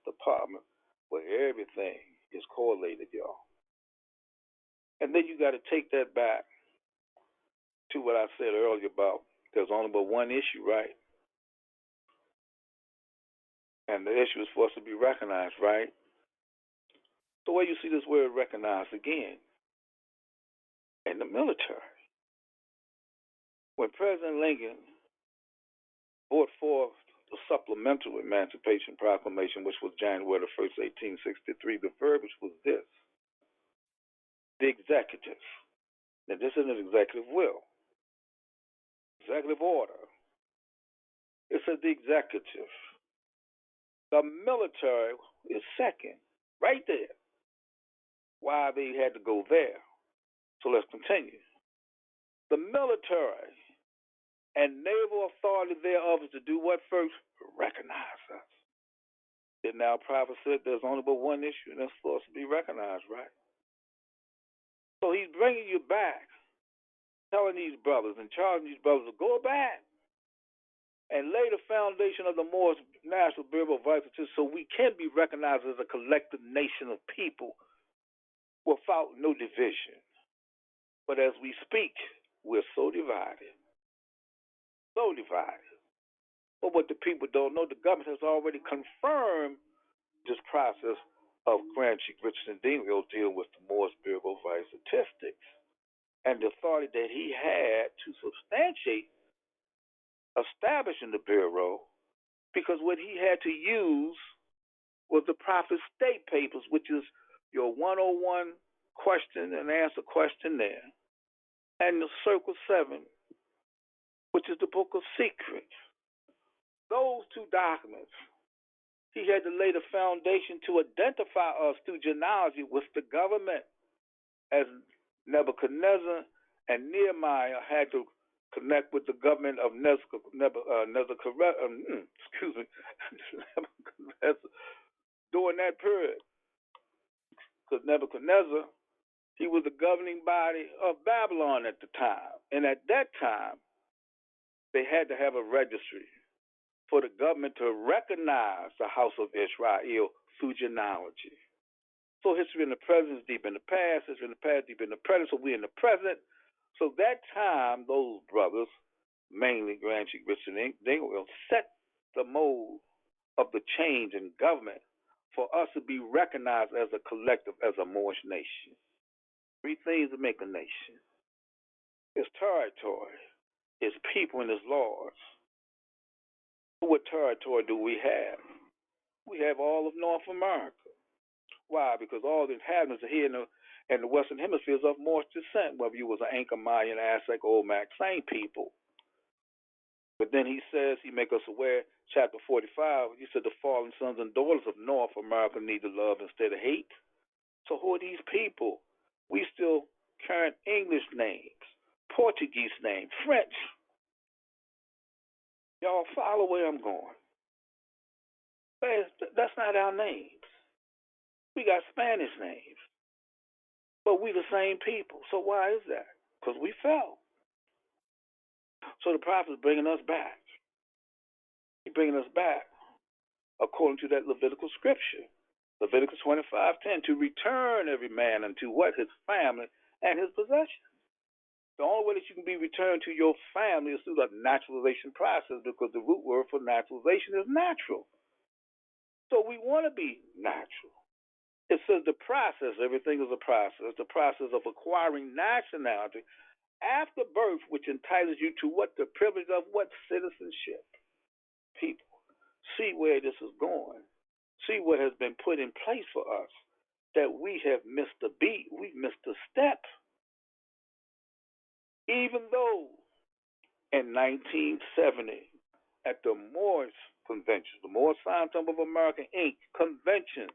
department, where everything is correlated, y'all. And then you got to take that back to what I said earlier about there's only but one issue, right? And the issue is for us to be recognized, right? So where you see this word recognized again? In the military. When President Lincoln brought forth the Supplemental Emancipation Proclamation, which was January the 1st, 1863, the verbiage was this: the executive. Now, this isn't an executive will, executive order. It says the executive. The military is second, right there. Why they had to go there. So let's continue. The military and naval authority thereof is to do what first? Recognize us. Then now prophet said there's only but one issue, and that's for us to be recognized, right? So he's bringing you back, telling these brothers and charging these brothers to go back and lay the foundation of the Moorish National Birthrights so we can be recognized as a collective nation of people without no division. But as we speak, we're so divided. So divided. But what the people don't know, the government has already confirmed this process of Grand Chief Richardson Dingle dealing with the Moorish Bureau of Vice Statistics and the authority that he had to substantiate establishing the Bureau, because what he had to use was the Prophet State Papers, which is your 101 question and answer questionnaire, and the Circle 7, which is the Book of Secrets. Those two documents, he had to lay the foundation to identify us through genealogy with the government, as Nebuchadnezzar and Nehemiah had to connect with the government of Nebuchadnezzar during that period. Because Nebuchadnezzar, he was the governing body of Babylon at the time. And at that time, they had to have a registry for the government to recognize the house of Israel through genealogy. So history in the present is deep in the past, history in the past deep in the present, so we're in the present. So that time, those brothers, mainly Grand Chief Richard Dingle, set the mold of the change in government for us to be recognized as a collective, as a Moorish nation. Three things that make a nation: it's territory, it's people, and it's laws. What territory do we have? We have all of North America. Why? Because all the inhabitants are here in the Western Hemisphere is of Moorish descent, whether you was an Anchor, Mayan, Aztec, Olmec, same people. But then he says, he make us aware, chapter 45, he said the fallen sons and daughters of North America need to love instead of hate. So who are these people? We still current English names, Portuguese names, French. Y'all follow where I'm going. That's not our names. We got Spanish names. But we the same people. So why is that? Because we fell. So the prophet is bringing us back. He's bringing us back according to that Levitical scripture. Leviticus 25:10, to return every man unto what? His family and his possessions. The only way that you can be returned to your family is through the naturalization process, because the root word for naturalization is natural. So we want to be natural. It says the process, everything is a process, the process of acquiring nationality after birth, which entitles you to what? The privilege of what? Citizenship. People, see where this is going. See what has been put in place for us, that we have missed a beat, we've missed a step. Even though in 1970, at the Moorish Convention, the Moorish Science Temple of America, Inc. Convention,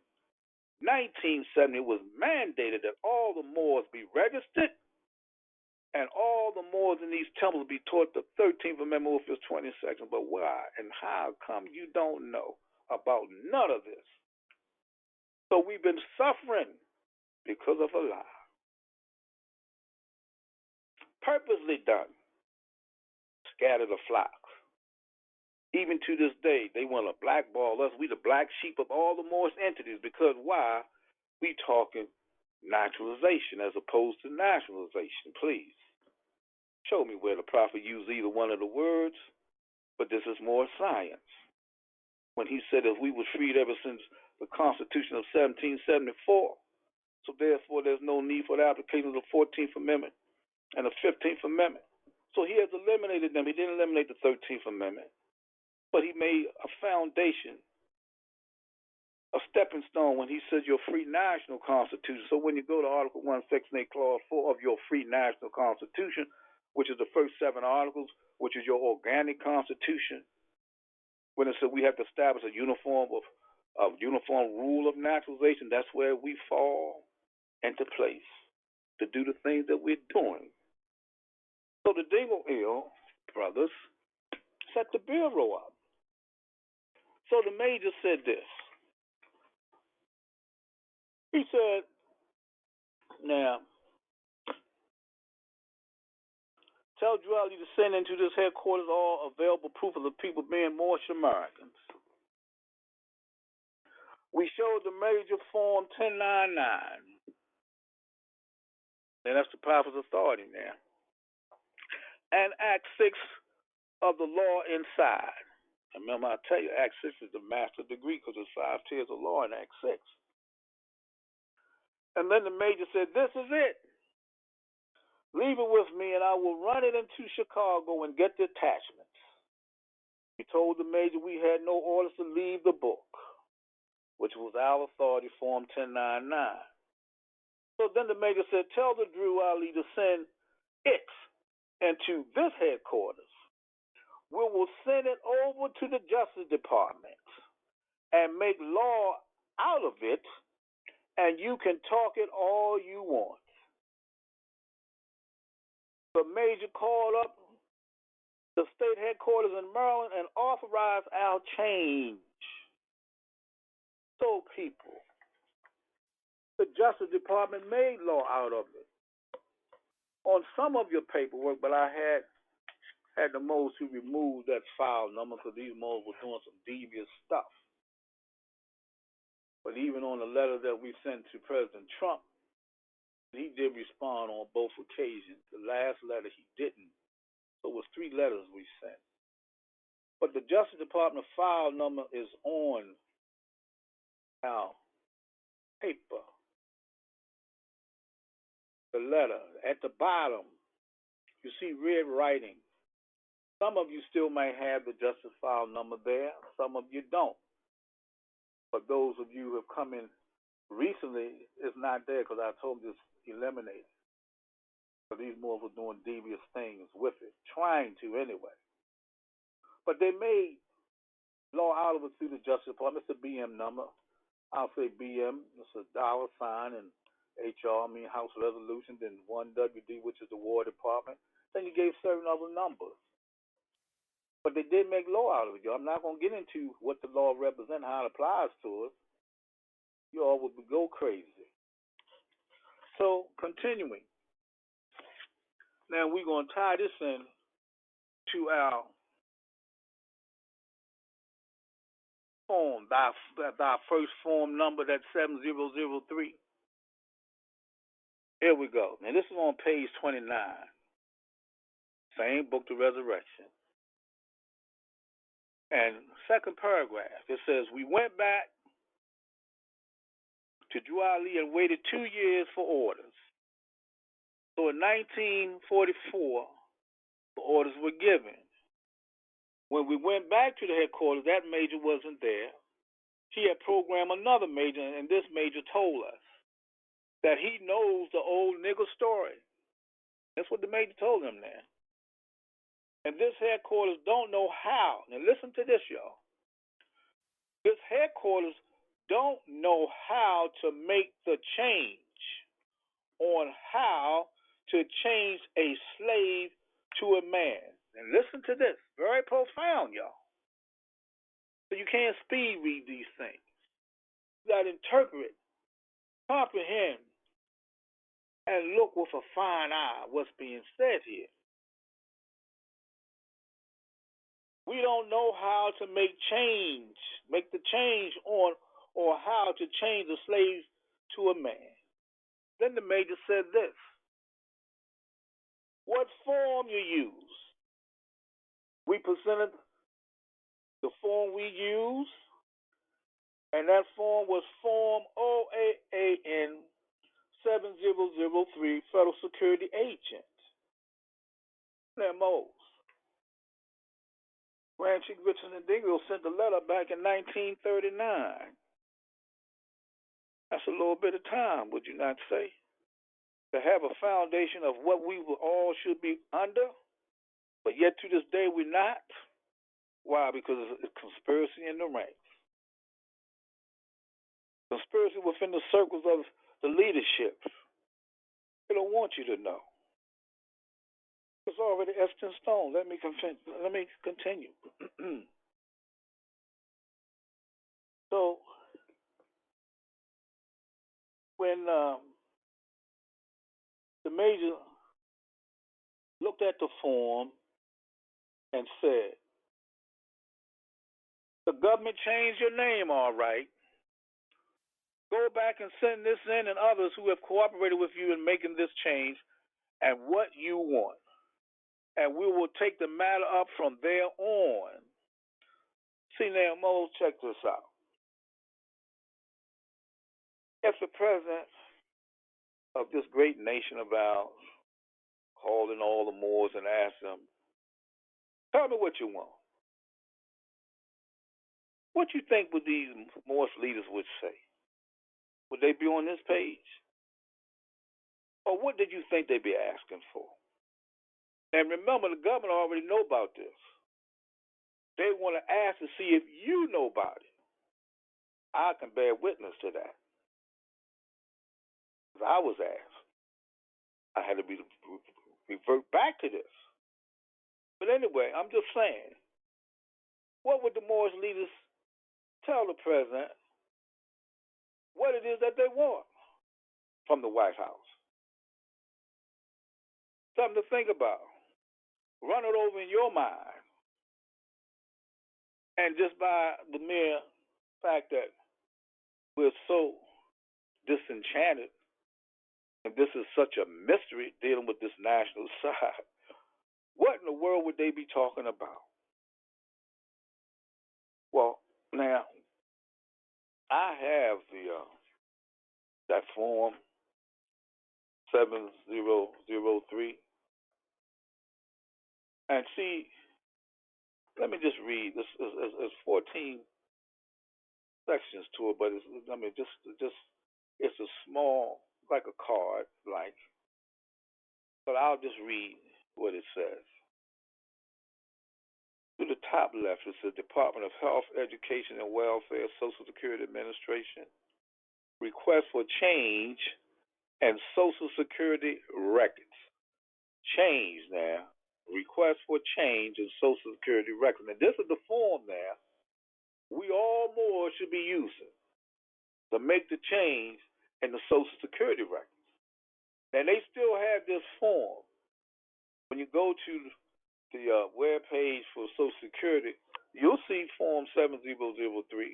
1970, it was mandated that all the Moors be registered and all the Moors in these temples be taught the 13th Amendment with its 20 sections. But why and how come you don't know about none of this? So we've been suffering because of a lie. Purposely done. Scatter the flocks. Even to this day, they want to blackball us. We the black sheep of all the Moorish entities, because why? We talking naturalization as opposed to nationalization. Please show me where the prophet used either one of the words, but this is more science. When he said that we were freed ever since the Constitution of 1774, so therefore there's no need for the application of the 14th Amendment and the 15th Amendment. So he has eliminated them. He didn't eliminate the 13th Amendment, but he made a foundation, a stepping stone, when he says your free national constitution. So when you go to Article 1, Section 8, Clause 4 of your free national constitution, which is the first 7 articles, which is your organic constitution, when it says we have to establish a uniform rule of naturalization, that's where we fall into place to do the things that we're doing. So the Dingle Ill brothers set the bureau up. So the major said this. He said, now, tell Drew Ali to send into this headquarters all available proof of the people being Moorish Americans. We showed the major form 1099. And that's the prophet's authority now. And Act 6 of the law inside. Remember, I tell you, Act 6 is the master degree, because there's 5 tiers of law in Act 6. And then the major said, this is it. Leave it with me, and I will run it into Chicago and get the attachments. He told the major we had no orders to leave the book, which was our authority, Form 1099. So then the major said, tell the Drew Ali to send it into this headquarters. We will send it over to the Justice Department and make law out of it, and you can talk it all you want. The major called up the state headquarters in Maryland and authorized our change. So people, the Justice Department made law out of it. On some of your paperwork, but I had the Moors who removed that file number, because these Moors were doing some devious stuff. But even on the letter that we sent to President Trump, he did respond on both occasions. The last letter he didn't. So it was 3 letters we sent. But the Justice Department file number is on our paper. The letter at the bottom, you see red writing. Some of you still may have the Justice file number there. Some of you don't. But those of you who have come in recently, it's not there, because I told them just eliminate it. So these Moors were doing devious things with it, trying to anyway. But they made law out of it through the Justice Department. It's a BM number. I'll say BM. It's a $sign, and HR, House Resolution, then 1WD, which is the War Department. Then you gave certain other numbers. But they did make law out of it, y'all. I'm not going to get into what the law represents, how it applies to us. You all would go crazy. So, continuing. Now, we're going to tie this in to our form, our first form number, that's 7003. Here we go. Now, this is on page 29. Same book, The Resurrection. And second paragraph, it says, we went back to Juali and waited 2 years for orders. So in 1944, the orders were given. When we went back to the headquarters, that major wasn't there. He had programmed another major, and this major told us that he knows the old nigger story. That's what the major told him there. And this headquarters don't know how. Now listen to this, y'all. This headquarters don't know how to make the change on how to change a slave to a man. And listen to this, very profound, y'all. So you can't speed read these things. You got to interpret, comprehend, and look with a fine eye what's being said here. We don't know how to make the change on or how to change a slave to a man. Then the major said this. What form you use? We presented the form we use, and that form was Form OAAN 7003, Federal Security Agent. Now, Mose. Grand Chief Richardson and Dingle sent a letter back in 1939. That's a little bit of time, would you not say? To have a foundation of what we all should be under, but yet to this day we're not. Why? Because it's conspiracy in the ranks. Conspiracy within the circles of the leadership. They don't want you to know. It's already etched in stone. Let me continue. So, when the major looked at the form and said, the government changed your name, all right. Go back and send this in and others who have cooperated with you in making this change and what you want. And we will take the matter up from there on. See now, Mose, check this out. If the president of this great nation of ours called in all the Moors and asked them, tell me what you want. What you think would these Moorish leaders would say? Would they be on this page? Or what did you think they'd be asking for? And remember, the government already know about this. They want to ask to see if you know about it. I can bear witness to that. If I was asked, I had to revert back to this. But anyway, I'm just saying, what would the Moorish leaders tell the president what it is that they want from the White House? Something to think about. Run it over in your mind. And just by the mere fact that we're so disenchanted, and this is such a mystery dealing with this national side, what in the world would they be talking about? Well, now, I have that form 7003. And see, let me just read. This is 14 sections to it, but it's a small, like a card, like. But I'll just read what it says. To the top left, it says Department of Health, Education and Welfare, Social Security Administration. Request for change and Social Security records. Change now. Request for change in Social Security records. And this is the form now we all more should be using to make the change in the Social Security records. And they still have this form. When you go to the web page for Social Security, you'll see Form 7003.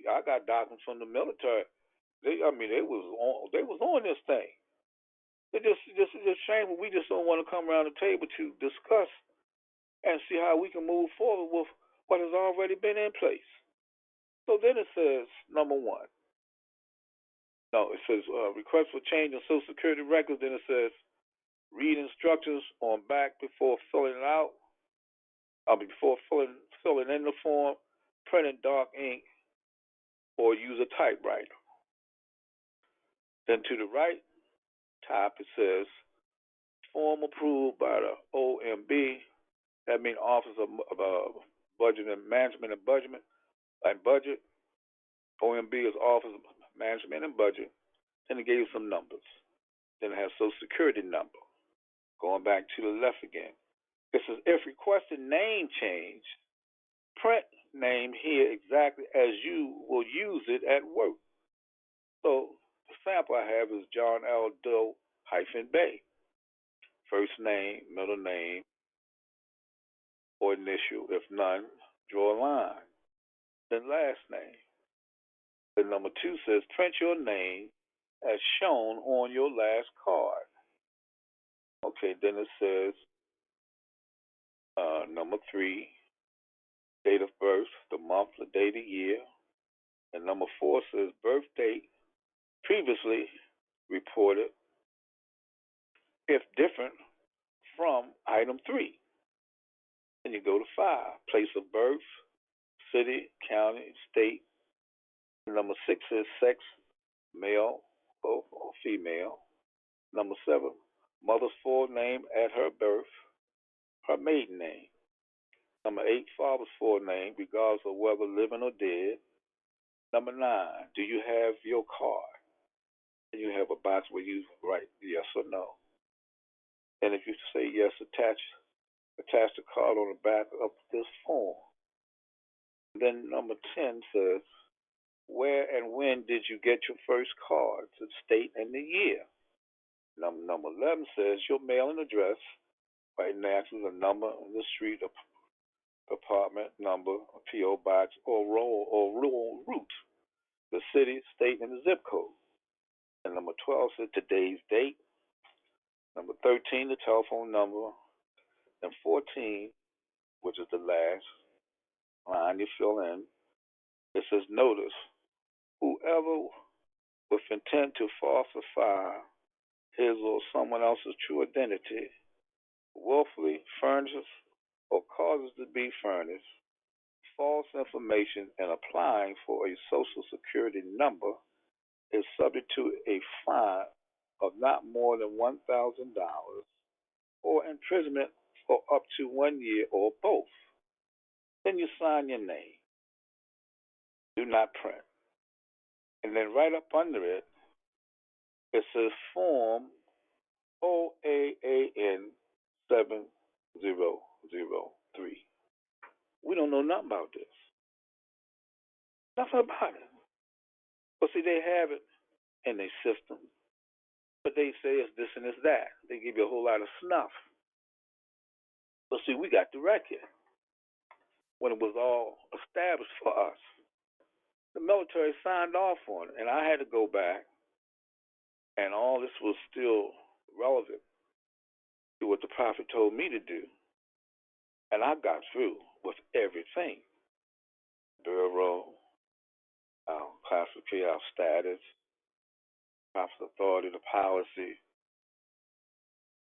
I got documents from the military. They was on this thing. It's just shameful. We just don't want to come around the table to discuss and see how we can move forward with what has already been in place. So then it says, number one. No, it says request for change in Social Security records. Then it says read instructions on back before filling it out. Before filling in the form, print in dark ink, or use a typewriter. Then to the right top it says form approved by the OMB. That means Office of Budget and Management and Budget. OMB is Office of Management and Budget. Then it gave you some numbers. Then it has Social Security number. Going back to the left again. It says if requested name change, print name here exactly as you will use it at work. So the sample I have is John L. Doe Bay. First name, middle name, or initial. If none, draw a line. Then last name. Then number 2 says print your name as shown on your last card. Okay, then it says number 3, date of birth, the month, the day, the year. And number 4 says birth date, previously reported, if different from item 3. Then you go to 5, place of birth, city, county, state. And number 6 is sex, male or female. Number 7, mother's full name at her birth, her maiden name. Number 8, father's full name, regardless of whether living or dead. Number 9, do you have your card? And you have a box where you write yes or no. And if you say yes, attach the card on the back of this form. Then number 10 says, where and when did you get your first card? The state and the year. Number 11 says your mailing address, right next to the number in the street, apartment number, P.O. box, or rural route, the city, state, and the zip code. And number 12 says today's date. Number 13, the telephone number. And 14, which is the last line you fill in, it says notice, whoever with intent to falsify his or someone else's true identity willfully furnishes or causes to be furnished false information and applying for a social security number is subject to a fine of not more than $1,000 or imprisonment for up to 1 year or both. Then you sign your name. Do not print. And then right up under it, it says Form OAAN 7003. We don't know nothing about this. Nothing about it. But see, they have it in their system. But they say it's this and it's that. They give you a whole lot of snuff. But see, we got the record when it was all established for us. The military signed off on it, and I had to go back, and all this was still relevant to what the prophet told me to do. And I got through with everything. Bureau, our classification, our status, prophet authority, the policy.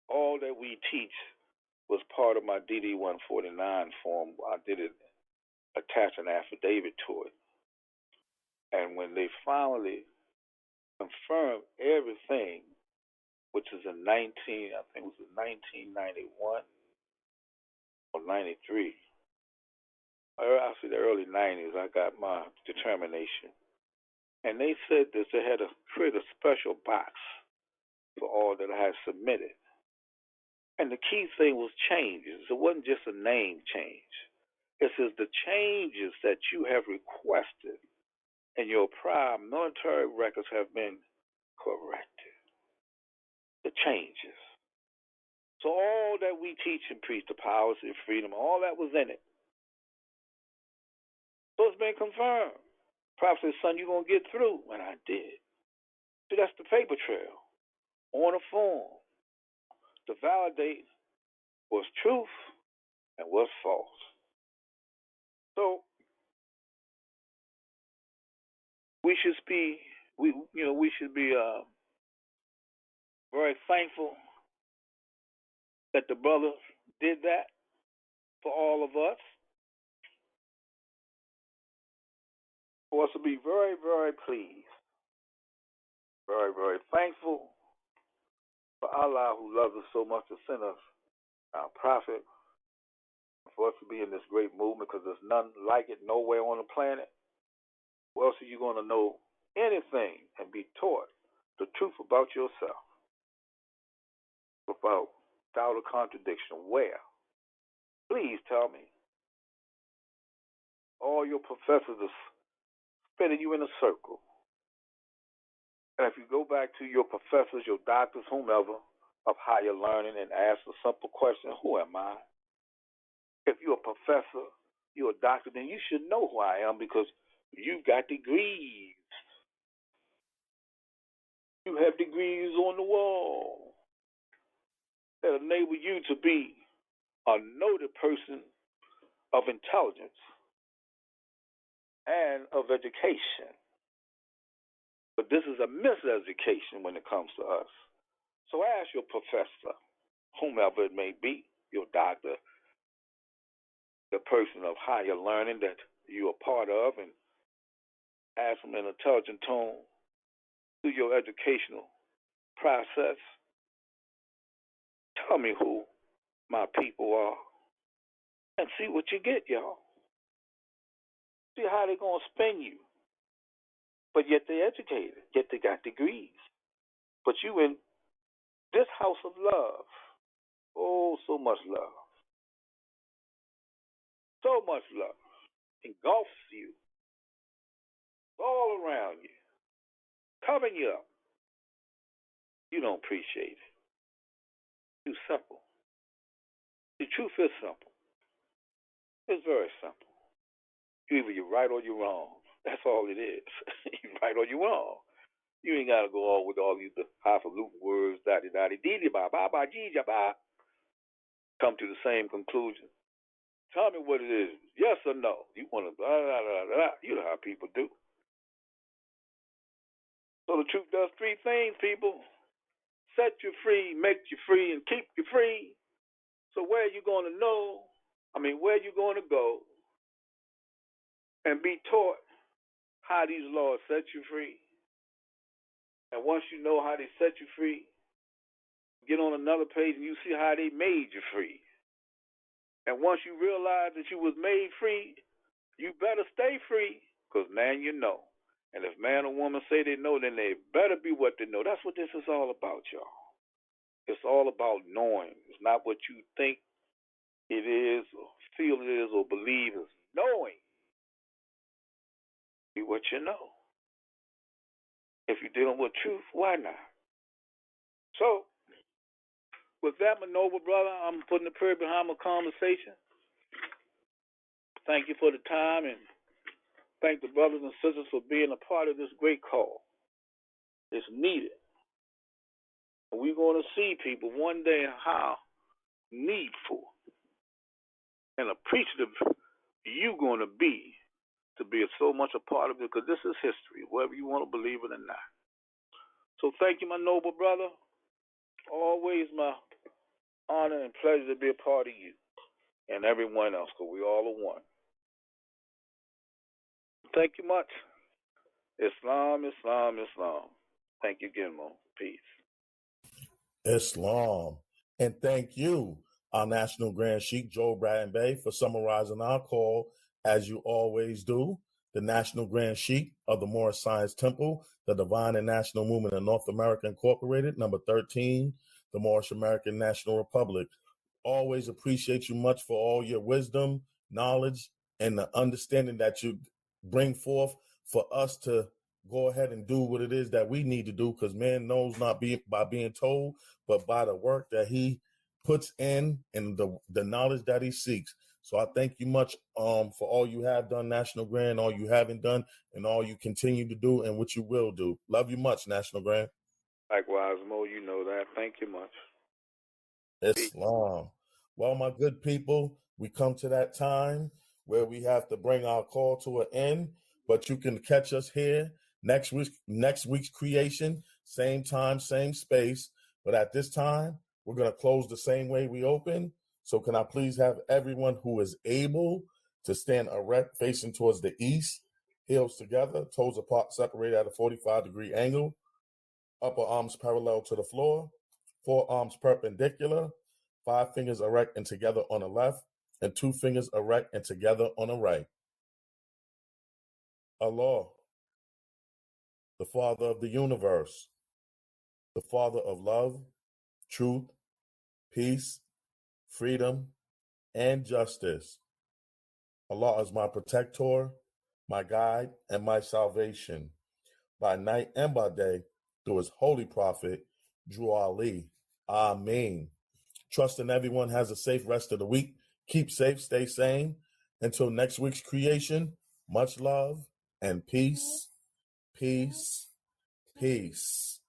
All that we teach was part of my DD 149 form. I did it, attach an affidavit to it. And when they finally confirmed everything, which is in 1991 or 93, actually the early 90s, I got my determination. And they said this, they had to create a special box for all that I had submitted. And the key thing was changes. It wasn't just a name change. It says the changes that you have requested in your prior military records have been corrected. The changes. So all that we teach and preach, the policy of freedom, all that was in it. So it's been confirmed. Prophet said, son, you're going to get through. And I did. See, that's the paper trail on a form to validate was truth and what's false. So we should be very thankful that the brothers did that for all of us. For us to be very, very pleased, very, very thankful for Allah who loves us so much to send us our prophet, for us to be in this great movement, because there's none like it nowhere on the planet. Where else are you going to know anything and be taught the truth about yourself without doubt or contradiction? Where? Please tell me. All your professors are spinning you in a circle. And if you go back to your professors, your doctors, whomever, of higher learning and ask a simple question, who am I? If you're a professor, you're a doctor, then you should know who I am because you've got degrees. You have degrees on the wall that enable you to be a noted person of intelligence and of education. But this is a miseducation when it comes to us. So ask your professor, whomever it may be, your doctor, the person of higher learning that you're a part of, and ask them in an intelligent tone through your educational process. Tell me who my people are and see what you get, y'all. See how they're going to spin you. But yet they're educated, yet they got degrees. But you in this house of love, oh, so much love. So much love engulfs you all around you, covering you up. You don't appreciate it. Too simple. The truth is simple. It's very simple. Either you're right or you're wrong. That's all it is. You're right or you're wrong. You ain't got to go on with all these highfalutin words, da-di-da-di-dee-di-ba-ba-ba-gee-ja-ba. Come to the same conclusion. Tell me what it is. Yes or no? You want to blah-da-da-da-da. You know how people do. So the truth does three things, people. Set you free, make you free, and keep you free. So where are you going to know? Where are you going to go and be taught how these laws set you free? And once you know how they set you free, get on another page and you see how they made you free. And once you realize that you was made free, you better stay free, because now you know. And if man or woman say they know, then they better be what they know. That's what this is all about, y'all. It's all about knowing. It's not what you think it is or feel it is or believe. It's knowing. Be what you know. If you're dealing with truth, why not? So, with that, my noble brother, I'm putting the period behind my conversation. Thank you for the time, and thank the brothers and sisters for being a part of this great call. It's needed. We're going to see, people, one day how needful and appreciative you're going to be so much a part of it, because this is history, whether you want to believe it or not. So thank you, my noble brother. Always my honor and pleasure to be a part of you and everyone else, because we all are one. Thank you much. Islam, Islam, Islam. Thank you again, Mo. Peace. Islam. And thank you, our National Grand Sheikh, Joe Bratton Bay, for summarizing our call, as you always do. The National Grand Sheikh of the Moorish Science Temple, the Divine and National Movement of North America Incorporated, number 13, the Moorish American National Republic. Always appreciate you much for all your wisdom, knowledge, and the understanding that you bring forth for us to go ahead and do what it is that we need to do, because man knows not by being told, but by the work that he puts in and the knowledge that he seeks. So I thank you much for all you have done, National Grand, all you haven't done, and all you continue to do and what you will do. Love you much, National Grand. Likewise, Mo, you know that. Thank you much. Islam. Well, my good people, we come to that time where we have to bring our call to an end, but you can catch us here next week's creation, same time, same space. But at this time, we're going to close the same way we open. So can I please have everyone who is able to stand erect, facing towards the east, heels together, toes apart, separated at a 45-degree angle, upper arms parallel to the floor, forearms perpendicular, 5 fingers erect and together on the left, and 2 fingers erect and together on the right. Allah, the Father of the universe, the Father of love, truth, peace, freedom, and justice. Allah is my protector, my guide, and my salvation, by night and by day, through his holy prophet, Drew Ali. Ameen. Trusting everyone has a safe rest of the week. Keep safe, stay sane. Until next week's creation, much love and peace, peace, peace.